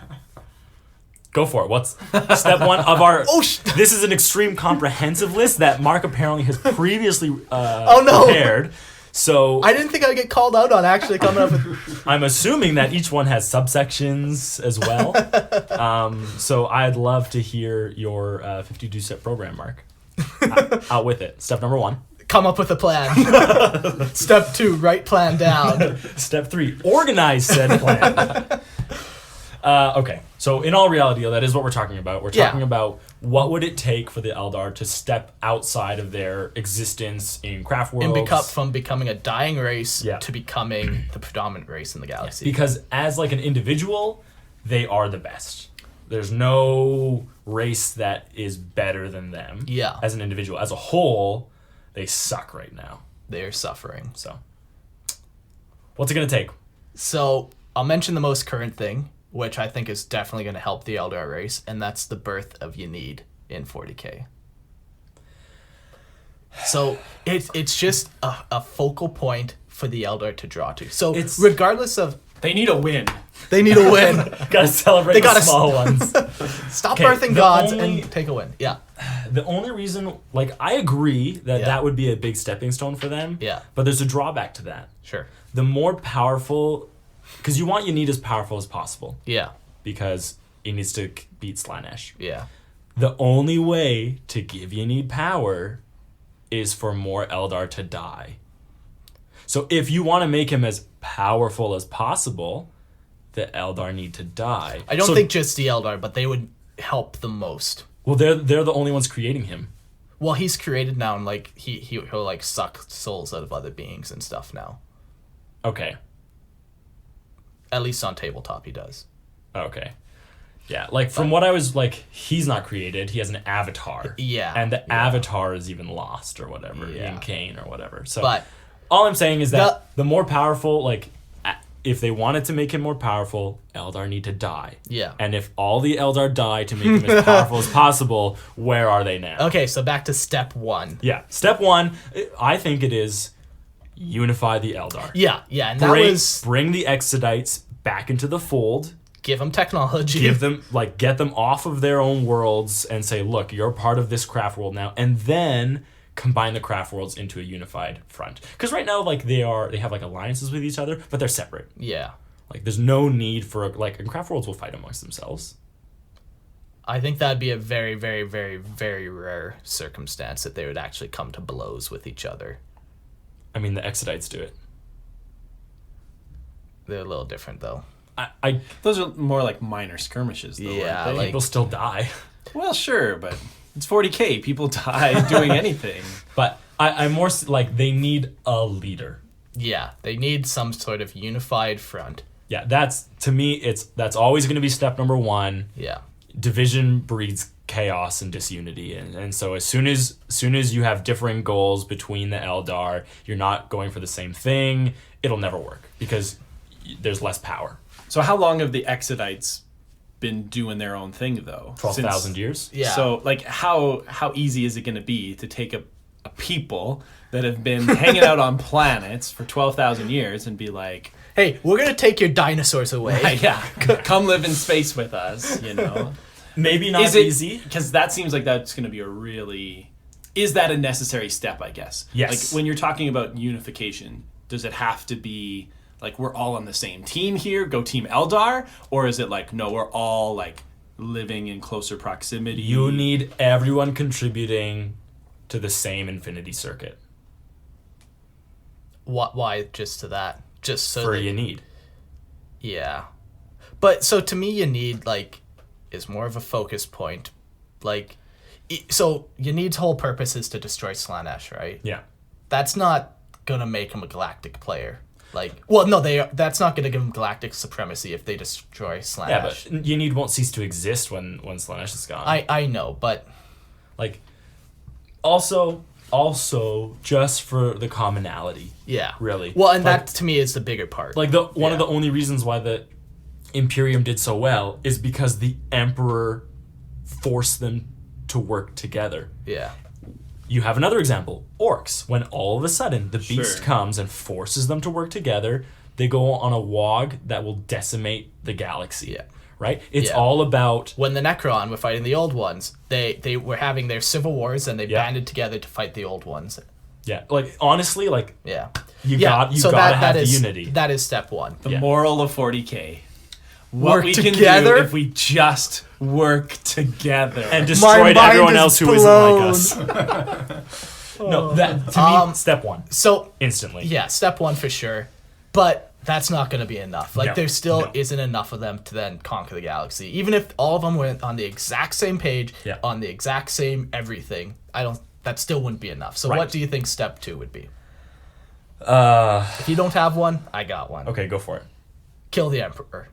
Go for it. What's step 1 of our... Oh, this is an extreme comprehensive list that Mark apparently has previously no. prepared. So I didn't think I'd get called out on actually coming up with... I'm assuming that each one has subsections as well. So I'd love to hear your 52-step program, Mark. Out with it. Step number 1. Come up with a plan. Step 2, write plan down. Step 3, organize said plan. Okay, so in all reality, that is what we're talking about. We're Yeah. talking about what would it take for the Eldar to step outside of their existence in Craftworld. And from becoming a dying race Yeah. to becoming the predominant race in the galaxy. Because as like an individual, they are the best. There's no race that is better than them. Yeah. As an individual. As a whole, they suck right now. They're suffering. So, what's it going to take? So I'll mention the most current thing, which I think is definitely going to help the Eldar race, and that's the birth of Ynnead in 40k. So it's just a focal point for the Eldar to draw to. So It's- regardless of... They need a win. They need a win. Gotta celebrate They the gotta small ones. Stop Okay, birthing the gods only- and take a win. Yeah. The only reason, like, I agree that Yeah. that would be a big stepping stone for them. Yeah. But there's a drawback to that. Sure. The more powerful, because you want Ynnead as powerful as possible, Yeah. because he needs to beat Slaanesh. Yeah. The only way to give Ynnead power is for more Eldar to die. So if you want to make him as powerful as possible, the Eldar need to die. I don't think just the Eldar, but they would help the most. Well, they're the only ones creating him. Well, he's created now, and like he'll like suck souls out of other beings and stuff now. Okay. At least on tabletop, he does. Okay. Yeah, like from what I was like, he's not created. He has an avatar. Yeah, And the yeah. avatar is even lost or whatever, Yeah. in Kane or whatever. So But all I'm saying is that the more powerful, like if they wanted to make him more powerful, Eldar need to die. Yeah. And if all the Eldar die to make him as powerful as possible, where are they now? Okay, so back to step 1. Yeah. Step 1, I think it is unify the Eldar. Yeah, and that was Bring the Exodites back into the fold. give them technology. Give them, get them off of their own worlds and say, look, you're part of this craft world now. And then combine the craft worlds into a unified front. Because right now, they have alliances with each other, but they're separate. Yeah. There's no need for, and craft worlds will fight amongst themselves. I think that'd be a very, very, very, very rare circumstance that they would actually come to blows with each other. I mean, the Exodites do it. They're a little different, though. Those are more like minor skirmishes, though. Yeah, aren't they? People still die. Well, sure, but it's 40K. People die doing anything. But I'm more they need a leader. Yeah, they need some sort of unified front. Yeah, that's always going to be step number 1. Yeah. Division breeds chaos and disunity, and so as soon as you have differing goals between the Eldar, you're not going for the same thing, it'll never work because there's less power. So how long have the Exodites been doing their own thing, though? 12,000 years? Yeah. So, how easy is it going to be to take a people that have been hanging out on planets for 12,000 years and be like, Hey, we're going to take your dinosaurs away. yeah, come live in space with us, Maybe not Is it easy. because that seems like that's going to be a really... Is that a necessary step, I guess? Yes. When you're talking about unification, does it have to be we're all on the same team here, go Team Eldar? Or is it no, we're all living in closer proximity? You need everyone contributing to the same infinity circuit. Why just to that? Just so For that, Ynnead. Yeah. But so to me, Ynnead is more of a focus point. So Ynnead's whole purpose is to destroy Slaanesh, right? Yeah. That's not gonna make him a galactic player. That's not gonna give him galactic supremacy if they destroy Slaanesh. Yeah, but Ynnead won't cease to exist when Slaanesh is gone. I know, but also just for the commonality. yeah, Really. Well, and that to me is the bigger part. One of the only reasons why the Imperium did so well is because the Emperor forced them to work together. Yeah. You have another example, orcs. When all of a sudden the beast Sure. comes and forces them to work together, they go on a wog that will decimate the galaxy. Yeah. Right? It's Yeah. all about... When the Necron were fighting the old ones, they were having their civil wars and they banded together to fight the old ones. Yeah. Honestly, Yeah. you yeah. gotta so have the is, unity. That is step 1. The Yeah. moral of 40K. What Work we together? can do if we just work together. And destroyed mind everyone is else who blown. isn't like us. No, that to me, step 1. So Instantly. yeah, step 1 for sure. But that's not going to be enough. No, there still no. isn't enough of them to then conquer the galaxy. Even if all of them went on the exact same page, Yeah. on the exact same everything, that still wouldn't be enough. So Right. what do you think step 2 would be? If you don't have one, I got one. Okay, go for it. Kill the Emperor.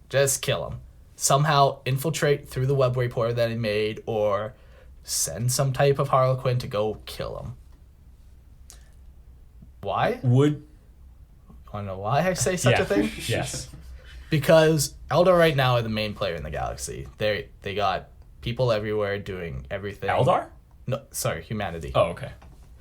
Just kill him. Somehow infiltrate through the web report that he made, or send some type of Harlequin to go kill him. Why? Would... Want to know why I say such a thing? Yes. Because Eldar right now are the main player in the galaxy. They got people everywhere doing everything. Eldar? No, sorry, humanity. Oh, okay.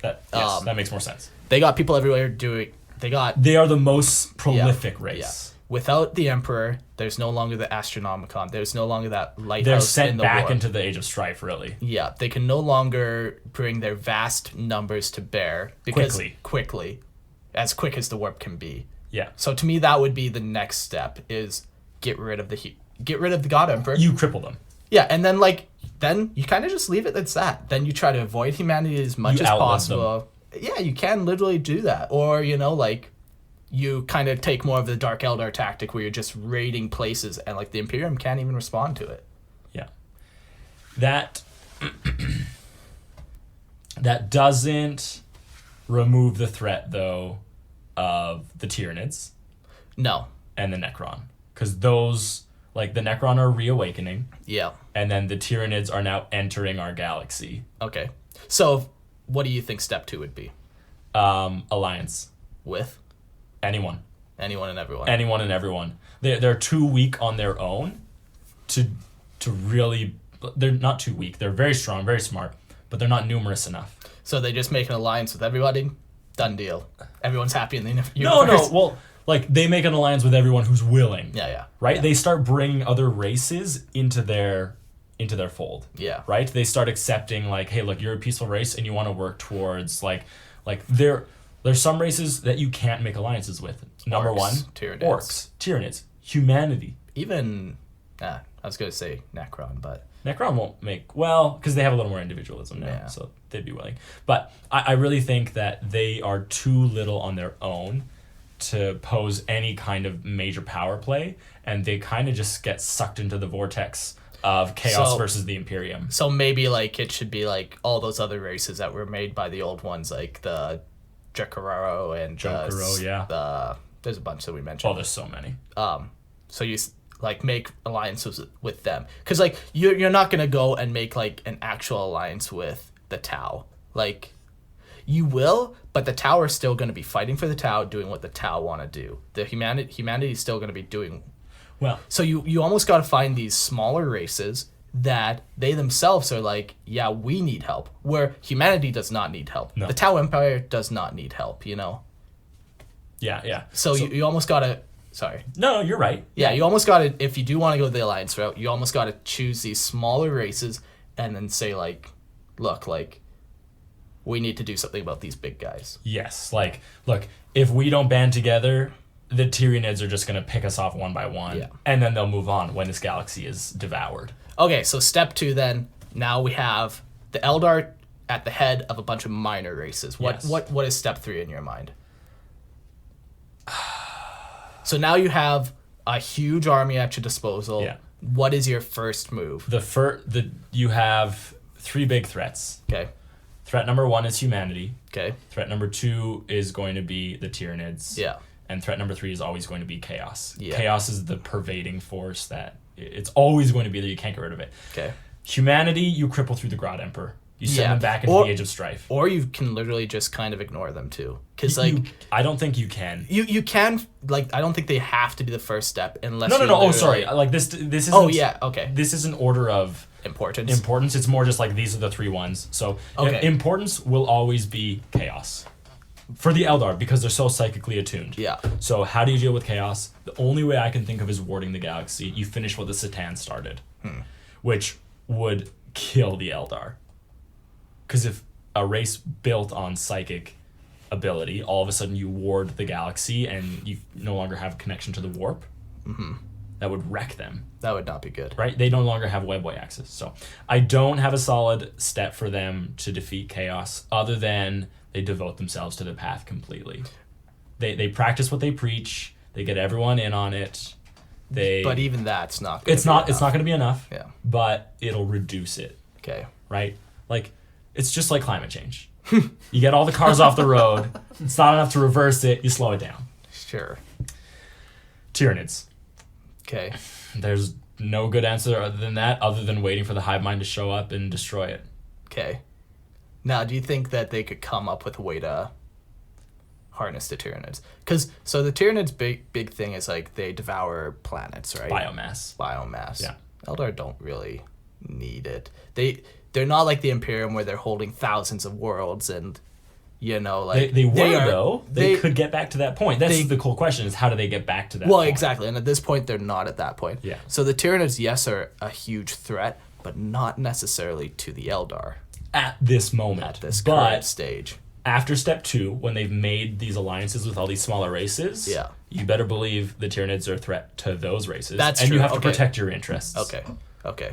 That makes more sense. They got people everywhere doing. They They are the most prolific race. Without the Emperor, there's no longer the Astronomicon. There's no longer that lighthouse They're in sent the back war. into the Age of Strife, really. Yeah, they can no longer bring their vast numbers to bear because quickly, as quick as the warp can be. Yeah. So to me, that would be the next step: is get rid of the God Emperor. You cripple them. Yeah, and then then you kind of just leave it as that. Then you try to avoid humanity as much You as outlive possible. Yeah, you can literally do that, or you kind of take more of the Dark Eldar tactic where you're just raiding places and the Imperium can't even respond to it. Yeah. That doesn't remove the threat, though, of the Tyranids No. and the Necron. Because those, the Necron are reawakening, Yeah. and then the Tyranids are now entering our galaxy. Okay. So what do you think step 2 would be? Alliance. With? Anyone. Anyone and everyone. Anyone and everyone. They're too weak on their own to really. They're not too weak. They're very strong, very smart, but they're not numerous enough. So they just make an alliance with everybody. Done deal. Everyone's happy in the universe. No. Well, like they make an alliance with everyone who's willing. Yeah. Right. Yeah. They start bringing other races into their fold. Yeah. Right. They start accepting like, hey, look, you're a peaceful race, and you want to work towards like there's some races that you can't make alliances with. Number Orcs, one, Tyranids. Orcs, Tyranids, humanity. Even, I was going to say Necron, but... Necron won't make, well, because they have a little more individualism now, so they'd be willing. But I really think that they are too little on their own to pose any kind of major power play, and they kind of just get sucked into the vortex of chaos versus the Imperium. So maybe like it should be like all those other races that were made by the old ones, like the Jokararo and there's a bunch that we mentioned. Oh, there's so many. So you like make alliances with them, because like you're not gonna go and make like an actual alliance with the Tau. Like you will, but the Tau are still gonna be fighting for the Tau, doing what the Tau want to do. The humanity is still gonna be doing. Well, so you almost got to find these smaller races that they themselves are like, yeah, we need help, where humanity does not need help. No. The Tau Empire does not need help, you know? Yeah. So you almost got to... Sorry. No, you're right. Yeah, you almost got to... If you do want to go the Alliance route, you almost got to choose these smaller races and then say, like, look, like, we need to do something about these big guys. Yes. Like, look, if we don't band together, the Tyranids are just going to pick us off one by one, and then they'll move on when this galaxy is devoured. Okay, so step 2 then. Now we have the Eldar at the head of a bunch of minor races. What is step 3 in your mind? So now you have a huge army at your disposal. Yeah. What is your first move? You have 3 big threats. Okay. Threat number 1 is humanity. Okay. Threat number 2 is going to be the Tyranids. Yeah. And threat number 3 is always going to be chaos. Yeah. Chaos is the pervading force that it's always going to be there. You can't get rid of it. Okay. Humanity, you cripple through the Grot Emperor. You send them back into the Age of Strife. Or you can literally just kind of ignore them too. Because like I don't think you can. You can, like, I don't think they have to be the first step unless No. Oh, sorry. Like this isn't. Oh yeah. Okay. This is an order of importance. It's more just like these are the 3 ones. So importance will always be chaos. For the Eldar, because they're so psychically attuned. Yeah. So how do you deal with chaos? The only way I can think of is warding the galaxy. You finish what the Satan started, which would kill the Eldar. Because if a race built on psychic ability, all of a sudden you ward the galaxy and you no longer have a connection to the warp, that would wreck them. That would not be good. Right? They no longer have webway access. So I don't have a solid step for them to defeat chaos other than they devote themselves to the path completely. They practice what they preach. They get everyone in on it. But even that's not. It's not going to be enough. Yeah. But it'll reduce it. Okay. Right? Like it's just like climate change. You get all the cars off the road. It's not enough to reverse it. You slow it down. Sure. Tyranids. Okay. There's no good answer other than that, other than waiting for the hive mind to show up and destroy it. Okay. Now, do you think that they could come up with a way to harness the Tyranids? Because so the Tyranids' big thing is like they devour planets, right? Biomass. Yeah. Eldar don't really need it. They're not like the Imperium where they're holding thousands of worlds and, you know, like they could get back to that point. That's the cool question: is how do they get back to that? Well, point? exactly. And at this point, they're not at that point. Yeah. So the Tyranids, yes, are a huge threat, but not necessarily to the Eldar. At this moment. At this current stage. After step 2, when they've made these alliances with all these smaller races, you better believe the Tyranids are a threat to those races. That's and true. You have to protect your interests. Okay.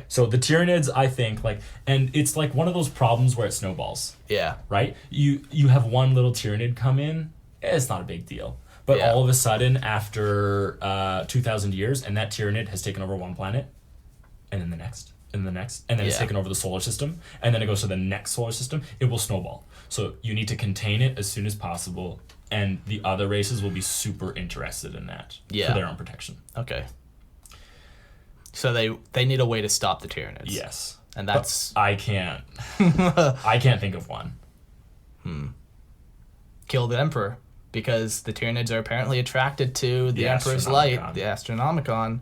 So the Tyranids, I think, and it's like one of those problems where it snowballs. Yeah. Right? You have one little Tyranid come in, it's not a big deal. But all of a sudden, after 2,000 years, and that Tyranid has taken over one planet, and then the next, and the next, and then it's taken over the solar system, and then it goes to the next solar system, it will snowball. So you need to contain it as soon as possible, and the other races will be super interested in that for their own protection. Okay. So they need a way to stop the Tyranids. Yes. And that's... But I can't. I can't think of one. Kill the Emperor. because the Tyranids are apparently attracted to the The Emperor's Astronomicon. light, the Astronomicon.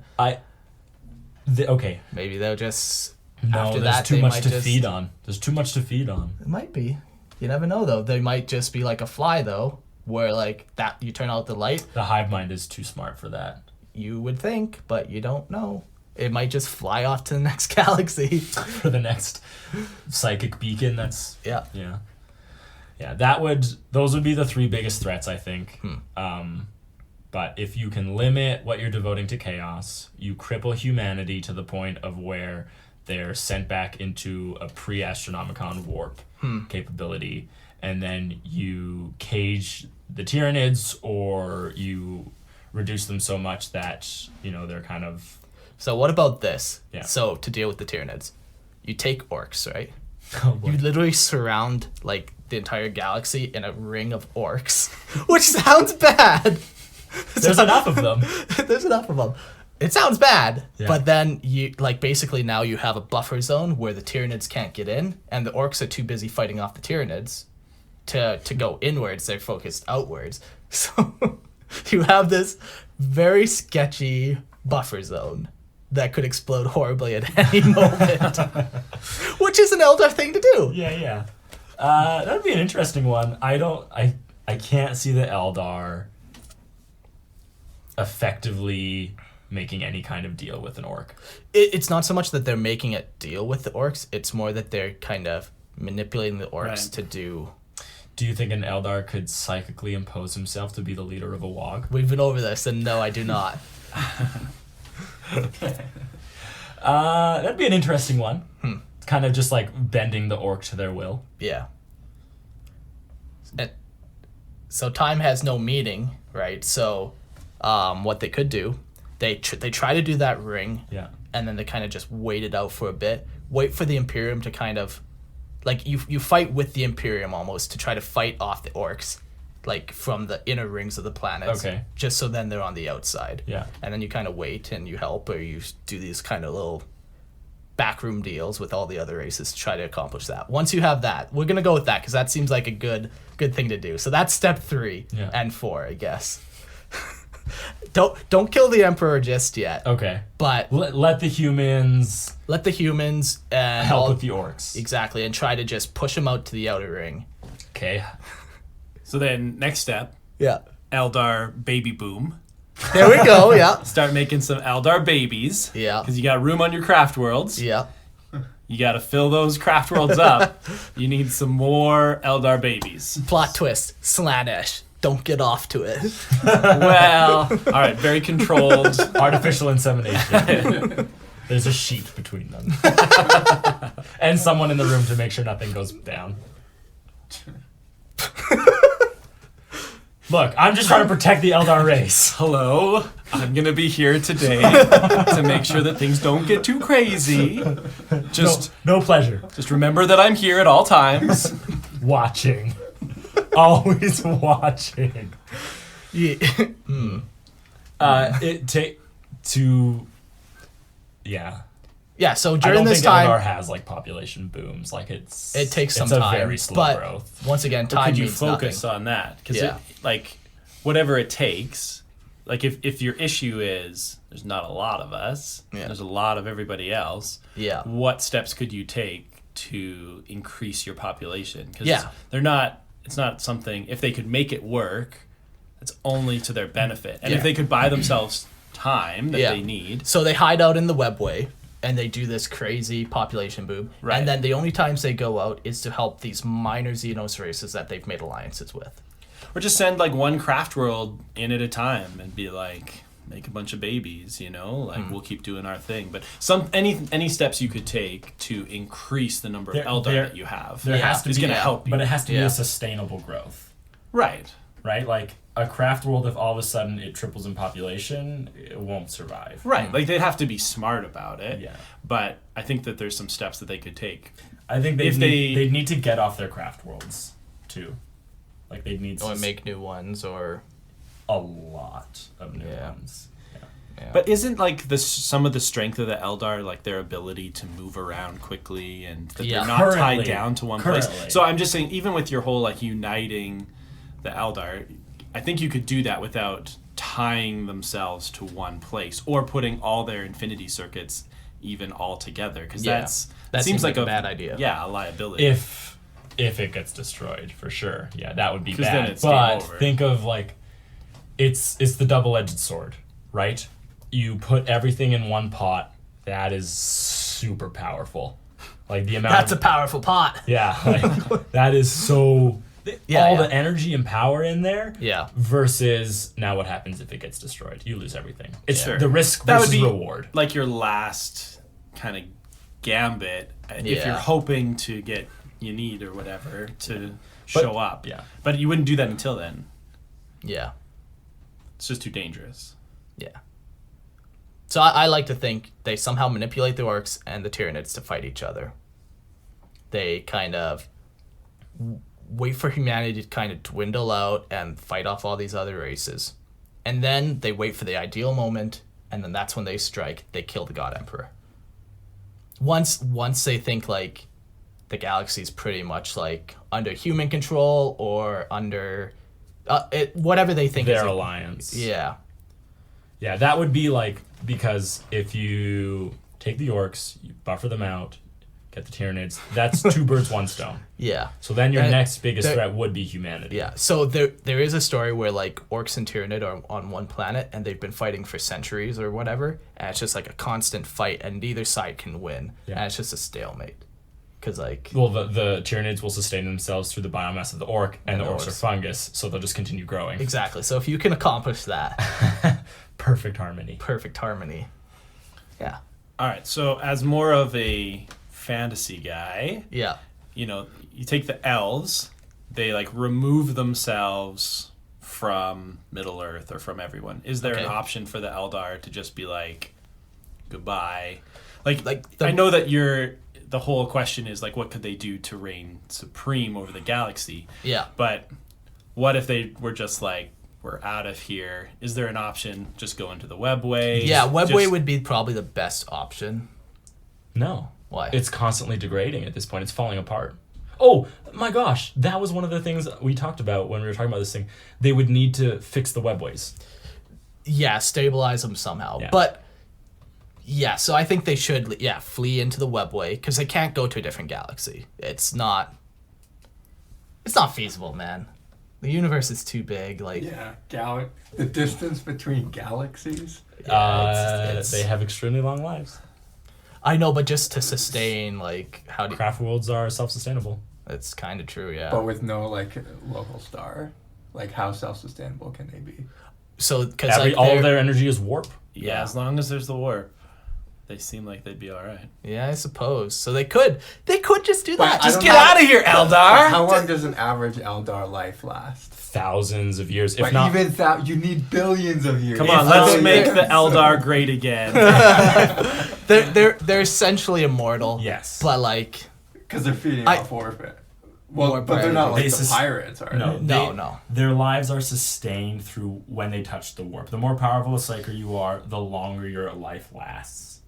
Okay. Maybe they'll just No, after there's that too they much might to just feed on. There's too much to feed on. It might be. You never know though. They might just be like a fly though, where like that you turn out the light. The hive mind is too smart for that. You would think, but you don't know. It might just fly off to the next galaxy. For the next psychic beacon, that's Yeah. yeah. Those would be the 3 biggest threats, I think. But if you can limit what you're devoting to chaos, you cripple humanity to the point of where they're sent back into a pre-Astronomicon warp capability, and then you cage the Tyranids, or you reduce them so much that, they're kind of... So what about this? Yeah. So to deal with the Tyranids, you take orcs, right? Oh, boy. You literally surround like the entire galaxy in a ring of orcs, which sounds bad. There's enough of them. There's enough of them. It sounds bad, Yeah. but then you basically now you have a buffer zone where the Tyranids can't get in, and the orcs are too busy fighting off the Tyranids to go inwards. They're focused outwards. So you have this very sketchy buffer zone that could explode horribly at any moment, which is an Eldar thing to do. Yeah. That'd be an interesting one. I can't see the Eldar effectively making any kind of deal with an orc. It's not so much that they're making a deal with the orcs, it's more that they're kind of manipulating the orcs Right. to do... Do you think an Eldar could psychically impose himself to be the leader of a Wog? We've been over this, and no, I do not. That'd be an interesting one. Kind of just like bending the orc to their will. Yeah. So time has no meaning, right? So what they could do, they try to do that ring, Yeah. and then they kind of just wait it out for a bit. Wait for the Imperium to kind of... Like, you fight with the Imperium almost to try to fight off the orcs, like, from the inner rings of the planets. Okay. Just so then they're on the outside. Yeah. And then you kind of wait and you help, or you do these kind of little backroom deals with all the other races to try to accomplish that. Once you have that, we're going to go with that, because that seems like a good thing to do. So that's step 3 Yeah. and 4, I guess. Don't kill the Emperor just yet. Okay. But Let the humans let the humans and help all- with the orcs. Exactly, and try to just push them out to the outer ring. Okay. So then, next step, Yeah. Eldar baby boom. There we go, yeah. Start making some Eldar babies. Yeah. Because you got room on your craft worlds. Yeah. You got to fill those craft worlds up. You need some more Eldar babies. Plot twist, Slanesh. Don't get off to it. Well, all right, very controlled. Artificial insemination. There's a sheet between them. And someone in the room to make sure nothing goes down. Look, I'm just trying to protect the Eldar race. Hello, I'm gonna be here today to make sure that things don't get too crazy. Just No pleasure. remember that I'm here at all times. Watching. Always watching. Yeah. Yeah, so I during don't this think time, Eldar has like population booms. Like it takes some it's a time. very slow but growth. once again, But time could you means focus nothing. on that? Because Yeah. like whatever it takes. Like if your issue is there's not a lot of us, Yeah. there's a lot of everybody else. Yeah. What steps could you take to increase your population? Because Yeah. it's not something. If they could make it work, it's only to their benefit. And Yeah. if they could buy themselves time that they need, So they hide out in the webway, and they do this crazy population boom. Right. And then the only times they go out is to help these minor Xenos races that they've made alliances with. or just send like one craft world in at a time and be like, make a bunch of babies, like we'll keep doing our thing. But any steps you could take to increase the number of Eldar that you have There has to is be, going to help you. but it has to be Yeah. a sustainable growth, Right. right? Like a craft world, if all of a sudden it triples in population, it won't survive. Right. Like they'd have to be smart about it. Yeah. But I think that there's some steps that they could take. I think If they'd need to get off their craft worlds too. Like they'd need Or make new ones, or... a lot of new Yeah. ones. Yeah. But isn't like some of the strength of the Eldar like their ability to move around quickly and that Yeah. they're not Currently. tied down to one place? Currently. So I'm just saying, even with your whole like uniting the Eldar, I think you could do that without tying themselves to one place or putting all their infinity circuits even all together, because Yeah. that seems like a bad idea. Yeah, a liability. If it gets destroyed, for sure. Yeah, that would be 'Cause bad. then it's game but over. think of like it's the double-edged sword, right? You put everything in one pot. That is super powerful. Like the amount That's a powerful pot. yeah, like, that is so Yeah, all yeah. the energy and power in there. Yeah. Versus now what happens if it gets destroyed? You lose everything. It's Sure. the risk That would versus be reward. like your last kind of gambit if Yeah. you're hoping to get Ynnead or whatever to show up. yeah. But you wouldn't do that until then. Yeah. It's just too dangerous. Yeah. So I like to think they somehow manipulate the orcs and the Tyranids to fight each other. They kind of wait for humanity to kind of dwindle out and fight off all these other races. And then they wait for the ideal moment, and then that's when they strike. They kill the God Emperor. Once they think like the galaxy's pretty much like under human control or under whatever they think is Their like, alliance. yeah. Yeah, that would be like, because if you take the orcs, you buffer them out, get the Tyranids, that's two birds, one stone. Yeah. So then your And next biggest there- threat would be humanity. Yeah. So there is a story where like orcs and Tyranid are on one planet and they've been fighting for centuries or whatever, and it's just like a constant fight and neither side can win. Yeah. And it's just a stalemate. Cuz like Well, the Tyranids will sustain themselves through the biomass of the orc, and the orcs are fungus, so they'll just continue growing. exactly. So if you can accomplish that, Perfect harmony. perfect harmony. Yeah. All right, so as more of a fantasy guy, Yeah. you know, you take the elves, they like remove themselves from Middle Earth or from everyone. Is there an Okay. option for the Eldar to just be like, goodbye? Like the- I know that the whole question is like, what could they do to reign supreme over the galaxy? Yeah. But what if they were just like, we're out of here? Is there an option? Just go into the webway? Yeah, webway Just- would be probably the best option. No. Why? It's constantly degrading at this point. It's falling apart. Oh, my gosh. That was one of the things we talked about when we were talking about this thing. They would need to fix the webways. Yeah, stabilize them somehow. Yeah. But yeah, so I think they should flee into the webway because they can't go to a different galaxy. It's not feasible, man. The universe is too big. Like Yeah, the distance between galaxies. it's- They have extremely long lives. I know, but just to sustain, like, how do you, Craft worlds are self-sustainable. it's kind of true, yeah. But with no like local star, like how self-sustainable can they be? So because like All they're- of their energy is warp. Yeah, as long as there's the warp, they seem like they'd be all right. yeah, I suppose. So they could just do that. I Just don't get know. out of here, Eldar. How long does an average Eldar life last? Thousands of years, if But not. even you need billions of years. Come on, let's make the Eldar great again. They're essentially immortal. Yes. But like, Because they're feeding I- off orphan. Well, More but they're not like They the sus- pirates, are No, they? No. Their lives are sustained through when they touch the warp. The more powerful a psyker you are, the longer your life lasts.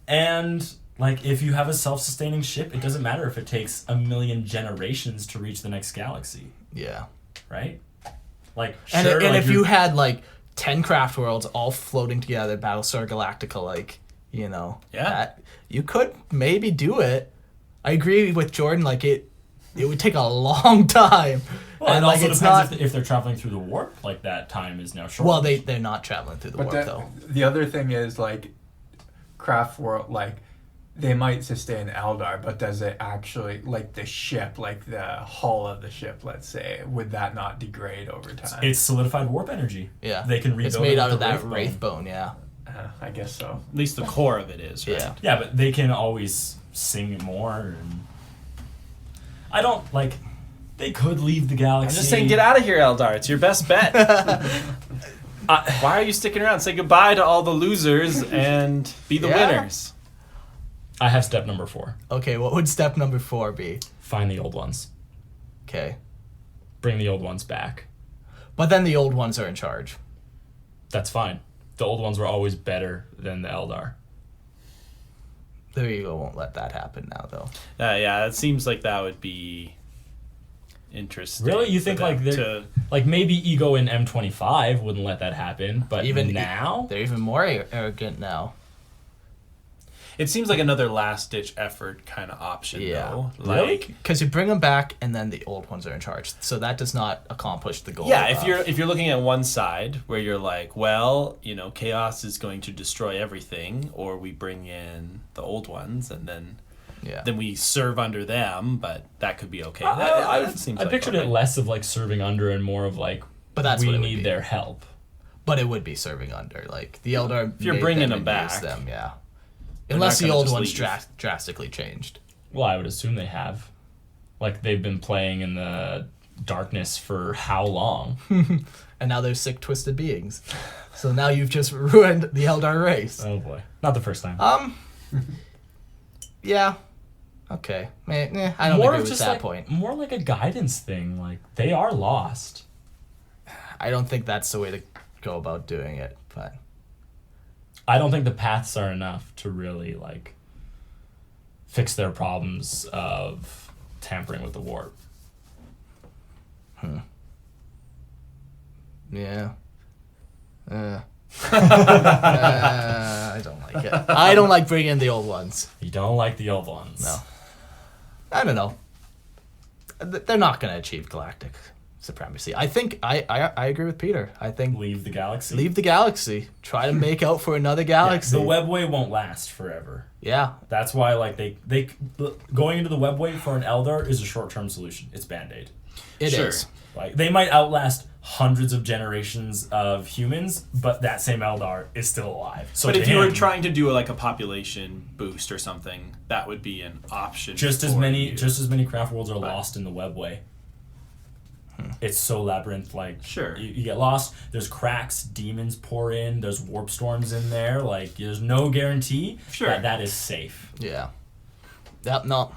And like, if you have a self-sustaining ship, it doesn't matter if it takes 1,000,000 generations to reach the next galaxy, yeah. right? Like, And sure, and like if you had like 10 craft worlds all floating together, Battlestar Galactica, like, you know, Yeah. that, you could maybe do it. I agree with Jordan. Like it would take a long time, well, and it like also it's depends not. if they're traveling through the warp. Like that time is now short. Well, they're not traveling through the But warp though. the other thing is like, craft world like, they might sustain Eldar, but does it actually like the ship, like the hull of the ship, let's say, would that not degrade over time? It's solidified warp energy. Yeah, They can rebuild It's made it out with of the that Wraith wraith bone. Yeah, I guess so. At least the core of it is, right? yeah. Yeah, but they can always sing more. And I don't like. They could leave the galaxy. I'm just saying, get out of here, Eldar. It's your best bet. Why are you sticking around? Say goodbye to all the losers and be the Yeah. winners. I have step number 4. Okay, what would step number 4 be? Find the old ones. Okay, Bring the old ones back. but then the old ones are in charge. That's fine. The old ones were always better than the Eldar. There you go. Won't let that happen now though. Yeah, it seems like that would be interesting. Really? You think for them like they're like maybe Ego in M25 wouldn't let that happen, but Even now they're even more arrogant now. It seems like another last-ditch effort kind of option, Yeah. though. Really? Like, Because you bring them back, and then the old ones are in charge. So that does not accomplish the goal. yeah, of- if you're looking at one side where you're like, well, chaos is going to destroy everything, or we bring in the old ones and then we serve under them, but that could be okay. That seems I like pictured okay. it less of like serving under and more of like, But that's we what it would need be. their help. But it would be serving under. Like, the Eldar If you're made bringing them and back, used them, yeah. they're Unless not the gonna old just ones leave. drastically changed. Well, I would assume they have. Like they've been playing in the darkness for how long? And now they're sick, twisted beings. So now you've just ruined the Eldar race. Oh boy, not the first time. Yeah. Okay. I don't more agree of with just that like point. more like a guidance thing. Like they are lost. I don't think that's the way to go about doing it. But I don't think the paths are enough to really like fix their problems of tampering with the warp. yeah. I don't like it. I don't like bringing in the old ones. You don't like the old ones. No. I don't know. They're not going to achieve galactic supremacy. I think I agree with Peter. I think Leave the galaxy. leave the galaxy. Try to make out for another Yeah, galaxy. the webway won't last forever. Yeah. That's why like they going into the webway for an Eldar is a short-term solution. It's Band-Aid. It Sure. is. Like they might outlast hundreds of generations of humans, but that same Eldar is still alive. So But to if you were him, trying to do like a population boost or something, that would be an option. just as for many you. craft worlds are lost in the webway. It's so labyrinth like Sure. you get lost, there's cracks, demons pour in, there's warp storms in there, like there's no guarantee Sure. that is safe. Yeah. Yep, no.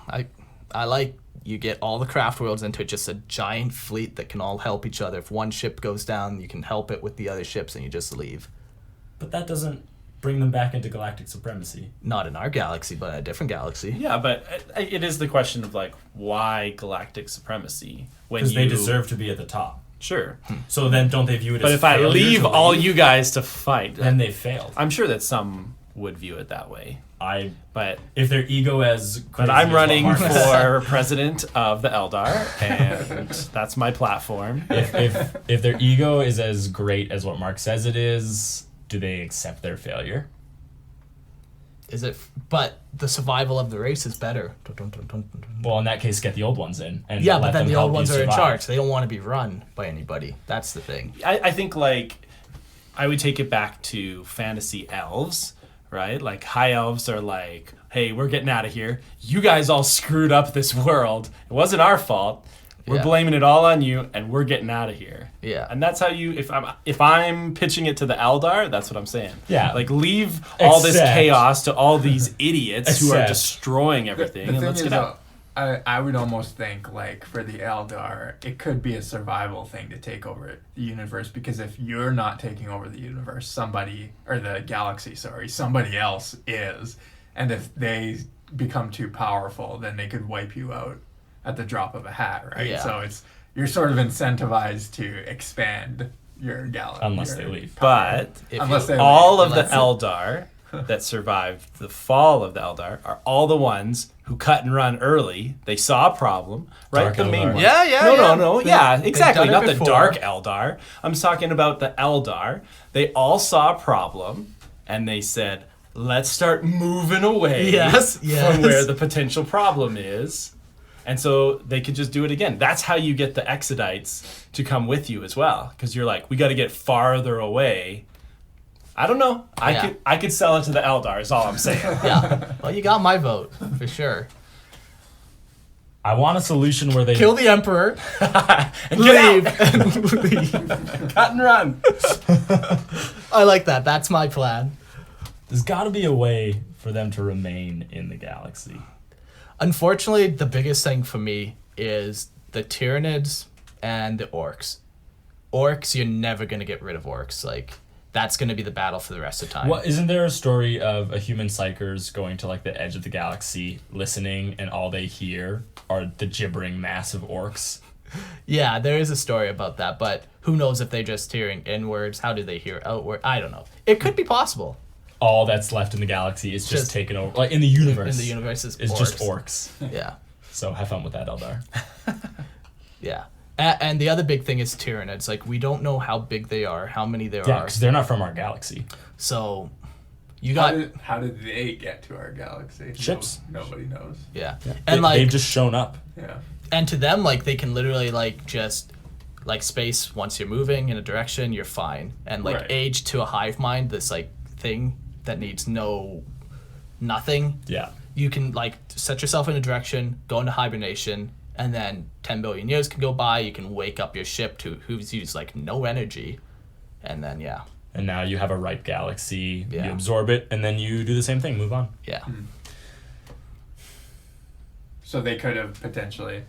I like you get all the craft worlds into just a giant fleet that can all help each other. If one ship goes down, you can help it with the other ships and you just leave. But that doesn't bring them back into galactic supremacy. Not in our galaxy, but in a different galaxy. Yeah, but it is the question of like why galactic supremacy when Because you they deserve to be at the top. Sure. So then don't they view it But as if I failure leave to all leave? you guys to fight, Then they failed. I'm sure that some would view it that way. But If their ego as crazy but I'm as running what Mark said, for president of the Eldar, and that's my platform. if their ego is as great as what Mark says it is, do they accept their failure? Is it? But the survival of the race is better. Well, in that case, get the old ones in. And Yeah, let but then them the help old you ones are in survive. charge. They don't want to be run by anybody. That's the thing. I think like I would take it back to fantasy elves, right? Like high elves are like, hey, we're getting out of here. You guys all screwed up this world. It wasn't our fault. We're Yeah. blaming it all on you, and we're getting out of here. Yeah. And that's how you. If I'm pitching it to the Eldar, that's what I'm saying. Yeah. Like leave all this Except- chaos to all these idiots who are Except- destroying everything, The and thing let's is, get out. I would almost think, like, for the Eldar, it could be a survival thing to take over the universe, because if you're not taking over the universe, somebody else is. And if they become too powerful, then they could wipe you out at the drop of a hat, right? Yeah. So you're sort of incentivized to expand your galaxy. Unless they leave. But Unless they all leave. of the Unless- Eldar that survived the fall of the Eldar are all the ones who cut and run early. They saw a problem, right? Dark the main Eldar. ones. Yeah, yeah, No, yeah. no, They- yeah, they've exactly. done it Not the before. Dark Eldar. I'm talking about the Eldar. They all saw a problem, and they said, let's start moving away Yes, yes. from where the potential problem is. And so they could just do it again. That's how you get the Exodites to come with you as well. Because you're like, we got to get farther away. I don't know. I could sell it to the Eldar is all I'm saying. Yeah. Well, you got my vote for sure. I want a solution where they Kill the Emperor. And get Leave. out. And leave. Cut and run. I like that. That's my plan. There's got to be a way for them to remain in the galaxy. Unfortunately, the biggest thing for me is the Tyranids and the Orcs. Orcs, you're never going to get rid of Orcs. Like, that's going to be the battle for the rest of time. Well, isn't there a story of a human psychers going to like the edge of the galaxy, listening, and all they hear are the gibbering mass of orcs? Yeah, there is a story about that, but who knows if they're just hearing inwards? How do they hear outward? I don't know. It could be possible. All that's left in the galaxy is just taken over. Like in the universe. In the universe is just orcs. Yeah. So have fun with that, Eldar. Yeah. And the other big thing is Tyranids. Like, we don't know how big they are, how many there Yeah, are. because they're not from our galaxy. So, you got... How did they get to our galaxy? Ships. Nobody knows. Yeah. Yeah. And, like... They've just shown up. Yeah. And to them, like, they can literally, like, just... Like, space, once you're moving in a direction, you're fine. And, like, Right. age to a hive mind, this, like, thing that needs nothing. Yeah. You can, like, set yourself in a direction, go into hibernation, and then 10 billion years can go by. You can wake up your ship to who's used, like, no energy. And then, yeah. And now you have a ripe galaxy. Yeah. You absorb it, and then you do the same thing. Move on. Yeah. So they could have potentially,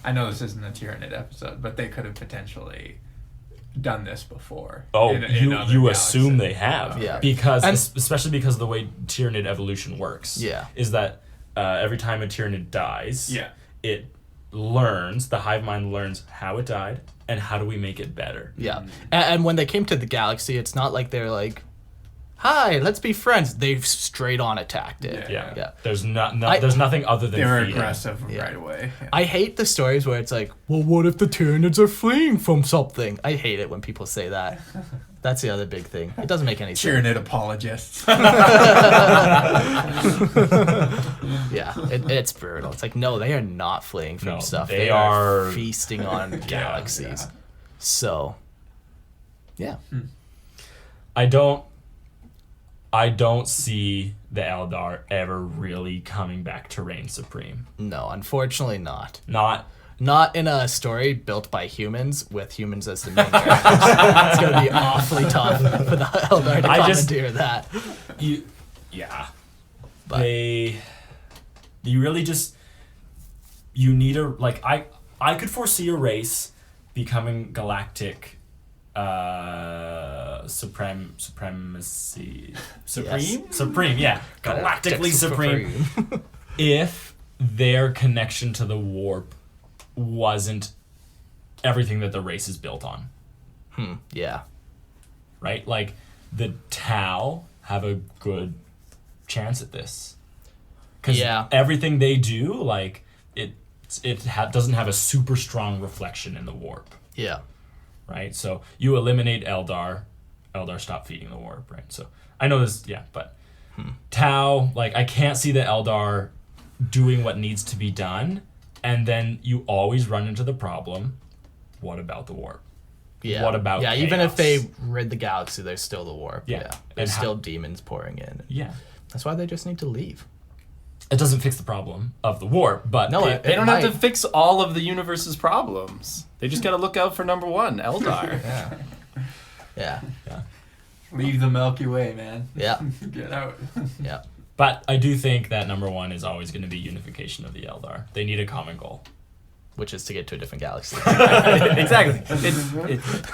I know this isn't a Tyranid episode, but they could have potentially done this before. Oh, in you other assume galaxies. they have. Yeah. Because, And- especially because of the way Tyranid evolution works. Yeah. Is that every time a Tyranid dies, Yeah. it learns, the hive mind learns how it died and how do we make it better. Yeah. And when they came to the galaxy, it's not like they're like, hi, let's be friends. They've straight on attacked it. Yeah. Yeah. There's there's nothing other than They were feeding. aggressive Yeah. right away. Yeah. I hate the stories where it's like, well, what if the Tyranids are fleeing from something? I hate it when people say that. That's the other big thing. It doesn't make any sense. Tyranid apologists. Yeah, it's brutal. It's like, no, they are not fleeing from No, stuff. they They are are- feasting on galaxies. yeah. So, yeah. I don't see the Eldar ever really coming back to reign supreme. No, unfortunately not. Not In a story built by humans with humans as the main characters. It's going to be awfully tough for the Eldar to commandeer that. you. Yeah. But You really just. You need a like I could foresee a race becoming galactic. Supremacy. Supreme, yeah. Galactically supreme. If their connection to the warp wasn't everything that the race is built on, Yeah. right? Like the Tau have a good chance at this, because Yeah. everything they do, like doesn't have a super strong reflection in the warp, Yeah. right? So you eliminate Eldar stop feeding the warp, right? So I know this, yeah, but Tau, like I can't see the Eldar doing what needs to be done. And then you always run into the problem, what about the warp? Yeah. What about Yeah, even if chaos? they rid the galaxy, there's still the warp. Yeah. There's And still demons pouring in. Yeah. That's why they just need to leave. It doesn't fix the problem of the warp, but No, it, They don't have to might. fix all of the universe's problems. They just got to look out for number one, Eldar. Yeah. Leave the Milky Way, man. Yeah. Get out. Yeah. but I do think that number one is always going to be unification of the Eldar. They need a common goal. Which is to get to a different galaxy. Exactly.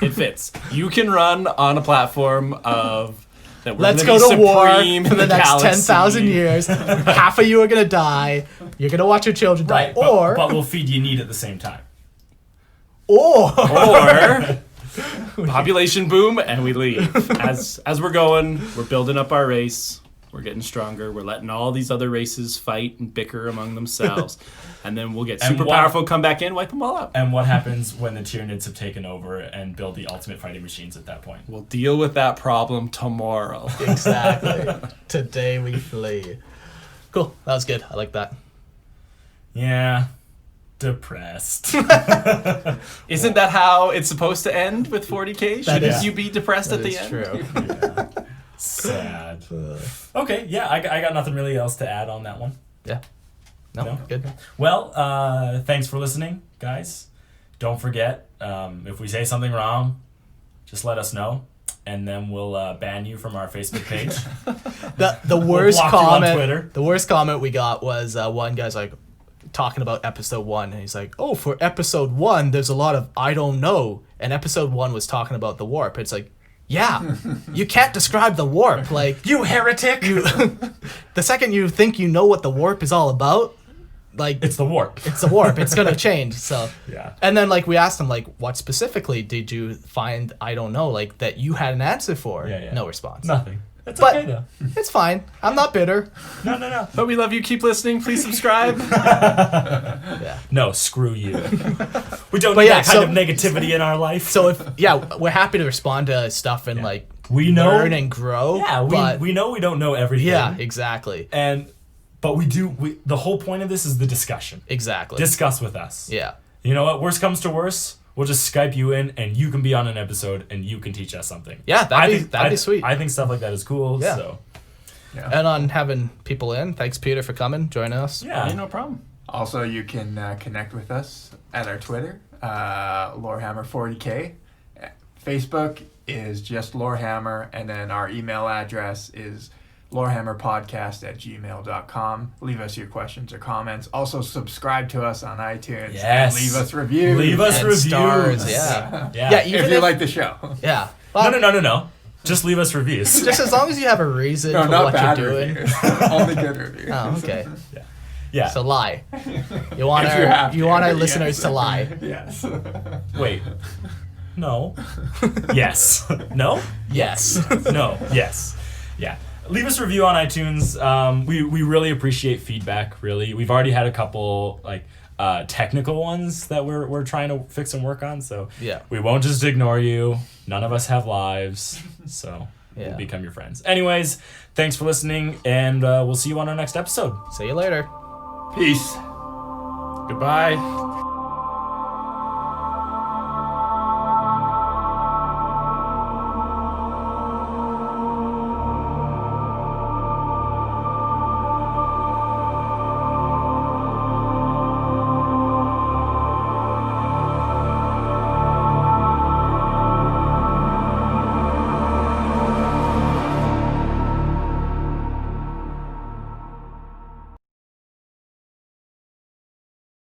It fits. You can run on a platform of that we're Let's gonna go be to war supreme for in the next galaxy. 10,000 years. Half of you are going to die. You're going to watch your children die. but we'll feed Ynnead at the same time. Or Or population boom and we leave. As we're going, we're building up our race. We're getting stronger. We're letting all these other races fight and bicker among themselves. And then we'll get And super what- powerful, come back in, wipe them all out. And what happens when the Tyranids have taken over and build the ultimate fighting machines at that point? We'll deal with that problem tomorrow. exactly. Today we flee. Cool. That was good. I like that. Yeah. Depressed. Isn't that how it's supposed to end with 40K? That Shouldn't is- you be depressed That at the is end? true. Sad. Okay, yeah, I got nothing really else to add on that one. Yeah. No, No? good. Well, thanks for listening, guys. Don't forget, if we say something wrong, just let us know, and then we'll ban you from our Facebook page. The worst block you on comment. Twitter. The worst comment we got was one guy's like talking about episode 1, and he's like, "Oh, for episode 1, there's a lot of I don't know." And episode 1 was talking about the warp. It's like, yeah, you can't describe the warp. Like, You heretic! the second you think you know what the warp is all about, like It's the warp. it's a warp. It's gonna change. So Yeah. And then like we asked him like, what specifically did you find? I don't know, like that you had an answer for. Yeah. No response. Nothing. It's But okay though. it's fine. I'm not bitter. No. But we love you. Keep listening. Please subscribe. Yeah. No, screw you. We don't But need yeah, that kind so- of negativity in our life. So we're happy to respond to stuff and like We know- learn and grow. yeah, but we know we don't know everything. yeah, exactly. But we do. The whole point of this is the discussion. Exactly. Discuss with us. Yeah. You know what? Worst comes to worst, we'll just Skype you in, and you can be on an episode, and you can teach us something. Yeah, that'd be sweet. I think stuff like that is cool. Yeah. So And on having people in, thanks Peter for coming, joining us. yeah. Hey, no problem. Also, you can connect with us at our Twitter, Lorehammer40K. Facebook is just Lorehammer, and then our email address is lorehammerpodcast@gmail.com. Leave us your questions or comments. Also, subscribe to us on iTunes. Yes. And leave us reviews. Leave us And reviews. stars, yeah. Yeah. Yeah, even If you like the show. Yeah. Well, No. Just leave us reviews. Just as long as you have a reason No, for not what bad you're doing. reviews. Only good reviews. Oh, okay. Yeah. So lie. You want If you have you to, want our yes. listeners to lie. Yes. Wait. No. Yes. No. Yes. No. Yes. Yeah. Leave us a review on iTunes. We really appreciate feedback. Really, we've already had a couple like technical ones that we're trying to fix and work on. So Yeah. we won't just ignore you. None of us have lives, so Yeah. we'll become your friends. Anyways, thanks for listening, and we'll see you on our next episode. See you later. Peace. Goodbye.